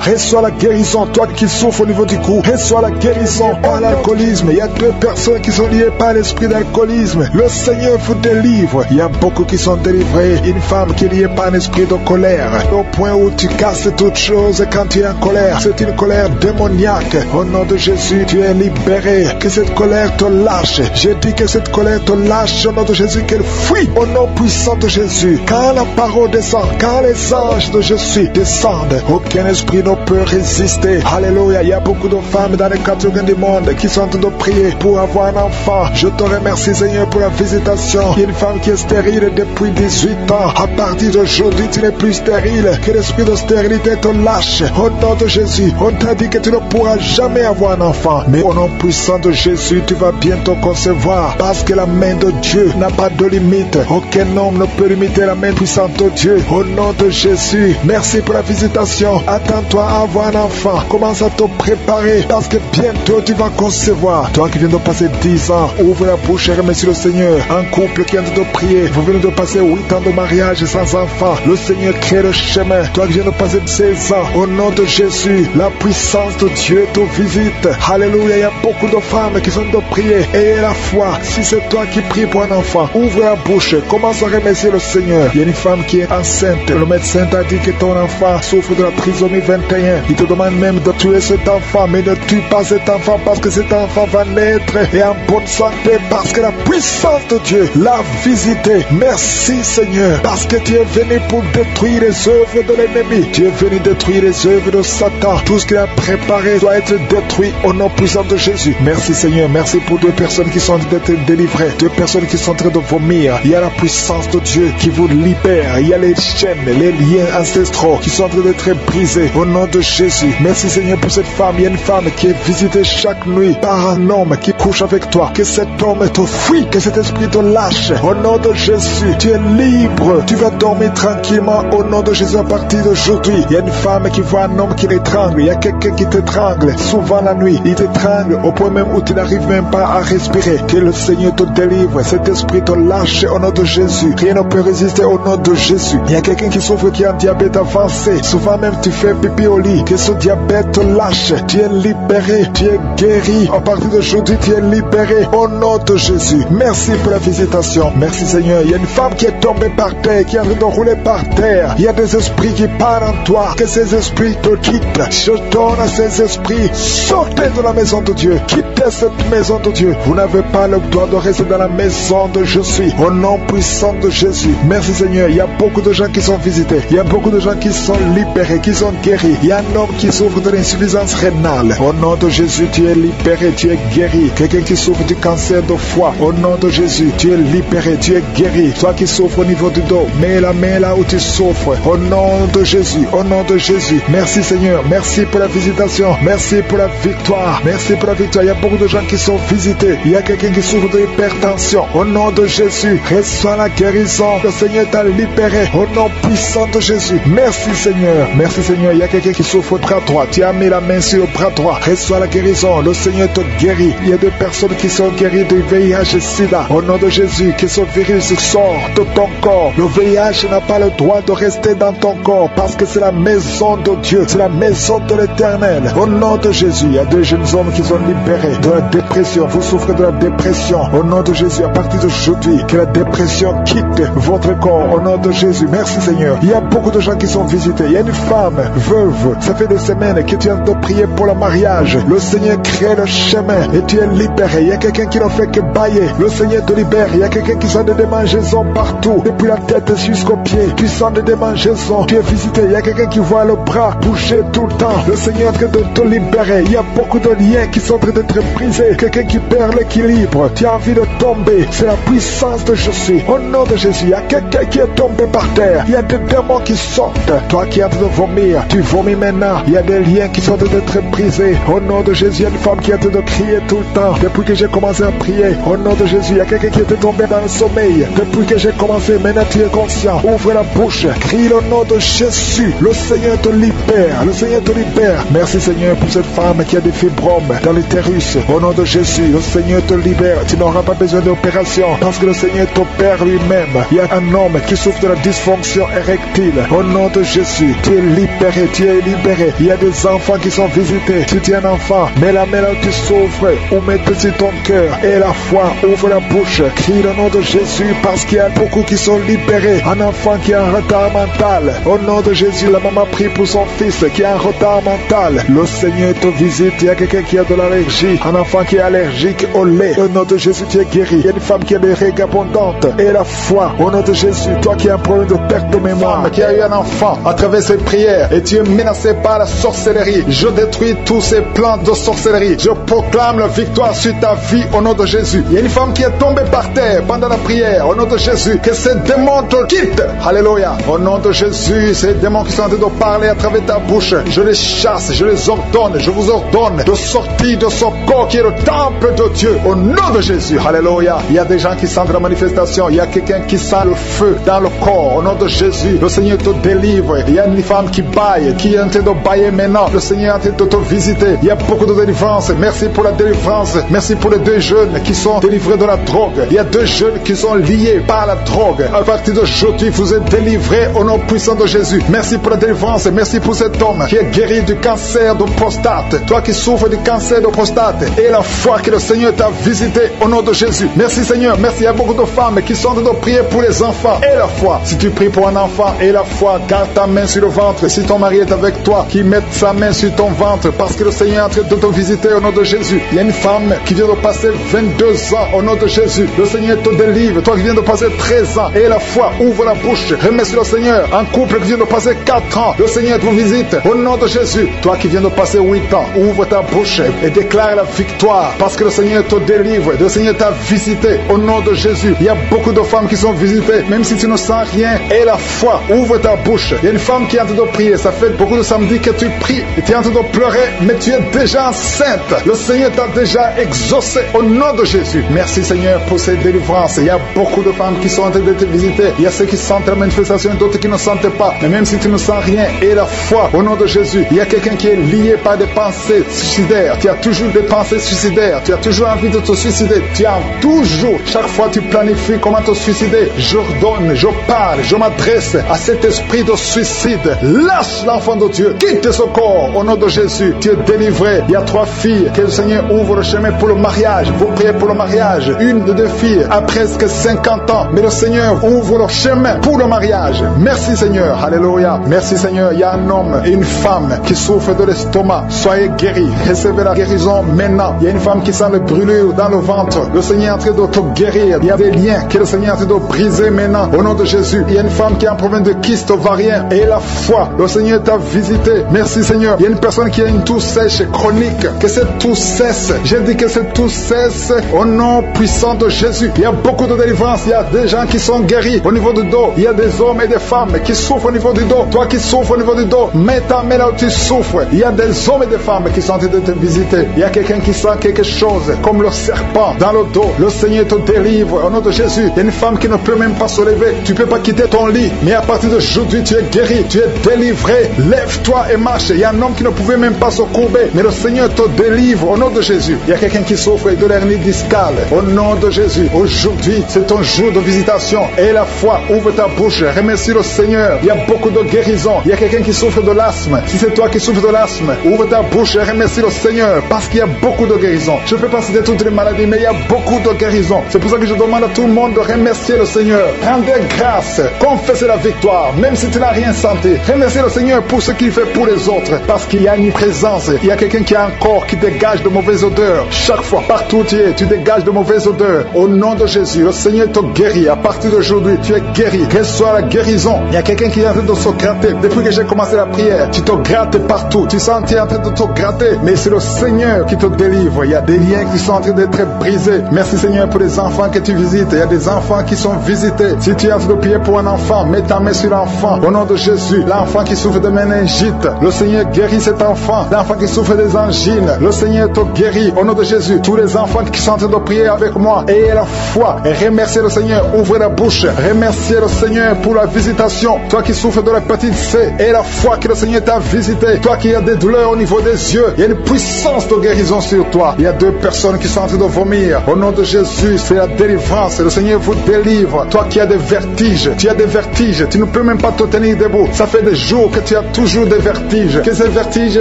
B: Reçois la guérison. Toi qui souffres au niveau du cou, reçois la guérison par l'alcoolisme. Il y a 2 personnes qui sont liées par l'esprit d'alcoolisme. Le Seigneur vous délivre. Il y a beaucoup qui sont délivrés. Une femme qui est liée par un esprit de colère. Au point où tu casses toutes choses quand tu es en colère. C'est une colère démoniaque. Au nom de Jésus, tu es libéré. Que cette colère te lâche. J'ai dit que cette colère te lâche au nom de Jésus, qu'elle fuit au nom puissant de Jésus. Quand la parole descend, quand les anges de Jésus descendent, aucun esprit ne peut résister. Alléluia. Il y a beaucoup de femmes dans les 4 coins du monde qui sont en train de prier pour avoir un enfant. Je te remercie Seigneur pour la visitation. Il y a une femme qui est stérile depuis 18 ans. À partir d'aujourd'hui, tu n'es plus stérile. Que l'esprit de stérilité te lâche. Au nom de Jésus, on t'a dit que tu ne pourras jamais avoir un enfant. Mais au nom puissant de Jésus, tu vas bientôt concevoir. Parce que la main de Dieu n'a a pas de limite. Aucun homme ne peut limiter la main puissante de Dieu. Au nom de Jésus, merci pour la visitation. Attends-toi à avoir un enfant. Commence à te préparer parce que bientôt tu vas concevoir. Toi qui viens de passer 10 ans, ouvre la bouche et remercie le Seigneur. Un couple qui vient de prier, vous venez de passer 8 ans de mariage sans enfant. Le Seigneur crée le chemin. Toi qui viens de passer 16 ans, au nom de Jésus, la puissance de Dieu te visite. Alléluia, il y a beaucoup de femmes qui sont de prier. Ayez la foi. Si c'est toi qui pries pour un enfant, ouvre la bouche, commence à remercier le Seigneur. Il y a une femme qui est enceinte. Le médecin t'a dit que ton enfant souffre de la trisomie 21. Il te demande même de tuer cet enfant, mais ne tue pas cet enfant parce que cet enfant va naître et en bonne santé parce que la puissance de Dieu l'a visité. Merci Seigneur, parce que tu es venu pour détruire les œuvres de l'ennemi. Tu es venu détruire les œuvres de Satan. Tout ce qu'il a préparé doit être détruit au nom puissant de Jésus. Merci Seigneur, merci pour 2 personnes qui sont en train d'être délivrées, 2 personnes qui sont en train de vomir. Il y a la puissance de Dieu qui vous libère. Il y a les chaînes, les liens ancestraux qui sont en train d'être brisés au nom de Jésus. Merci Seigneur pour cette femme. Il y a une femme qui est visitée chaque nuit par un homme qui couche avec toi. Que cet homme te fuit, que cet esprit te lâche. Au nom de Jésus, tu es libre. Tu vas dormir tranquillement au nom de Jésus à partir d'aujourd'hui. Il y a une femme qui voit un homme qui l'étrangle. Il y a quelqu'un qui t'étrangle. Souvent la nuit, il t'étrangle au point même où tu n'arrives même pas à respirer. Que le Seigneur te délivre. Cet esprit te lâche au nom de Jésus. Rien ne peut résister au nom de Jésus. Il y a quelqu'un qui souffre qui a un diabète avancé. Souvent même tu fais pipi au lit. Que ce diabète te lâche. Tu es libéré. Tu es guéri. À partir d'aujourd'hui, tu es libéré au nom de Jésus. Merci pour la visitation. Merci Seigneur. Il y a une femme qui est tombée par terre, qui est en train de rouler par terre. Il y a des esprits qui parlent en toi. Que ces esprits te quittent. Je donne à ces esprits. Sortez de la maison de Dieu. Quittez cette maison de Dieu. Vous n'avez pas le droit de rester dans la maison de je suis. Au nom puissant de Jésus. Merci Seigneur. Il y a beaucoup de gens qui sont visités. Il y a beaucoup de gens qui sont libérés, qui sont guéris. Il y a un homme qui souffre de l'insuffisance rénale. Au nom de Jésus, tu es libéré, tu es guéri. Quelqu'un qui souffre du cancer de foie. Au nom de Jésus, tu es libéré, tu es guéri. Toi qui souffres au niveau du dos, mets la main là où tu souffres. Au nom de Jésus, au nom de Jésus. Merci Seigneur. Merci pour la visitation. Merci pour la victoire. Merci pour la victoire. Il y a beaucoup de gens qui sont visités. Il y a quelqu'un qui souffre de l'hypertension. Au nom de Jésus, reçois la guérison. Le Seigneur t'a libéré. Au nom puissant de Jésus. Merci Seigneur. Merci Seigneur. Il y a quelqu'un qui souffre au bras droit. Tu as mis la main sur le bras droit. Reçois la guérison. Le Seigneur te guérit. Il y a des personnes qui sont guéries du VIH et SIDA. Au nom de Jésus, que ce virus sort de ton corps. Le VIH n'a pas le droit de rester dans ton corps parce que c'est la maison de Dieu. C'est la maison de l'Éternel. Au nom de Jésus, il y a 2 jeunes hommes qui sont libérés de la dépression. Vous souffrez de la dépression. Au nom de Jésus, à partir d'aujourd'hui, que la dépression quitte votre corps. Au nom de Jésus, merci Seigneur. Il y a beaucoup de gens qui sont visités. Il y a une femme veuve. Ça fait des semaines que tu viens de prier pour le mariage. Le Seigneur crée le chemin et tu es libéré. Il y a quelqu'un qui ne fait que bailler. Le Seigneur te libère. Il y a quelqu'un qui sent des démangeaisons partout, depuis la tête jusqu'aux pieds. Tu sens des démangeaisons. Tu es visité. Il y a quelqu'un qui voit le bras bouger tout le temps. Le Seigneur est en train de te libérer. Il y a beaucoup de liens qui sont en train d'être brisés. Quelqu'un qui perd l'équilibre. Tu as envie de tomber. C'est la puissance de Jésus. Au nom de Jésus, il y a quelqu'un qui est tombé par terre. Il y a des démons qui sortent. Toi qui es en train de vomir, tu vomis maintenant. Il y a des liens qui sont en train d'être brisés. Au nom de Jésus, il y a une femme qui est en train de crier tout le temps. Depuis que j'ai commencé à prier, au nom de Jésus, il y a quelqu'un qui était tombé dans le sommeil. Depuis que j'ai commencé, maintenant tu es conscient. Ouvre la bouche, crie le nom de Jésus. Le Seigneur te libère. Le Seigneur te libère. Merci Seigneur pour cette femme qui a des fibromes dans l'utérus. Au nom de Jésus, le Seigneur te libère. Tu n'auras pas besoin d'opération parce que le Seigneur t'opère lui-même. Il y a un homme qui souffre de la dysfonction érectile. Au nom de Jésus, tu es libéré, tu es libéré. Il y a des enfants qui sont visités. Si tu es un enfant, mets la main là où tu souffres ou mets-le sur ton cœur. Et la foi, ouvre la bouche, crie le nom de Jésus parce qu'il y a beaucoup qui sont libérés. Un enfant qui a un retard mental. Au nom de Jésus, la maman prie pour son fils qui a un retard mental. Le Seigneur te visite. Il y a quelqu'un qui a de l'allergie. Un enfant qui est allergique au lait. Au nom de Jésus, tu es guéri. Il y a une femme qui a des règles abondantes. Et la foi, au nom de Jésus, toi qui as un problème de perte de mémoire, qui a eu un enfant à travers ses prières et tu es menacé par la sorcellerie, je détruis tous ces plans de sorcellerie. Je proclame la victoire sur ta vie au nom de Jésus. Il y a une femme qui est tombée par terre pendant la prière. Au nom de Jésus, que ces démons te quittent. Alléluia. Au nom de Jésus, ces démons qui sont en train de parler à travers ta bouche, je les chasse, je les ordonne, je vous ordonne de sortir de ce corps qui est le temple de Dieu. Au nom de Jésus. Alléluia. Il y a des gens qui sent la manifestation. Il y a quelqu'un qui sent le feu dans le corps. Au nom de Jésus, le Seigneur te délivre. Il y a une femme qui baille, qui est en train de bailler maintenant. Le Seigneur est en train de te visiter. Il y a beaucoup de délivrance. Merci pour la délivrance. Merci pour les 2 jeunes qui sont délivrés de la drogue. Il y a 2 jeunes qui sont liés par la drogue. À partir d'aujourd'hui, vous êtes délivrés au nom puissant de Jésus. Merci pour la délivrance. Merci pour cet homme qui est guéri du cancer de prostate. Toi qui souffres du cancer de prostate. Et la foi que le Seigneur t'a visité au nom de Jésus. Merci Seigneur. Merci. Il y a beaucoup de femmes qui sont en train de prier pour les enfants. Et la foi. Si tu pries pour un enfant et la foi, garde ta main sur le ventre. Si ton mari est avec toi, qu'il mette sa main sur ton ventre parce que le Seigneur est en train de te visiter au nom de Jésus. Il y a une femme qui vient de passer 22 ans au nom de Jésus. Le Seigneur te délivre. Toi qui viens de passer 13 ans et la foi, ouvre la bouche. Remercie le Seigneur. Un couple qui vient de passer 4 ans, le Seigneur te visite au nom de Jésus. Toi qui viens de passer 8 ans, ouvre ta bouche et déclare la victoire parce que le Seigneur te délivre. Le Seigneur t'a visité au nom de Jésus. Il y a beaucoup de femmes qui sont visitées, même si tu ne sens rien. Et la foi, ouvre ta bouche. Il y a une femme qui est en train de prier. Ça fait beaucoup de samedis que tu pries et tu es en train de pleurer, mais tu es déjà enceinte. Le Seigneur t'a déjà exaucé au nom de Jésus. Merci Seigneur pour cette délivrance. Il y a beaucoup de femmes qui sont en train de te visiter. Il y a ceux qui sentent la manifestation et d'autres qui ne sentent pas. Mais même si tu ne sens rien, et la foi au nom de Jésus, il y a quelqu'un qui est lié par des pensées suicidaires. Tu as toujours des pensées suicidaires. Tu as toujours envie de te suicider. Tu as toujours, chaque fois tu planifies comment te suicider. J'ordonne, je parle, je m'adresse à cet esprit de suicide. Lâche l'enfant de Dieu. Quitte ce corps au nom de Jésus. Tu es délivré. Il y a 3 filles que le Seigneur ouvre le chemin pour le mariage. Vous priez pour le mariage. Une de 2 filles a presque 50 ans. Mais le Seigneur ouvre le chemin pour le mariage. Merci Seigneur. Alléluia. Merci Seigneur. Il y a un homme et une femme qui souffrent de l'estomac. Soyez guéris. Recevez la guérison maintenant. Il y a une femme qui sent le brûlure dans le ventre. Le Seigneur est en train de te guérir. Il y a des liens que le Seigneur est en train de briser maintenant. Au nom de Jésus. Il y a une femme qui a un problème de kyste ovarien. Et la foi. Le Seigneur t'a visité. Merci Seigneur. Il y a une personne qui a une toux sèche chronique. Que cette toux cesse. J'ai dit que cette toux cesse au nom puissant de Jésus. Il y a beaucoup de délivrance. Il y a des gens qui sont guéris au niveau du dos. Il y a des hommes et des femmes qui souffrent au niveau du dos. Toi qui souffres au niveau du dos, mets ta main là où tu souffres. Il y a des hommes et des femmes qui sont en train de te visiter. Il y a quelqu'un qui sent quelque chose comme le serpent dans le dos. Le Seigneur te délivre au nom de Jésus. Il y a une femme qui ne peut même pas se lever. Tu ne peux pas quitter ton lit. Mais à partir d'aujourd'hui, tu es guéri. Tu es délivré. Lève-toi et marche. Il y a un homme qui ne pouvait même pas se courber. Mais le Seigneur te délivre au nom de Jésus. Il y a quelqu'un qui souffre de l'hernie discale. Au nom de Jésus. Aujourd'hui, c'est ton jour de visitation. Et la foi, ouvre ta bouche. Remercie le Seigneur. Il y a beaucoup de guérison. Il y a quelqu'un qui souffre de l'asthme. Si c'est toi qui souffres de l'asthme, ouvre ta bouche et remercie le Seigneur. Parce qu'il y a beaucoup de guérison. Je ne peux pas citer toutes les maladies, mais il y a beaucoup de guérison. C'est pour ça que je demande à tout le monde de remercier le Seigneur. Rendez grâce. Confessez la victoire. Même si tu n'as rien senti. Remerciez le Seigneur pour ce qu'il fait pour les autres. Parce qu'il y a une présence. Il y a quelqu'un qui a un corps qui dégage de mauvaises odeurs. Chaque fois, partout où tu es, tu dégages de mauvaises odeurs. Au nom de Jésus, le Seigneur te guérit. À partir d'aujourd'hui, tu es guéri. Reçois la guérison. Il y a quelqu'un qui est en train de se gratter. Depuis que j'ai commencé la prière, tu te grattes partout. Tu sens que tu es en train de te gratter. Mais c'est le Seigneur qui te délivre. Il y a des liens qui sont en train d'être brisés. Merci Seigneur pour les enfants que tu visites. Il y a des enfants qui sont visités. Si tu es en train de prier pour un enfant, mets ta main sur l'enfant. Au nom de Jésus, l'enfant qui souffre de méningite, le Seigneur guérit cet enfant. L'enfant qui souffre des angines, le Seigneur te guérit. Au nom de Jésus, tous les enfants qui sont en train de prier avec moi, ayez la foi et remerciez le Seigneur. Ouvrez la bouche. Remerciez le Seigneur pour la visitation. Toi qui souffres de l'hépatite C, et la foi que le Seigneur t'a visité. Toi qui as des douleurs au niveau des yeux, il y a une puissance de guérison sur toi. Il y a 2 personnes qui sont en train de vomir. Au nom de Jésus, c'est la délivrance. Le Seigneur vous délivre. Toi qui as des vertiges, tu as des vertiges. Tu ne peux même pas te tenir debout. Ça fait des jours que tu as toujours des vertiges. Que ces vertiges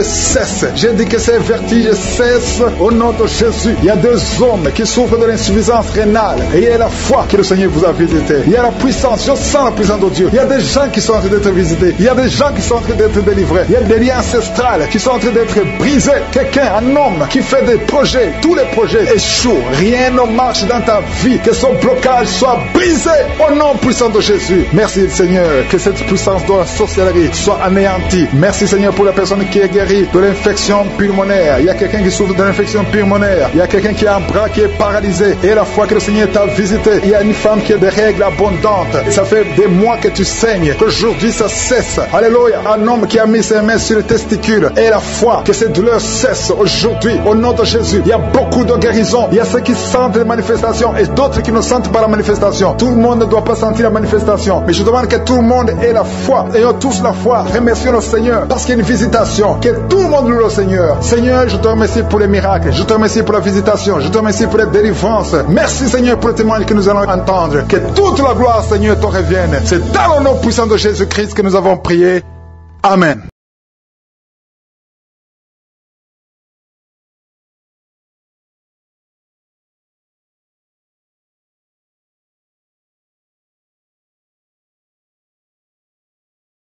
B: cessent. J'ai dit que ces vertiges cessent au nom de Jésus. Il y a 2 hommes qui souffrent de l'insuffisance rénale. Et il y a la foi que le Seigneur vous a visité. Il y a la puissance. Je sens la puissance de Dieu. Il y a des gens qui sont en train d'être visités. Il y a des gens qui sont en train d'être délivrés. Il y a des liens ancestrales qui sont en train d'être brisés. Quelqu'un, un homme qui fait des projets, tous les projets échouent. Rien ne marche dans ta vie. Que son blocage soit brisé au nom puissant de Jésus. Merci Seigneur. Que cette puissance de la sorcellerie soit anéantie. Merci Seigneur pour la personne qui est guérie de l'infection pulmonaire. Il y a quelqu'un qui souffre de l'infection pulmonaire. Il y a quelqu'un qui a un bras qui est paralysé. Et la fois que le Seigneur t'a visité, il y a une femme qui a des règles abondantes. Et ça fait des mois que tu saignes. Qu'aujourd'hui ça cesse. Alléluia. Un homme qui a mis ses mains sur les testicules. Et la foi que cette douleur cesse aujourd'hui. Au nom de Jésus. Il y a beaucoup de guérison. Il y a ceux qui sentent les manifestations et d'autres qui ne sentent pas la manifestation. Tout le monde ne doit pas sentir la manifestation. Mais je demande que tout le monde ait la foi. Ayons tous la foi. Remercions le Seigneur parce qu'il y a une visitation. Que tout le monde loue le Seigneur. Seigneur, je te remercie pour les miracles. Je te remercie pour la visitation. Je te remercie pour les délivrances. Merci Seigneur pour le témoignage que nous allons entendre. Que toute la gloire, Seigneur, te revienne. C'est dans le nom puissant de Jésus-Christ que nous avons prié. Amen.